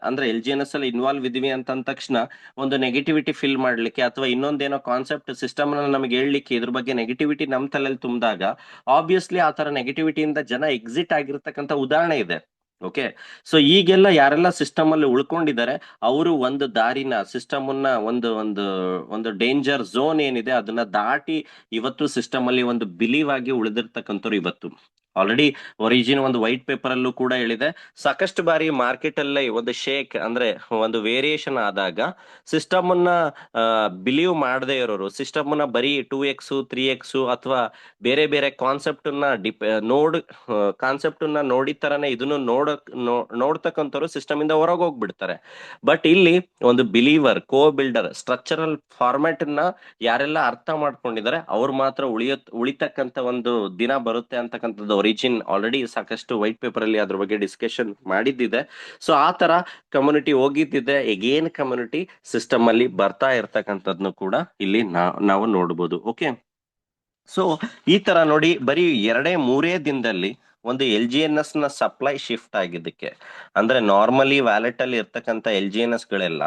ಅಂದ್ರೆ ಎಲ್ ಜಿ ಎನ್ ಎಸ್ ಅಲ್ಲಿ ಇನ್ವಾಲ್ವ್ ಇದೀವಿ ಅಂತ ಅಂದ ತಕ್ಷಣ ಒಂದು ನೆಗೆಟಿವಿಟಿ ಫಿಲ್ ಮಾಡ್ಲಿಕ್ಕೆ ಅಥವಾ ಇನ್ನೊಂದೇನೋ ಕಾನ್ಸೆಪ್ಟ್ ಸಿಸ್ಟಮ್ ನಮಗೆ ಹೇಳಲಿಕ್ಕೆ ಇದ್ರ ಬಗ್ಗೆ ನೆಗೆಟಿವಿಟಿ ನಮ್ ತಲೆಯಲ್ಲಿ ತುಂಬಿದಾಗ ಆಬ್ವಿಯಸ್ಲಿ ಆ ತರ ನೆಗೆಟಿವಿಟಿಯಿಂದ ಜನ ಎಕ್ಸಿಟ್ ಆಗಿರ್ತಕ್ಕಂಥ ಉದಾಹರಣೆ ಇದೆ. ಓಕೆ, ಸೊ ಈಗೆಲ್ಲ ಯಾರೆಲ್ಲ ಸಿಸ್ಟಮ್ ಅಲ್ಲಿ ಉಳ್ಕೊಂಡಿದ್ದಾರೆ ಅವರು ಒಂದು ದಾರಿನ ಸಿಸ್ಟಮ್ ಒಂದು ಡೇಂಜರ್ ಝೋನ್ ಏನಿದೆ ಅದನ್ನ ದಾಟಿ ಇವತ್ತು ಸಿಸ್ಟಮ್ ಅಲ್ಲಿ ಒಂದು ಬಿಲೀವ್ ಆಗಿ ಉಳಿದಿರ್ತಕ್ಕಂಥವ್ರು ಇವತ್ತು. ಆಲ್ರೆಡಿ ಒರಿಜಿನ್ ಒಂದು ವೈಟ್ ಪೇಪರ್ ಅಲ್ಲೂ ಕೂಡ ಹೇಳಿದೆ, ಸಾಕಷ್ಟು ಬಾರಿ ಮಾರ್ಕೆಟ್ ಅಲ್ಲಿ ಒಂದು ಶೇಕ್ ಅಂದ್ರೆ ಒಂದು ವೇರಿಯೇಷನ್ ಆದಾಗ ಸಿಸ್ಟಮ್ ಅನ್ನ ಬಿಲೀವ್ ಮಾಡದೇ ಇರೋರು, ಸಿಸ್ಟಮ್ ನ ಬರೀ 2x 3x ಅಥವಾ ಬೇರೆ ಬೇರೆ ಕಾನ್ಸೆಪ್ಟ್ ನೋಡಿದ ತರನೇ ಇದನ್ನು ನೋಡ್ತಕ್ಕಂಥವ್ರು ಸಿಸ್ಟಮ್ ಇಂದ ಹೊರಗೆ ಹೋಗ್ಬಿಡ್ತಾರೆ. ಬಟ್ ಇಲ್ಲಿ ಒಂದು ಬಿಲೀವರ್, ಬಿಲ್ಡರ್, ಸ್ಟ್ರಕ್ಚರಲ್ ಫಾರ್ಮ್ಯಾಟ್ ನ ಯಾರೆಲ್ಲ ಅರ್ಥ ಮಾಡ್ಕೊಂಡಿದ್ದಾರೆ ಅವ್ರು ಮಾತ್ರ ಉಳಿತಕ್ಕಂತ ಒಂದು ದಿನ ಬರುತ್ತೆ ಅಂತಕ್ಕಂಥದ್ದು ಒರಿಜಿನ್ ಆಲ್ರೆಡಿ ಸಾಕಷ್ಟು ವೈಟ್ ಪೇಪರ್ ಅಲ್ಲಿ ಅದ್ರ ಬಗ್ಗೆ ಡಿಸ್ಕಷನ್ ಮಾಡಿದ್ದಿದೆ. ಸೊ ಆ ತರ ಕಮ್ಯುನಿಟಿ ಹೋಗಿದ್ದಿದೆ, ಎಗೇನ್ ಕಮ್ಯುನಿಟಿ ಸಿಸ್ಟಮ್ ಅಲ್ಲಿ ಬರ್ತಾ ಇರ್ತಕ್ಕಂಥದ್ನು ಕೂಡ ಇಲ್ಲಿ ನಾವು ನೋಡ್ಬೋದು. ಓಕೆ, ಸೊ ಈ ತರ ನೋಡಿ ಬರೀ 2-3 ದಿನದಲ್ಲಿ ಒಂದು ಎಲ್ ಜಿ ಎನ್ ಎಸ್ ನ ಸಪ್ಲೈ ಶಿಫ್ಟ್ ಆಗಿದ್ದಕ್ಕೆ, ಅಂದ್ರೆ ನಾರ್ಮಲಿ ವ್ಯಾಲೆಟ್ ಅಲ್ಲಿ ಇರ್ತಕ್ಕಂಥ ಎಲ್ ಜಿ ಎನ್ ಎಸ್ ಗಳೆಲ್ಲ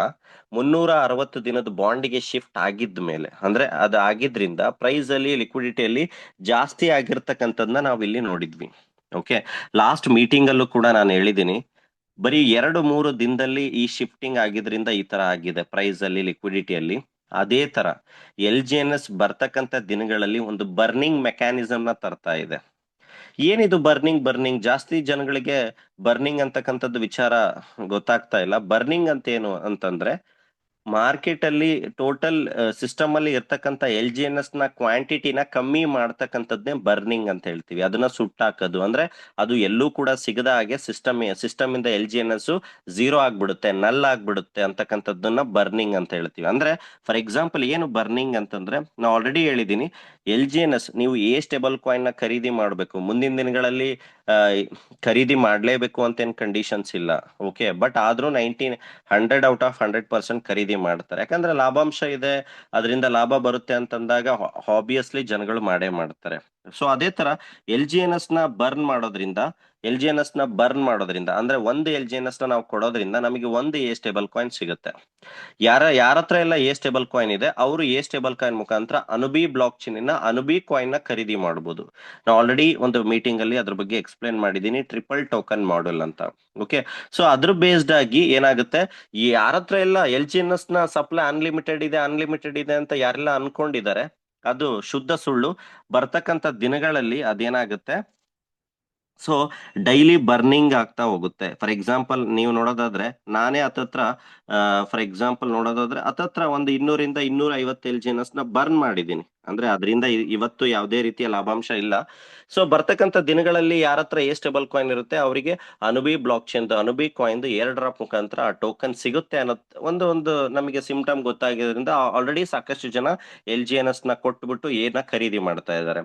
360 ದಿನದ ಬಾಂಡ್ಗೆ ಶಿಫ್ಟ್ ಆಗಿದ್ದ ಮೇಲೆ, ಅಂದ್ರೆ ಅದು ಆಗಿದ್ರಿಂದ ಪ್ರೈಸ್ ಅಲ್ಲಿ ಲಿಕ್ವಿಡಿಟಿಯಲ್ಲಿ ಜಾಸ್ತಿ ಆಗಿರ್ತಕ್ಕಂಥದ್ನ ನಾವ್ ಇಲ್ಲಿ ನೋಡಿದ್ವಿ. ಓಕೆ, ಲಾಸ್ಟ್ ಮೀಟಿಂಗ್ ಅಲ್ಲೂ ಕೂಡ ನಾನು ಹೇಳಿದ್ದೀನಿ, ಬರೀ 2-3 ದಿನದಲ್ಲಿ ಈ ಶಿಫ್ಟಿಂಗ್ ಆಗಿದ್ರಿಂದ ಈ ತರ ಆಗಿದೆ ಪ್ರೈಸ್ ಅಲ್ಲಿ, ಲಿಕ್ವಿಡಿಟಿಯಲ್ಲಿ. ಅದೇ ತರ ಎಲ್ ಜಿ ಎನ್ ಎಸ್ ಬರ್ತಕ್ಕಂಥ ದಿನಗಳಲ್ಲಿ ಒಂದು ಬರ್ನಿಂಗ್ ಮೆಕ್ಯಾನಿಸಮ್ ನ ತರ್ತಾ ಇದೆ. ಏನಿದು ಬರ್ನಿಂಗ್? ಜಾಸ್ತಿ ಜನಗಳಿಗೆ ಬರ್ನಿಂಗ್ ಅಂತಕ್ಕಂಥದ್ದು ವಿಚಾರ ಗೊತ್ತಾಗ್ತಾ ಇಲ್ಲ. ಬರ್ನಿಂಗ್ ಅಂತ ಏನು ಅಂತಂದ್ರೆ, ಮಾರ್ಕೆಟ್ ಅಲ್ಲಿ ಟೋಟಲ್ ಸಿಸ್ಟಮ್ ಅಲ್ಲಿ ಇರ್ತಕ್ಕಂಥ ಎಲ್ ಜಿ ಎನ್ ಎಸ್ ನ ಕ್ವಾಂಟಿಟಿನ ಕಮ್ಮಿ ಮಾಡ್ತಕ್ಕಂಥದ್ದೇ ಬರ್ನಿಂಗ್ ಅಂತ ಹೇಳ್ತೀವಿ. ಅದನ್ನ ಸುಟ್ಟಾಕೋದು ಅಂದ್ರೆ ಅದು ಎಲ್ಲೂ ಕೂಡ ಸಿಗದ ಹಾಗೆ ಸಿಸ್ಟಮ್ ಇಂದ L G N S zero ಆಗ್ಬಿಡುತ್ತೆ, ನಲ್ ಆಗ್ಬಿಡುತ್ತೆ ಅಂತಕ್ಕಂಥದ್ದನ್ನ ಬರ್ನಿಂಗ್ ಅಂತ ಹೇಳ್ತೀವಿ. ಅಂದ್ರೆ ಫಾರ್ ಎಕ್ಸಾಂಪಲ್ ಏನು ಬರ್ನಿಂಗ್ ಅಂತಂದ್ರೆ, ನಾವು ಆಲ್ರೆಡಿ ಹೇಳಿದೀನಿ, ಎಲ್ ಜಿ ಎನ್ ಎಸ್ ನೀವು ಎ ಸ್ಟೇಬಲ್ ಕಾಯಿನ್ ನ ಖರೀದಿ ಮಾಡಬೇಕು, ಮುಂದಿನ ದಿನಗಳಲ್ಲಿ ಖರೀದಿ ಮಾಡ್ಲೇಬೇಕು ಅಂತ ಏನ್ ಕಂಡೀಷನ್ಸ್ ಇಲ್ಲ. ಓಕೆ, ಬಟ್ ಆದ್ರೂ 100 ಔಟ್ ಆಫ್ 100% ಖರೀದಿ ಮಾಡ್ತಾರೆ, ಯಾಕಂದ್ರೆ ಲಾಭಾಂಶ ಇದೆ, ಅದರಿಂದ ಲಾಭ ಬರುತ್ತೆ ಅಂತಂದಾಗ ಆಬ್ವಿಯಸ್ಲಿ ಜನಗಳು ಮಾಡೇ ಮಾಡ್ತಾರೆ. ಸೊ ಅದೇ ತರ ಎಲ್ ಜಿ ಎನ್ ಎಸ್ ನ ಬರ್ನ್ ಮಾಡೋದ್ರಿಂದ ಅಂದ್ರೆ ಒಂದು ಎಲ್ ಜಿ ಎನ್ ಎಸ್ ನ ನಾವು ಕೊಡೋದ್ರಿಂದ ನಮಗೆ ಒಂದು ಎ ಸ್ಟೇಬಲ್ ಕಾಯಿನ್ ಸಿಗುತ್ತೆ. ಯಾರ ಹತ್ರ ಎಲ್ಲ ಎ ಸ್ಟೇಬಲ್ ಕಾಯಿನ್ ಇದೆ ಅವರು ಎ ಸ್ಟೇಬಲ್ ಕಾಯಿನ್ ಮುಖಾಂತರ ಅನುಬಿ ಬ್ಲಾಕ್ ಚೈನ್ ಅನುಬಿ ಕಾಯಿನ್ ನ ಖರೀದಿ ಮಾಡಬಹುದು. ನಾವು ಆಲ್ರೆಡಿ ಒಂದು ಮೀಟಿಂಗ್ ಅಲ್ಲಿ ಅದ್ರ ಬಗ್ಗೆ ಎಕ್ಸ್ಪ್ಲೇನ್ ಮಾಡಿದೀನಿ, ಟ್ರಿಪಲ್ ಟೋಕನ್ ಮಾಡೆಲ್ ಅಂತ. ಓಕೆ, ಸೊ ಅದ್ರ ಬೇಸ್ಡ್ ಆಗಿ ಏನಾಗುತ್ತೆ, ಯಾರ ಹತ್ರ ಎಲ್ಲ ಎಲ್ ಜಿ ಎನ್ ಎಸ್ ನ ಸಪ್ಲೈ ಅನ್ಲಿಮಿಟೆಡ್ ಇದೆ ಅಂತ ಯಾರೆಲ್ಲ ಅನ್ಕೊಂಡಿದ್ದಾರೆ ಅದು ಶುದ್ಧ ಸುಳ್ಳು. ಬರ್ತಕ್ಕಂಥ ದಿನಗಳಲ್ಲಿ ಅದೇನಾಗುತ್ತೆ, ಸೊ ಡೈಲಿ ಬರ್ನಿಂಗ್ ಆಗ್ತಾ ಹೋಗುತ್ತೆ. ಫಾರ್ ಎಕ್ಸಾಂಪಲ್ ನೀವು ನೋಡೋದಾದ್ರೆ ನಾನೇ ಹತ್ತತ್ರ ಒಂದು 200-250 ಎಲ್ ಜಿ ಎನ್ ಎಸ್ ನ ಬರ್ನ್ ಮಾಡಿದ್ದೀನಿ. ಅಂದ್ರೆ ಅದರಿಂದ ಇವತ್ತು ಯಾವುದೇ ರೀತಿಯ ಲಾಭಾಂಶ ಇಲ್ಲ. ಸೊ ಬರ್ತಕ್ಕಂಥ ದಿನಗಳಲ್ಲಿ ಯಾರ ಹತ್ರ ಎ ಸ್ಟೇಬಲ್ ಕಾಯಿನ್ ಇರುತ್ತೆ ಅವರಿಗೆ Anubis blockchain Anubis coin airdrop ಮುಖಾಂತರ ಆ ಟೋಕನ್ ಸಿಗುತ್ತೆ ಅನ್ನೋ ಒಂದು ನಮಗೆ ಸಿಂಪ್ಟಮ್ ಗೊತ್ತಾಗಿರೋದ್ರಿಂದ ಆಲ್ರೆಡಿ ಸಾಕಷ್ಟು ಜನ ಎಲ್ ಜಿ ಎನ್ ಎಸ್ ನ ಕೊಟ್ಬಿಟ್ಟು ಏನ ಖರೀದಿ ಮಾಡ್ತಾ ಇದ್ದಾರೆ.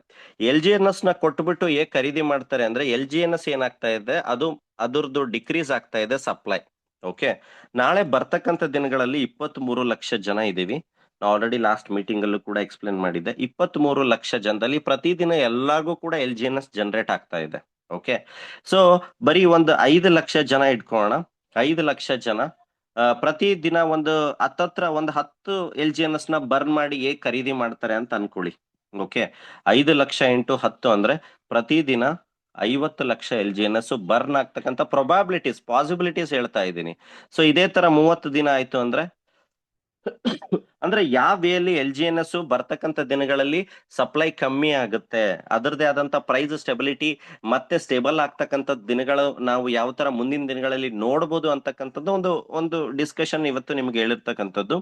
ಎಲ್ ಜಿ ಎನ್ ಎಸ್ ನ ಕೊಟ್ಬಿಟ್ಟು ಖರೀದಿ ಮಾಡ್ತಾರೆ ಅಂದ್ರೆ ಎಲ್ ಜಿ ಎನ್ ಎಸ್ ಏನಾಗ್ತಾ ಇದೆ, ಅದರದ್ದು ಡಿಕ್ರೀಸ್ ಆಗ್ತಾ ಇದೆ ಸಪ್ಲೈ. ಓಕೆ, ನಾಳೆ ಬರ್ತಕ್ಕಂಥ ದಿನಗಳಲ್ಲಿ 23 ಲಕ್ಷ ಜನ ಇದೀವಿ. ಆಲ್ರೆಡಿ ಲಾಸ್ಟ್ ಮೀಟಿಂಗ್ ಅಲ್ಲೂ ಕೂಡ ಎಕ್ಸ್ಪ್ಲೇನ್ ಮಾಡಿದ್ದೆ, 23 ಲಕ್ಷ ಜನದಲ್ಲಿ ಪ್ರತಿದಿನ ಎಲ್ಲಾರ್ಗೂ ಕೂಡ L G N S generate ಆಗ್ತಾ ಇದೆ. ಓಕೆ, ಸೊ ಬರೀ ಒಂದು 5 ಲಕ್ಷ ಜನ ಇಟ್ಕೊಳ್ಳೋಣ, 5 ಲಕ್ಷ ಜನ ಪ್ರತಿದಿನ ಹತ್ತತ್ರ ಒಂದು 10 ಎಲ್ ಜಿ ಎನ್ ಎಸ್ ನ ಬರ್ನ್ ಮಾಡಿ ಖರೀದಿ ಮಾಡ್ತಾರೆ ಅಂತ ಅನ್ಕೊಳ್ಳಿ. ಓಕೆ, 5 ಲಕ್ಷ ಇಂಟು 10 ಅಂದ್ರೆ ಪ್ರತಿದಿನ 50 ಲಕ್ಷ LGNS ಬರ್ನ್ ಆಗ್ತಕ್ಕಂಥ ಪಾಸಿಬಿಲಿಟೀಸ್ ಹೇಳ್ತಾ ಇದ್ದೀನಿ. ಸೊ ಇದೇ ತರ 30 ದಿನ ಆಯ್ತು ಅಂದ್ರೆ ಯಾವ ವೇಯಲ್ಲಿ LGNS ಬರ್ತಕ್ಕಂಥ ದಿನಗಳಲ್ಲಿ ಸಪ್ಲೈ ಕಮ್ಮಿ ಆಗುತ್ತೆ, ಅದರದೇ ಆದಂತ ಪ್ರೈಸ್ ಸ್ಟೆಬಿಲಿಟಿ ಮತ್ತೆ ಸ್ಟೇಬಲ್ ಆಗ್ತಕ್ಕಂಥ ದಿನಗಳು ನಾವು ಯಾವ ತರ ಮುಂದಿನ ದಿನಗಳಲ್ಲಿ ನೋಡಬಹುದು ಅಂತಕ್ಕಂಥದ್ದು ಒಂದು ಒಂದು ಡಿಸ್ಕಷನ್ ಇವತ್ತು ನಿಮ್ಗೆ ಹೇಳಿರ್ತಕ್ಕಂಥದ್ದು.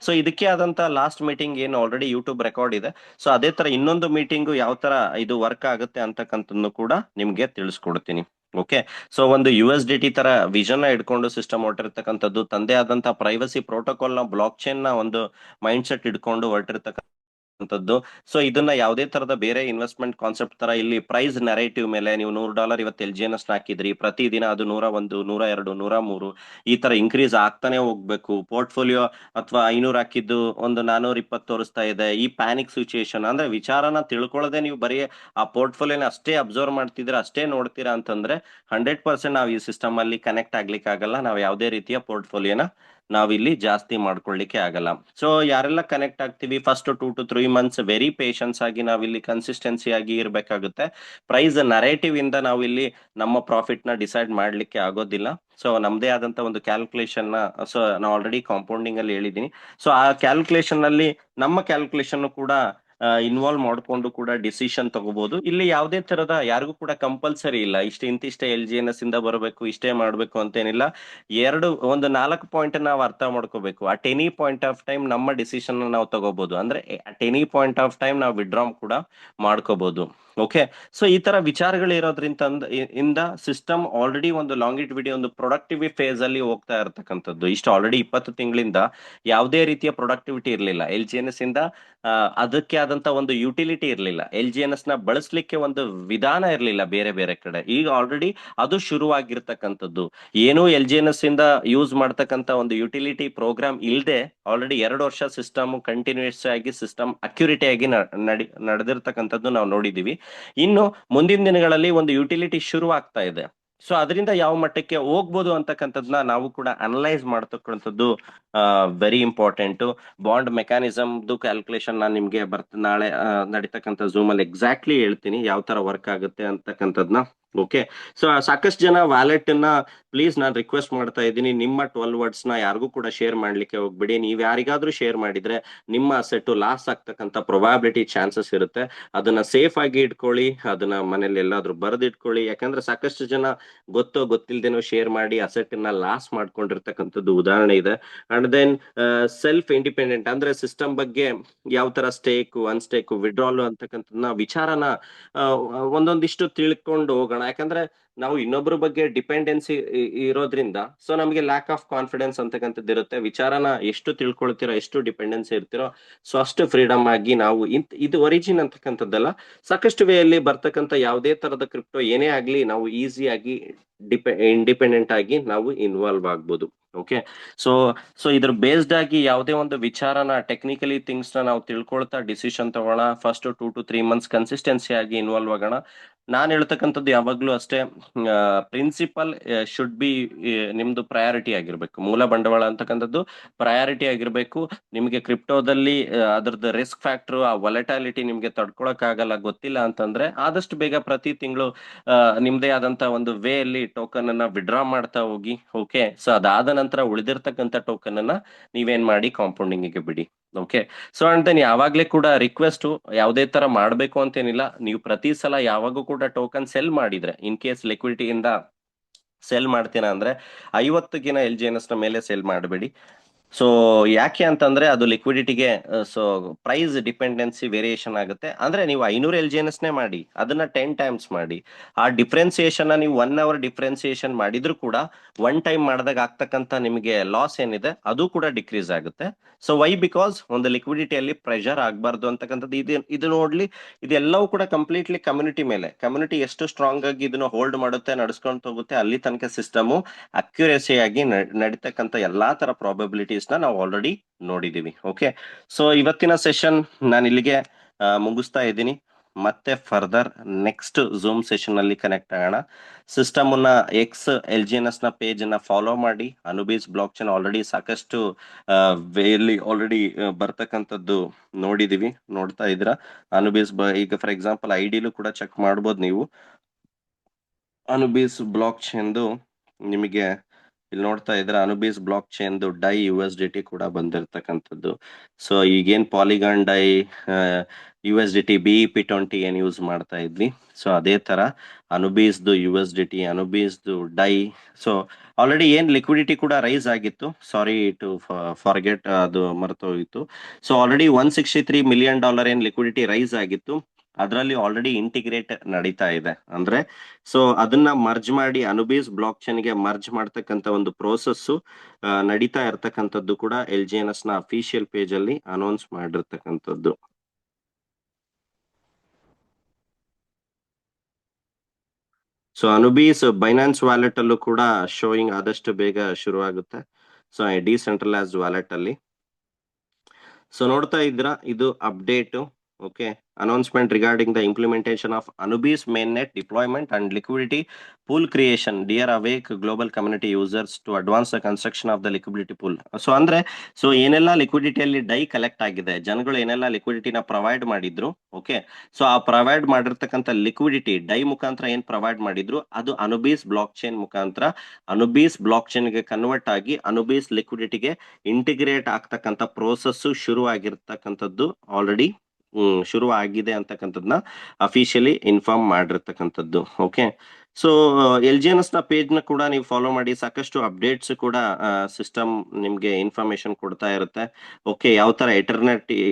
ಸೊ ಇದಕ್ಕೆ ಆದಂತ ಲಾಸ್ಟ್ ಮೀಟಿಂಗ್ ಏನು ಆಲ್ರೆಡಿ ಯೂಟ್ಯೂಬ್ ರೆಕಾರ್ಡ್ ಇದೆ. ಸೊ ಅದೇ ತರ ಇನ್ನೊಂದು ಮೀಟಿಂಗು ಯಾವ ತರ ಇದು ವರ್ಕ್ ಆಗುತ್ತೆ ಅಂತಕ್ಕಂಥದ್ದು ಕೂಡ ನಿಮ್ಗೆ ತಿಳಿಸ್ಕೊಡ್ತೀನಿ. ಓಕೆ. ಸೊ ಒಂದು USDT ತರ ವಿಷನ್ ನ ಇಟ್ಕೊಂಡು ಸಿಸ್ಟಮ್ ಹೊರಟಿರ್ತಕ್ಕಂಥದ್ದು, ತಂದೆ ಆದಂತ ಪ್ರೈವಸಿ ಪ್ರೋಟೋಕಾಲ್ ನ ಬ್ಲಾಕ್ ಚೈನ್ ನ ಒಂದು ಮೈಂಡ್ ಸೆಟ್ ಇಟ್ಕೊಂಡು ಹೊರಟಿರ್ತಕ್ಕಂಥದ್ದು. ಸೊ ಇದನ್ನ ಯಾವುದೇ ತರದ ಬೇರೆ ಇನ್ವೆಸ್ಟ್ಮೆಂಟ್ ಕಾನ್ಸೆಪ್ಟ್ ತರ ಇಲ್ಲಿ ಪ್ರೈಸ್ ನರೇಟಿವ್ ಮೇಲೆ ನೀವು $100 ಇವತ್ತು LGNS ಹಾಕಿದ್ರಿ, ಪ್ರತಿದಿನ ಅದು 101, 102, 103 ಈ ತರ ಇನ್ಕ್ರೀಸ್ ಆಗ್ತಾನೆ ಹೋಗ್ಬೇಕು. ಪೋರ್ಟ್ಫೋಲಿಯೋ ಅಥವಾ 500 ಹಾಕಿದ್ದು ಒಂದು 420 ತೋರಿಸ್ತಾ ಇದೆ. ಈ ಪ್ಯಾನಿಕ್ ಸಿಚುಯೇಷನ್ ಅಂದ್ರೆ ವಿಚಾರನ ತಿಳ್ಕೊಳ್ಳದೆ ನೀವು ಬರೀ ಆ ಪೋರ್ಟ್ಫೋಲಿಯೋನ ಅಷ್ಟೇ ಅಬ್ಸರ್ವ್ ಮಾಡ್ತಿದ್ದೀರಾ, ಅಷ್ಟೇ ನೋಡ್ತೀರಾ ಅಂತಂದ್ರೆ 100% ನಾವು ಈ ಸಿಸ್ಟಮ್ ಅಲ್ಲಿ ಕನೆಕ್ಟ್ ಆಗ್ಲಿಕ್ಕೆ ಆಗಲ್ಲ. ನಾವು ಯಾವುದೇ ರೀತಿಯ ಪೋರ್ಟ್ಫೋಲಿಯೋನ ನಾವಿಲ್ಲಿ ಜಾಸ್ತಿ ಮಾಡ್ಕೊಳ್ಳಿಕ್ಕೆ ಆಗಲ್ಲ. ಸೊ ಯಾರೆಲ್ಲ ಕನೆಕ್ಟ್ ಆಗ್ತೀವಿ first 2 to 3 months very patience ಆಗಿ ನಾವಿಲ್ಲಿ ಕನ್ಸಿಸ್ಟೆನ್ಸಿ ಆಗಿ ಇರ್ಬೇಕಾಗುತ್ತೆ. ಪ್ರೈಸ್ ನರೇಟಿವ್ ಇಂದ ನಾವಿಲ್ಲಿ ನಮ್ಮ ಪ್ರಾಫಿಟ್ ನ ಡಿಸೈಡ್ ಮಾಡ್ಲಿಕ್ಕೆ ಆಗೋದಿಲ್ಲ. ಸೊ ನಮ್ದೇ ಆದಂತ ಒಂದು ಕ್ಯಾಲ್ಕುಲೇಷನ್ ನ ಸೊ ನಾವು ಆಲ್ರೆಡಿ ಕಾಂಪೌಂಡಿಂಗ್ ಅಲ್ಲಿ ಹೇಳಿದೀನಿ. ಸೊ ಆ ಕ್ಯಾಲ್ಕುಲೇಷನ್ ಅಲ್ಲಿ ನಮ್ಮ ಕ್ಯಾಲ್ಕುಲೇಷನ್ ಕೂಡ ಇನ್ವಾಲ್ವ್ ಮಾಡ್ಕೊಂಡು ಕೂಡ ಡಿಸಿಷನ್ ತಗೋಬಹುದು. ಇಲ್ಲಿ ಯಾವುದೇ ತರದ ಯಾರಿಗೂ ಕೂಡ ಕಂಪಲ್ಸರಿ ಇಲ್ಲ ಇಂತಿಷ್ಟೇ LGNS ಇಂದ ಬರಬೇಕು, ಇಷ್ಟೇ ಮಾಡ್ಬೇಕು ಅಂತೇನಿಲ್ಲ. ಒಂದು 4 ಪಾಯಿಂಟ್ ನಾವು ಅರ್ಥ ಮಾಡ್ಕೋಬೇಕು. At any point of time ನಮ್ಮ ಡಿಸಿಷನ್ ನಾವು ತಗೋಬಹುದು. ಅಂದ್ರೆ at any point of time ನಾವು ವಿಡ್ರಾಮ್ ಕೂಡ ಮಾಡ್ಕೋಬಹುದು. ಓಕೆ. ಸೊ ಈ ತರ ವಿಚಾರಗಳು ಇರೋದ್ರಿಂದ ಇಂದ ಸಿಸ್ಟಮ್ ಆಲ್ರೆಡಿ ಒಂದು ಲಾಂಗಿಟಿವಿಟಿ ಒಂದು ಪ್ರೊಡಕ್ಟಿವಿ ಫೇಸ್ ಅಲ್ಲಿ ಹೋಗ್ತಾ ಇರತಕ್ಕಂಥದ್ದು. ಇಷ್ಟು ಆಲ್ರೆಡಿ 20 ತಿಂಗಳಿಂದ ಯಾವುದೇ ರೀತಿಯ ಪ್ರೊಡಕ್ಟಿವಿಟಿ ಇರಲಿಲ್ಲ LGNS ಇಂದ. ಅದಕ್ಕೆ ಆದಂತ ಒಂದು ಯುಟಿಲಿಟಿ ಇರಲಿಲ್ಲ. LGNS ನ ಬಳಸಲಿಕ್ಕೆ ಒಂದು ವಿಧಾನ ಇರಲಿಲ್ಲ ಬೇರೆ ಬೇರೆ ಕಡೆ. ಈಗ ಆಲ್ರೆಡಿ ಅದು ಶುರುವಾಗಿರ್ತಕ್ಕಂಥದ್ದು. ಏನು LGNS ಇಂದ ಯೂಸ್ ಮಾಡ್ತಕ್ಕಂಥ ಒಂದು ಯುಟಿಲಿಟಿ ಪ್ರೋಗ್ರಾಮ್ ಇಲ್ಲದೆ ಆಲ್ರೆಡಿ 2 ವರ್ಷ ಸಿಸ್ಟಮ್ ಕಂಟಿನ್ಯೂಸ್ ಆಗಿ ಸಿಸ್ಟಮ್ ಅಕ್ಯುರಿಟಿ ಆಗಿ ನಡೆದಿರ್ತಕ್ಕಂಥದ್ದು ನಾವು ನೋಡಿದೀವಿ. ಇನ್ನು ಮುಂದಿನ ದಿನಗಳಲ್ಲಿ ಒಂದು ಯುಟಿಲಿಟಿ ಶುರು ಆಗ್ತಾ ಇದೆ. ಸೊ ಅದರಿಂದ ಯಾವ ಮಟ್ಟಕ್ಕೆ ಹೋಗ್ಬೋದು ಅಂತಕ್ಕಂಥದ್ನ ನಾವು ಕೂಡ ಅನಲೈಸ್ ಮಾಡ್ತಕ್ಕಂಥದ್ದು ವೆರಿ ಇಂಪಾರ್ಟೆಂಟ್. ಬಾಂಡ್ ಮೆಕ್ಯಾನಿಸಮ್ದು ಕ್ಯಾಲ್ಕುಲೇಷನ್ ನಾನು ನಿಮ್ಗೆ ನಾಳೆ ನಡೀತಕ್ಕಂಥ ಝೂಮ್ ಅಲ್ಲಿ ಎಕ್ಸಾಕ್ಟ್ಲಿ ಹೇಳ್ತೀನಿ ಯಾವ ತರ ವರ್ಕ್ ಆಗುತ್ತೆ ಅಂತಕ್ಕಂಥದ್ನ. ಓಕೆ. ಸೊ ಸಾಕಷ್ಟು ಜನ ವ್ಯಾಲೆಟ್ ನ ಪ್ಲೀಸ್ ನಾನು ರಿಕ್ವೆಸ್ಟ್ ಮಾಡ್ತಾ ಇದ್ದೀನಿ, ನಿಮ್ಮ 12 ವರ್ಡ್ಸ್ ನ ಯಾರಿಗೂ ಕೂಡ ಶೇರ್ ಮಾಡ್ಲಿಕ್ಕೆ ಹೋಗ್ಬೇಡಿ. ನೀವ್ ಯಾರಿಗಾದ್ರೂ ಶೇರ್ ಮಾಡಿದ್ರೆ ನಿಮ್ಮ ಅಸೆಟ್ ಲಾಸ್ ಆಗ್ತಕ್ಕಂಥ ಪ್ರೊಬಾಬಿಲಿಟಿ ಚಾನ್ಸಸ್ ಇರುತ್ತೆ. ಅದನ್ನ ಸೇಫ್ ಆಗಿ ಇಟ್ಕೊಳ್ಳಿ, ಅದನ್ನ ಮನೇಲಿ ಎಲ್ಲಾದ್ರೂ ಬರೆದಿಟ್ಕೊಳ್ಳಿ. ಯಾಕಂದ್ರೆ ಸಾಕಷ್ಟು ಜನ ಗೊತ್ತಿಲ್ದೇನೋ ಶೇರ್ ಮಾಡಿ ಅಸೆಟ್ ನ ಲಾಸ್ ಮಾಡ್ಕೊಂಡಿರ್ತಕ್ಕಂಥದ್ದು ಉದಾಹರಣೆ ಇದೆ. ಅಂಡ್ ದೆನ್ ಸೆಲ್ಫ್ ಇಂಡಿಪೆಂಡೆಂಟ್ ಅಂದ್ರೆ ಸಿಸ್ಟಮ್ ಬಗ್ಗೆ ಯಾವ ತರ ಅನ್ಸ್ಟೇಕ್ ವಿಡ್ರಾಲ್ ಅಂತಕ್ಕಂಥದ್ನ ವಿಚಾರನ ಒಂದೊಂದಿಷ್ಟು ತಿಳ್ಕೊಂಡು ಹೋಗೋಣ. ಯಾಕಂದ್ರೆ ನಾವು ಇನ್ನೊಬ್ಬರ ಬಗ್ಗೆ ಡಿಪೆಂಡೆನ್ಸಿ ಇರೋದ್ರಿಂದ ಸೊ ನಮಗೆ ಲ್ಯಾಕ್ ಆಫ್ ಕಾನ್ಫಿಡೆನ್ಸ್ ಅಂತಕ್ಕಂಥದ್ದು ಇರುತ್ತೆ. ವಿಚಾರನ ಎಷ್ಟು ತಿಳ್ಕೊಳ್ತಿರೋ, ಎಷ್ಟು ಡಿಪೆಂಡೆನ್ಸಿ ಇರ್ತಿರೋ ಸೊ ಅಷ್ಟು ಫ್ರೀಡಮ್ ಆಗಿ ನಾವು ಇದು ಒರಿಜಿನ್ ಅಂತಕ್ಕಂಥದ್ದಲ್ಲ, ಸಾಕಷ್ಟು ವೇಯಲ್ಲಿ ಬರ್ತಕ್ಕಂಥ ಯಾವುದೇ ತರದ ಕ್ರಿಪ್ಟೋ ಏನೇ ಆಗ್ಲಿ ನಾವು ಈಸಿಯಾಗಿ ಇಂಡಿಪೆಂಡೆಂಟ್ ಆಗಿ ನಾವು ಇನ್ವಾಲ್ವ್ ಆಗ್ಬೋದು. ಓಕೆ. ಸೊ ಸೊ ಇದ್ರ ಬೇಸ್ಡ್ ಆಗಿ ಯಾವುದೇ ಒಂದು ವಿಚಾರನ ಟೆಕ್ನಿಕಲಿ ಥಿಂಗ್ಸ್ ನ ನಾವು ತಿಳ್ಕೊಳ್ತಾ ಡಿಸಿಷನ್ ತಗೋಣ. ಫಸ್ಟ್ 2 to 3 months ಕನ್ಸಿಸ್ಟೆನ್ಸಿ ಆಗಿ ಇನ್ವಾಲ್ವ್ ಆಗೋಣ. ನಾನ್ ಹೇಳ್ತಕ್ಕಂಥದ್ದು ಯಾವಾಗ್ಲೂ ಅಷ್ಟೇ, ಪ್ರಿನ್ಸಿಪಲ್ ಶುಡ್ ಬಿ ನಿಮ್ದು ಪ್ರಯಾರಿಟಿ ಆಗಿರ್ಬೇಕು. ಮೂಲ ಬಂಡವಾಳ ಅಂತಕ್ಕಂಥದ್ದು ಪ್ರಯಾರಿಟಿ ಆಗಿರ್ಬೇಕು. ನಿಮ್ಗೆ ಕ್ರಿಪ್ಟೋದಲ್ಲಿ ಅದ್ರದ್ದು ರಿಸ್ಕ್ ಫ್ಯಾಕ್ಟರ್, ಆ ವೊಲಟಾಲಿಟಿ ನಿಮ್ಗೆ ತಡ್ಕೊಳಕ್ ಆಗಲ್ಲ, ಗೊತ್ತಿಲ್ಲ ಅಂತಂದ್ರೆ ಆದಷ್ಟು ಬೇಗ ಪ್ರತಿ ತಿಂಗಳು ನಿಮ್ದೇ ಆದಂತ ಒಂದು ವೇ ಅಲ್ಲಿ ಟೋಕನ್ ಅನ್ನ ವಿಡ್ರಾ ಮಾಡ್ತಾ ಹೋಗಿ. ಓಕೆ. ಸೊ ಅದಾದ ನಂತರ ಉಳಿದಿರ್ತಕ್ಕಂಥ ಟೋಕನ್ ಅನ್ನ ನೀವೇನ್ ಮಾಡಿ ಕಾಂಪೌಂಡಿಂಗ್ ಗೆ ಬಿಡಿ. ಓಕೆ. ಸೊ ಅಂಡ್ ದೆನ್ ಯಾವಾಗ್ಲೇ ಕೂಡ ರಿಕ್ವೆಸ್ಟ್ ಯಾವುದೇ ತರ ಮಾಡ್ಬೇಕು ಅಂತೇನಿಲ್ಲ. ನೀವು ಪ್ರತಿ ಸಲ ಯಾವಾಗೂ ಕೂಡ ಟೋಕನ್ ಸೆಲ್ ಮಾಡಿದ್ರೆ, ಇನ್ ಕೇಸ್ ಲಿಕ್ವಿಡಿಟಿ ಇಂದ ಸೆಲ್ ಮಾಡ್ತೀರಾ ಅಂದ್ರೆ 50 LGNS ನ ಮೇಲೆ ಸೆಲ್ ಮಾಡಬೇಡಿ. ಸೊ ಯಾಕೆ ಅಂತಂದ್ರೆ ಅದು ಲಿಕ್ವಿಡಿಟಿಗೆ ಸೊ ಪ್ರೈಸ್ ಡಿಪೆಂಡೆನ್ಸಿ ವೇರಿಯೇಷನ್ ಆಗುತ್ತೆ. ಅಂದ್ರೆ ನೀವು 500 LGNS ನೇ ಮಾಡಿ, ಅದನ್ನ 10 ಟೈಮ್ಸ್ ಮಾಡಿ. ಆ ಡಿಫ್ರೆನ್ಸಿಯೇಷನ್ ನೀವು 1 hour ಡಿಫ್ರೆನ್ಸಿಯೇಷನ್ ಮಾಡಿದ್ರು ಕೂಡ 1 ಟೈಮ್ ಮಾಡಿದಾಗ ಆಗ್ತಕ್ಕಂಥ ನಿಮಗೆ ಲಾಸ್ ಏನಿದೆ ಅದು ಕೂಡ ಡಿಕ್ರೀಸ್ ಆಗುತ್ತೆ. ಸೊ ವೈ ಬಿಕಾಸ್ ಒಂದು ಲಿಕ್ವಿಡಿಟಿಯಲ್ಲಿ ಪ್ರೆಷರ್ ಆಗಬಾರ್ದು ಅಂತಕ್ಕಂಥದ್ದು ಇದು ನೋಡ್ಲಿ. ಇದೆಲ್ಲವೂ ಕೂಡ ಕಂಪ್ಲೀಟ್ಲಿ ಕಮ್ಯುನಿಟಿ ಮೇಲೆ, ಕಮ್ಯುನಿಟಿ ಎಷ್ಟು ಸ್ಟ್ರಾಂಗ್ ಆಗಿ ಇದನ್ನ ಹೋಲ್ಡ್ ಮಾಡುತ್ತೆ, ನಡ್ಸ್ಕೊಂಡು ಹೋಗುತ್ತೆ, ಅಲ್ಲಿ ತನಕ ಸಿಸ್ಟಮ್ ಅಕ್ಯುರೇಸಿ ಆಗಿ ನಡೀತಕ್ಕಂಥ ಎಲ್ಲಾ ತರ ಪ್ರಾಬಬಿಲಿಟೀಸ್ ನ ನಾವು ಆಲ್ರೆಡಿ ನೋಡಿದೀವಿ. ಓಕೆ. ಸೊ ಇವತ್ತಿನ ಸೆಷನ್ ನಾನು ಇಲ್ಲಿಗೆ ಮುಗಿಸ್ತಾ ಇದ್ದೀನಿ. ಮತ್ತೆ ಫರ್ದರ್ ನೆಕ್ಸ್ಟ್ ಝೂಮ್ ಸೆಷನ್ ಅಲ್ಲಿ ಕನೆಕ್ಟ್ ಆಗೋಣ. ಸಿಸ್ಟಮ್ ನ LGNS ನ ಪೇಜ್ ನ ಫಾಲೋ ಮಾಡಿ. ಅನುಬೀಸ್ ಬ್ಲಾಕ್ ಚೈನ್ ಆಲ್ರೆಡಿ ಸಾಕಷ್ಟು ವೇಲಿ ಆಲ್ರೆಡಿ ಬರ್ತಕ್ಕಂಥದ್ದು ನೋಡಿದೀವಿ, ನೋಡ್ತಾ ಇದ್ರ ಅನುಬೀಸ್ ಈಗ ಫಾರ್ ಎಕ್ಸಾಂಪಲ್ ಐಡಿಲು ಕೂಡ ಚೆಕ್ ಮಾಡ್ಬೋದು ನೀವು. ಅನುಬೀಸ್ ಬ್ಲಾಕ್ ಚೈನ್ದು ನಿಮಗೆ ಇಲ್ಲಿ ನೋಡ್ತಾ ಇದ್ರೆ ಅನುಬೀಸ್ ಬ್ಲಾಕ್ ಚೈನ್ದು ಡೈ USDT ಕೂಡ ಬಂದಿರತಕ್ಕಂಥದ್ದು. ಸೊ ಈಗೇನ್ ಪಾಲಿಗಾನ್ ಡೈ USDT BEP20 ಏನ್ ಯೂಸ್ ಮಾಡ್ತಾ ಇದ್ವಿ, ಸೊ ಅದೇ ತರ ಅನುಬೀಸ್ದು USDT, ಅನುಬೀಸ್ದು ಡೈ. ಸೊ ಆಲ್ರೆಡಿ ಏನ್ ಲಿಕ್ವಿಡಿಟಿ ಕೂಡ ರೈಸ್ ಆಗಿತ್ತು, ಸಾರಿ ಟು ಫಾರ್ಗೆಟ್, ಅದು ಮರ್ತೋಗಿತ್ತು. ಸೊ ಆಲ್ರೆಡಿ $163 million ಏನ್ ಲಿಕ್ವಿಡಿಟಿ ರೈಸ್ ಆಗಿತ್ತು, ಅದರಲ್ಲಿ ಆಲ್ರೆಡಿ ಇಂಟಿಗ್ರೇಟ್ ನಡೀತಾ ಇದೆ. ಅಂದ್ರೆ ಸೊ ಅದನ್ನ ಮರ್ಜ್ ಮಾಡಿ ಅನುಬೀಸ್ ಬ್ಲಾಕ್ ಚೈನ್ ಗೆ ಮರ್ಜ್ ಮಾಡ್ತಕ್ಕಂತ ಒಂದು ಪ್ರೋಸೆಸ್ ನಡೀತಾ ಇರ್ತಕ್ಕಂಥದ್ದು ಕೂಡ LGNS ನ ಅಫಿಷಿಯಲ್ ಪೇಜ್ ಅಲ್ಲಿ ಅನೌನ್ಸ್ ಮಾಡಿರ್ತಕ್ಕಂಥದ್ದು. ಸೊ ಅನುಬೀಸ್ ಬೈನಾನ್ಸ್ ವ್ಯಾಲೆಟ್ ಅಲ್ಲೂ ಕೂಡ ಶೋಯಿಂಗ್ ಆದಷ್ಟು ಬೇಗ ಶುರುವಾಗುತ್ತೆ. ಸೊ ಡಿಸೆಂಟ್ರಲೈಸ್ಡ್ ವ್ಯಾಲೆಟ್ ಅಲ್ಲಿ. ಸೊ ನೋಡ್ತಾ ಇದ್ರ ಇದು update. Okay, announcement regarding the implementation of Anubis mainnet deployment and liquidity pool creation dear awake global community users to advance the construction of the liquidity pool. So ಅಂದ್ರೆ so ಏನೆಲ್ಲ ಲಿಕ್ವಿಡಿಟಿಯಲ್ಲಿ dye collect ಆಗಿದೆ, ಜನಗಳು ಏನೆಲ್ಲ ಲಿಕ್ವಿಡಿಟಿನ provide ಮಾಡಿದ್ರು, okay, so ಆ provide ಮಾಡಿರ್ತಕ್ಕಂಥ liquidity dye ಮುಖಾಂತರ ಏನ್ ಪ್ರೊವೈಡ್ ಮಾಡಿದ್ರು ಅದು ಅನುಬೀಸ್ ಬ್ಲಾಕ್ ಚೈನ್ ಮುಖಾಂತರ ಅನುಬೀಸ್ ಬ್ಲಾಕ್ ಚೈನ್ ಗೆ ಕನ್ವರ್ಟ್ ಆಗಿ ಅನುಬೀಸ್ ಲಿಕ್ವಿಡಿಟಿಗೆ ಇಂಟಿಗ್ರೇಟ್ ಆಗ್ತಕ್ಕಂಥ ಪ್ರೋಸೆಸ್ ಶುರು ಆಗಿರ್ತಕ್ಕಂಥದ್ದು ಆಲ್ರೆಡಿ ಶುರು ಆಗಿದೆ ಅಂತಕ್ಕಂಥದ್ನ ಅಫಿಷಿಯಲಿ ಇನ್ಫಾರ್ಮ್ ಮಾಡಿರ್ತಕ್ಕಂಥದ್ದು. ಓಕೆ, ಸೊ LGNS ನ ಪೇಜ್ ನ ಕೂಡ ನೀವು ಫಾಲೋ ಮಾಡಿ, ಸಾಕಷ್ಟು ಅಪ್ಡೇಟ್ಸ್ ಕೂಡ ಸಿಸ್ಟಮ್ ನಿಮ್ಗೆ ಇನ್ಫಾರ್ಮೇಶನ್ ಕೊಡ್ತಾ ಇರುತ್ತೆ. ಓಕೆ, ಯಾವ ತರ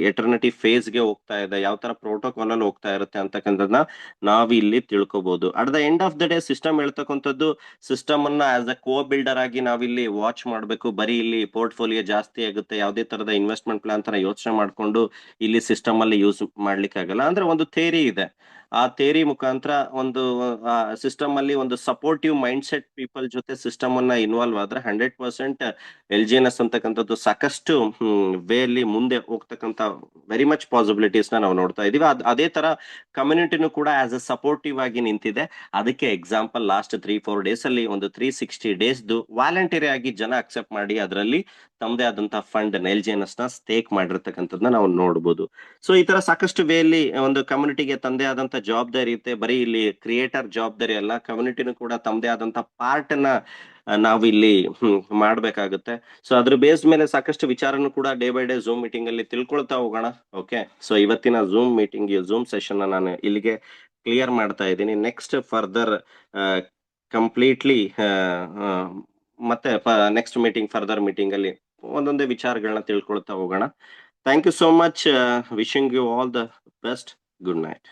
ಎಟರ್ನಿಟಿ ಫೇಸ್ ಗೆ ಹೋಗ್ತಾ ಇದೆ, ಯಾವ ತರ ಪ್ರೋಟೋಕಾಲ್ ಅಲ್ಲಿ ಹೋಗ್ತಾ ಇರುತ್ತೆ ಅಂತಕ್ಕಂಥದ್ದನ್ನ ನಾವ್ ಇಲ್ಲಿ ತಿಳ್ಕೊಬಹುದು. At the end of the day system ಹೇಳ್ತಕ್ಕಂಥದ್ದು, ಸಿಸ್ಟಮ್ ಅನ್ನ ಆಸ್ ಅ ಕೋ ಬಿಲ್ಡರ್ ಆಗಿ ನಾವಿಲ್ಲಿ ವಾಚ್ ಮಾಡಬೇಕು. ಬರೀ ಇಲ್ಲಿ ಪೋರ್ಟ್ಫೋಲಿಯೋ ಜಾಸ್ತಿ ಆಗುತ್ತೆ, ಯಾವುದೇ ತರದ ಇನ್ವೆಸ್ಟ್ಮೆಂಟ್ ಪ್ಲಾನ್ ತರ ಯೋಚನೆ ಮಾಡ್ಕೊಂಡು ಇಲ್ಲಿ ಸಿಸ್ಟಮ್ ಅಲ್ಲಿ ಯೂಸ್ ಮಾಡ್ಲಿಕ್ಕೆ ಆಗಲ್ಲ. ಅಂದ್ರೆ ಒಂದು ಥೇರಿ ಇದೆ, ಆ ಥೇರಿ ಮುಖಾಂತರ ಒಂದು ಸಿಸ್ಟಮ್ ಅಲ್ಲಿ ಒಂದು ಸಪೋರ್ಟಿವ್ ಮೈಂಡ್ ಸೆಟ್ ಪೀಪಲ್ ಜೊತೆ ಸಿಸ್ಟಮ್ ಅನ್ನ ಇನ್ವಾಲ್ವ್ ಆದ್ರೆ 100% LGNS ಅಂತಕ್ಕಂಥದ್ದು ಸಾಕಷ್ಟು ವೇ ಅಲ್ಲಿ ಮುಂದೆ ಹೋಗ್ತಕ್ಕಂಥ ವೆರಿ ಮಚ್ ಪಾಸಿಬಿಲಿಟೀಸ್ ನ ನಾವು ನೋಡ್ತಾ ಇದೀವಿ. ಅದೇ ತರ ಕಮ್ಯುನಿಟಿನೂ ಕೂಡ ಆಸ್ ಅ ಸಪೋರ್ಟಿವ್ ಆಗಿ ನಿಂತಿದೆ. ಅದಕ್ಕೆ ಎಕ್ಸಾಂಪಲ್ ಲಾಸ್ಟ್ 3-4 ಡೇಸ್ ಅಲ್ಲಿ ಒಂದು 360 ಡೇಸ್ದು ವಾಲಂಟರಿ ಆಗಿ ಜನ ಅಕ್ಸೆಪ್ಟ್ ಮಾಡಿ ಅದರಲ್ಲಿ ತಮ್ಮದೇ ಆದಂತಹ ಫಂಡ್ LGNS ನ ಸ್ಟೇಕ್ ಮಾಡಿರ್ತಕ್ಕಂಥದ್ದನ್ನ ನಾವು ನೋಡ್ಬೋದು. ಸೊ ಈ ತರ ಸಾಕಷ್ಟು ವೇ ಅಲ್ಲಿ ಒಂದು ಕಮ್ಯುನಿಟಿಗೆ ತಂದೆ ಆದಂತ ಜವಾಬ್ದಾರಿ ಇರುತ್ತೆ. ಬರೀ ಇಲ್ಲಿ ಕ್ರಿಯೇಟರ್ ಜವಾಬ್ದಾರಿ ಅಲ್ಲ, ಕಮ್ಯುನಿಟಿನೂ ಕೂಡ ತಮ್ಮದೇ ಆದಂತ ಪಾರ್ಟ್ ನ ನಾವು ಇಲ್ಲಿ ಮಾಡ್ಬೇಕಾಗುತ್ತೆ. ಸೊ ಅದ್ರ ಬೇಸ್ ಮೇಲೆ ಸಾಕಷ್ಟು ವಿಚಾರನು ಕೂಡ day by day Zoom meeting ಅಲ್ಲಿ ತಿಳ್ಕೊಳ್ತಾ ಹೋಗೋಣ. ಓಕೆ, ಸೊ ಇವತ್ತಿನ ಝೂಮ್ ಮೀಟಿಂಗ್ ಝೂಮ್ ಸೆಷನ್ ನಾನು ಇಲ್ಲಿಗೆ ಕ್ಲಿಯರ್ ಮಾಡ್ತಾ ಇದ್ದೀನಿ. ನೆಕ್ಸ್ಟ್ ಫರ್ದರ್ ಕಂಪ್ಲೀಟ್ಲಿ ಮತ್ತೆ ನೆಕ್ಸ್ಟ್ ಮೀಟಿಂಗ್ ಫರ್ದರ್ ಮೀಟಿಂಗ್ ಅಲ್ಲಿ ಒಂದೊಂದೇ ವಿಚಾರಗಳನ್ನ ತಿಳ್ಕೊಳ್ತಾ ಹೋಗೋಣ. Thank you so much. Wishing you all the best. Good night.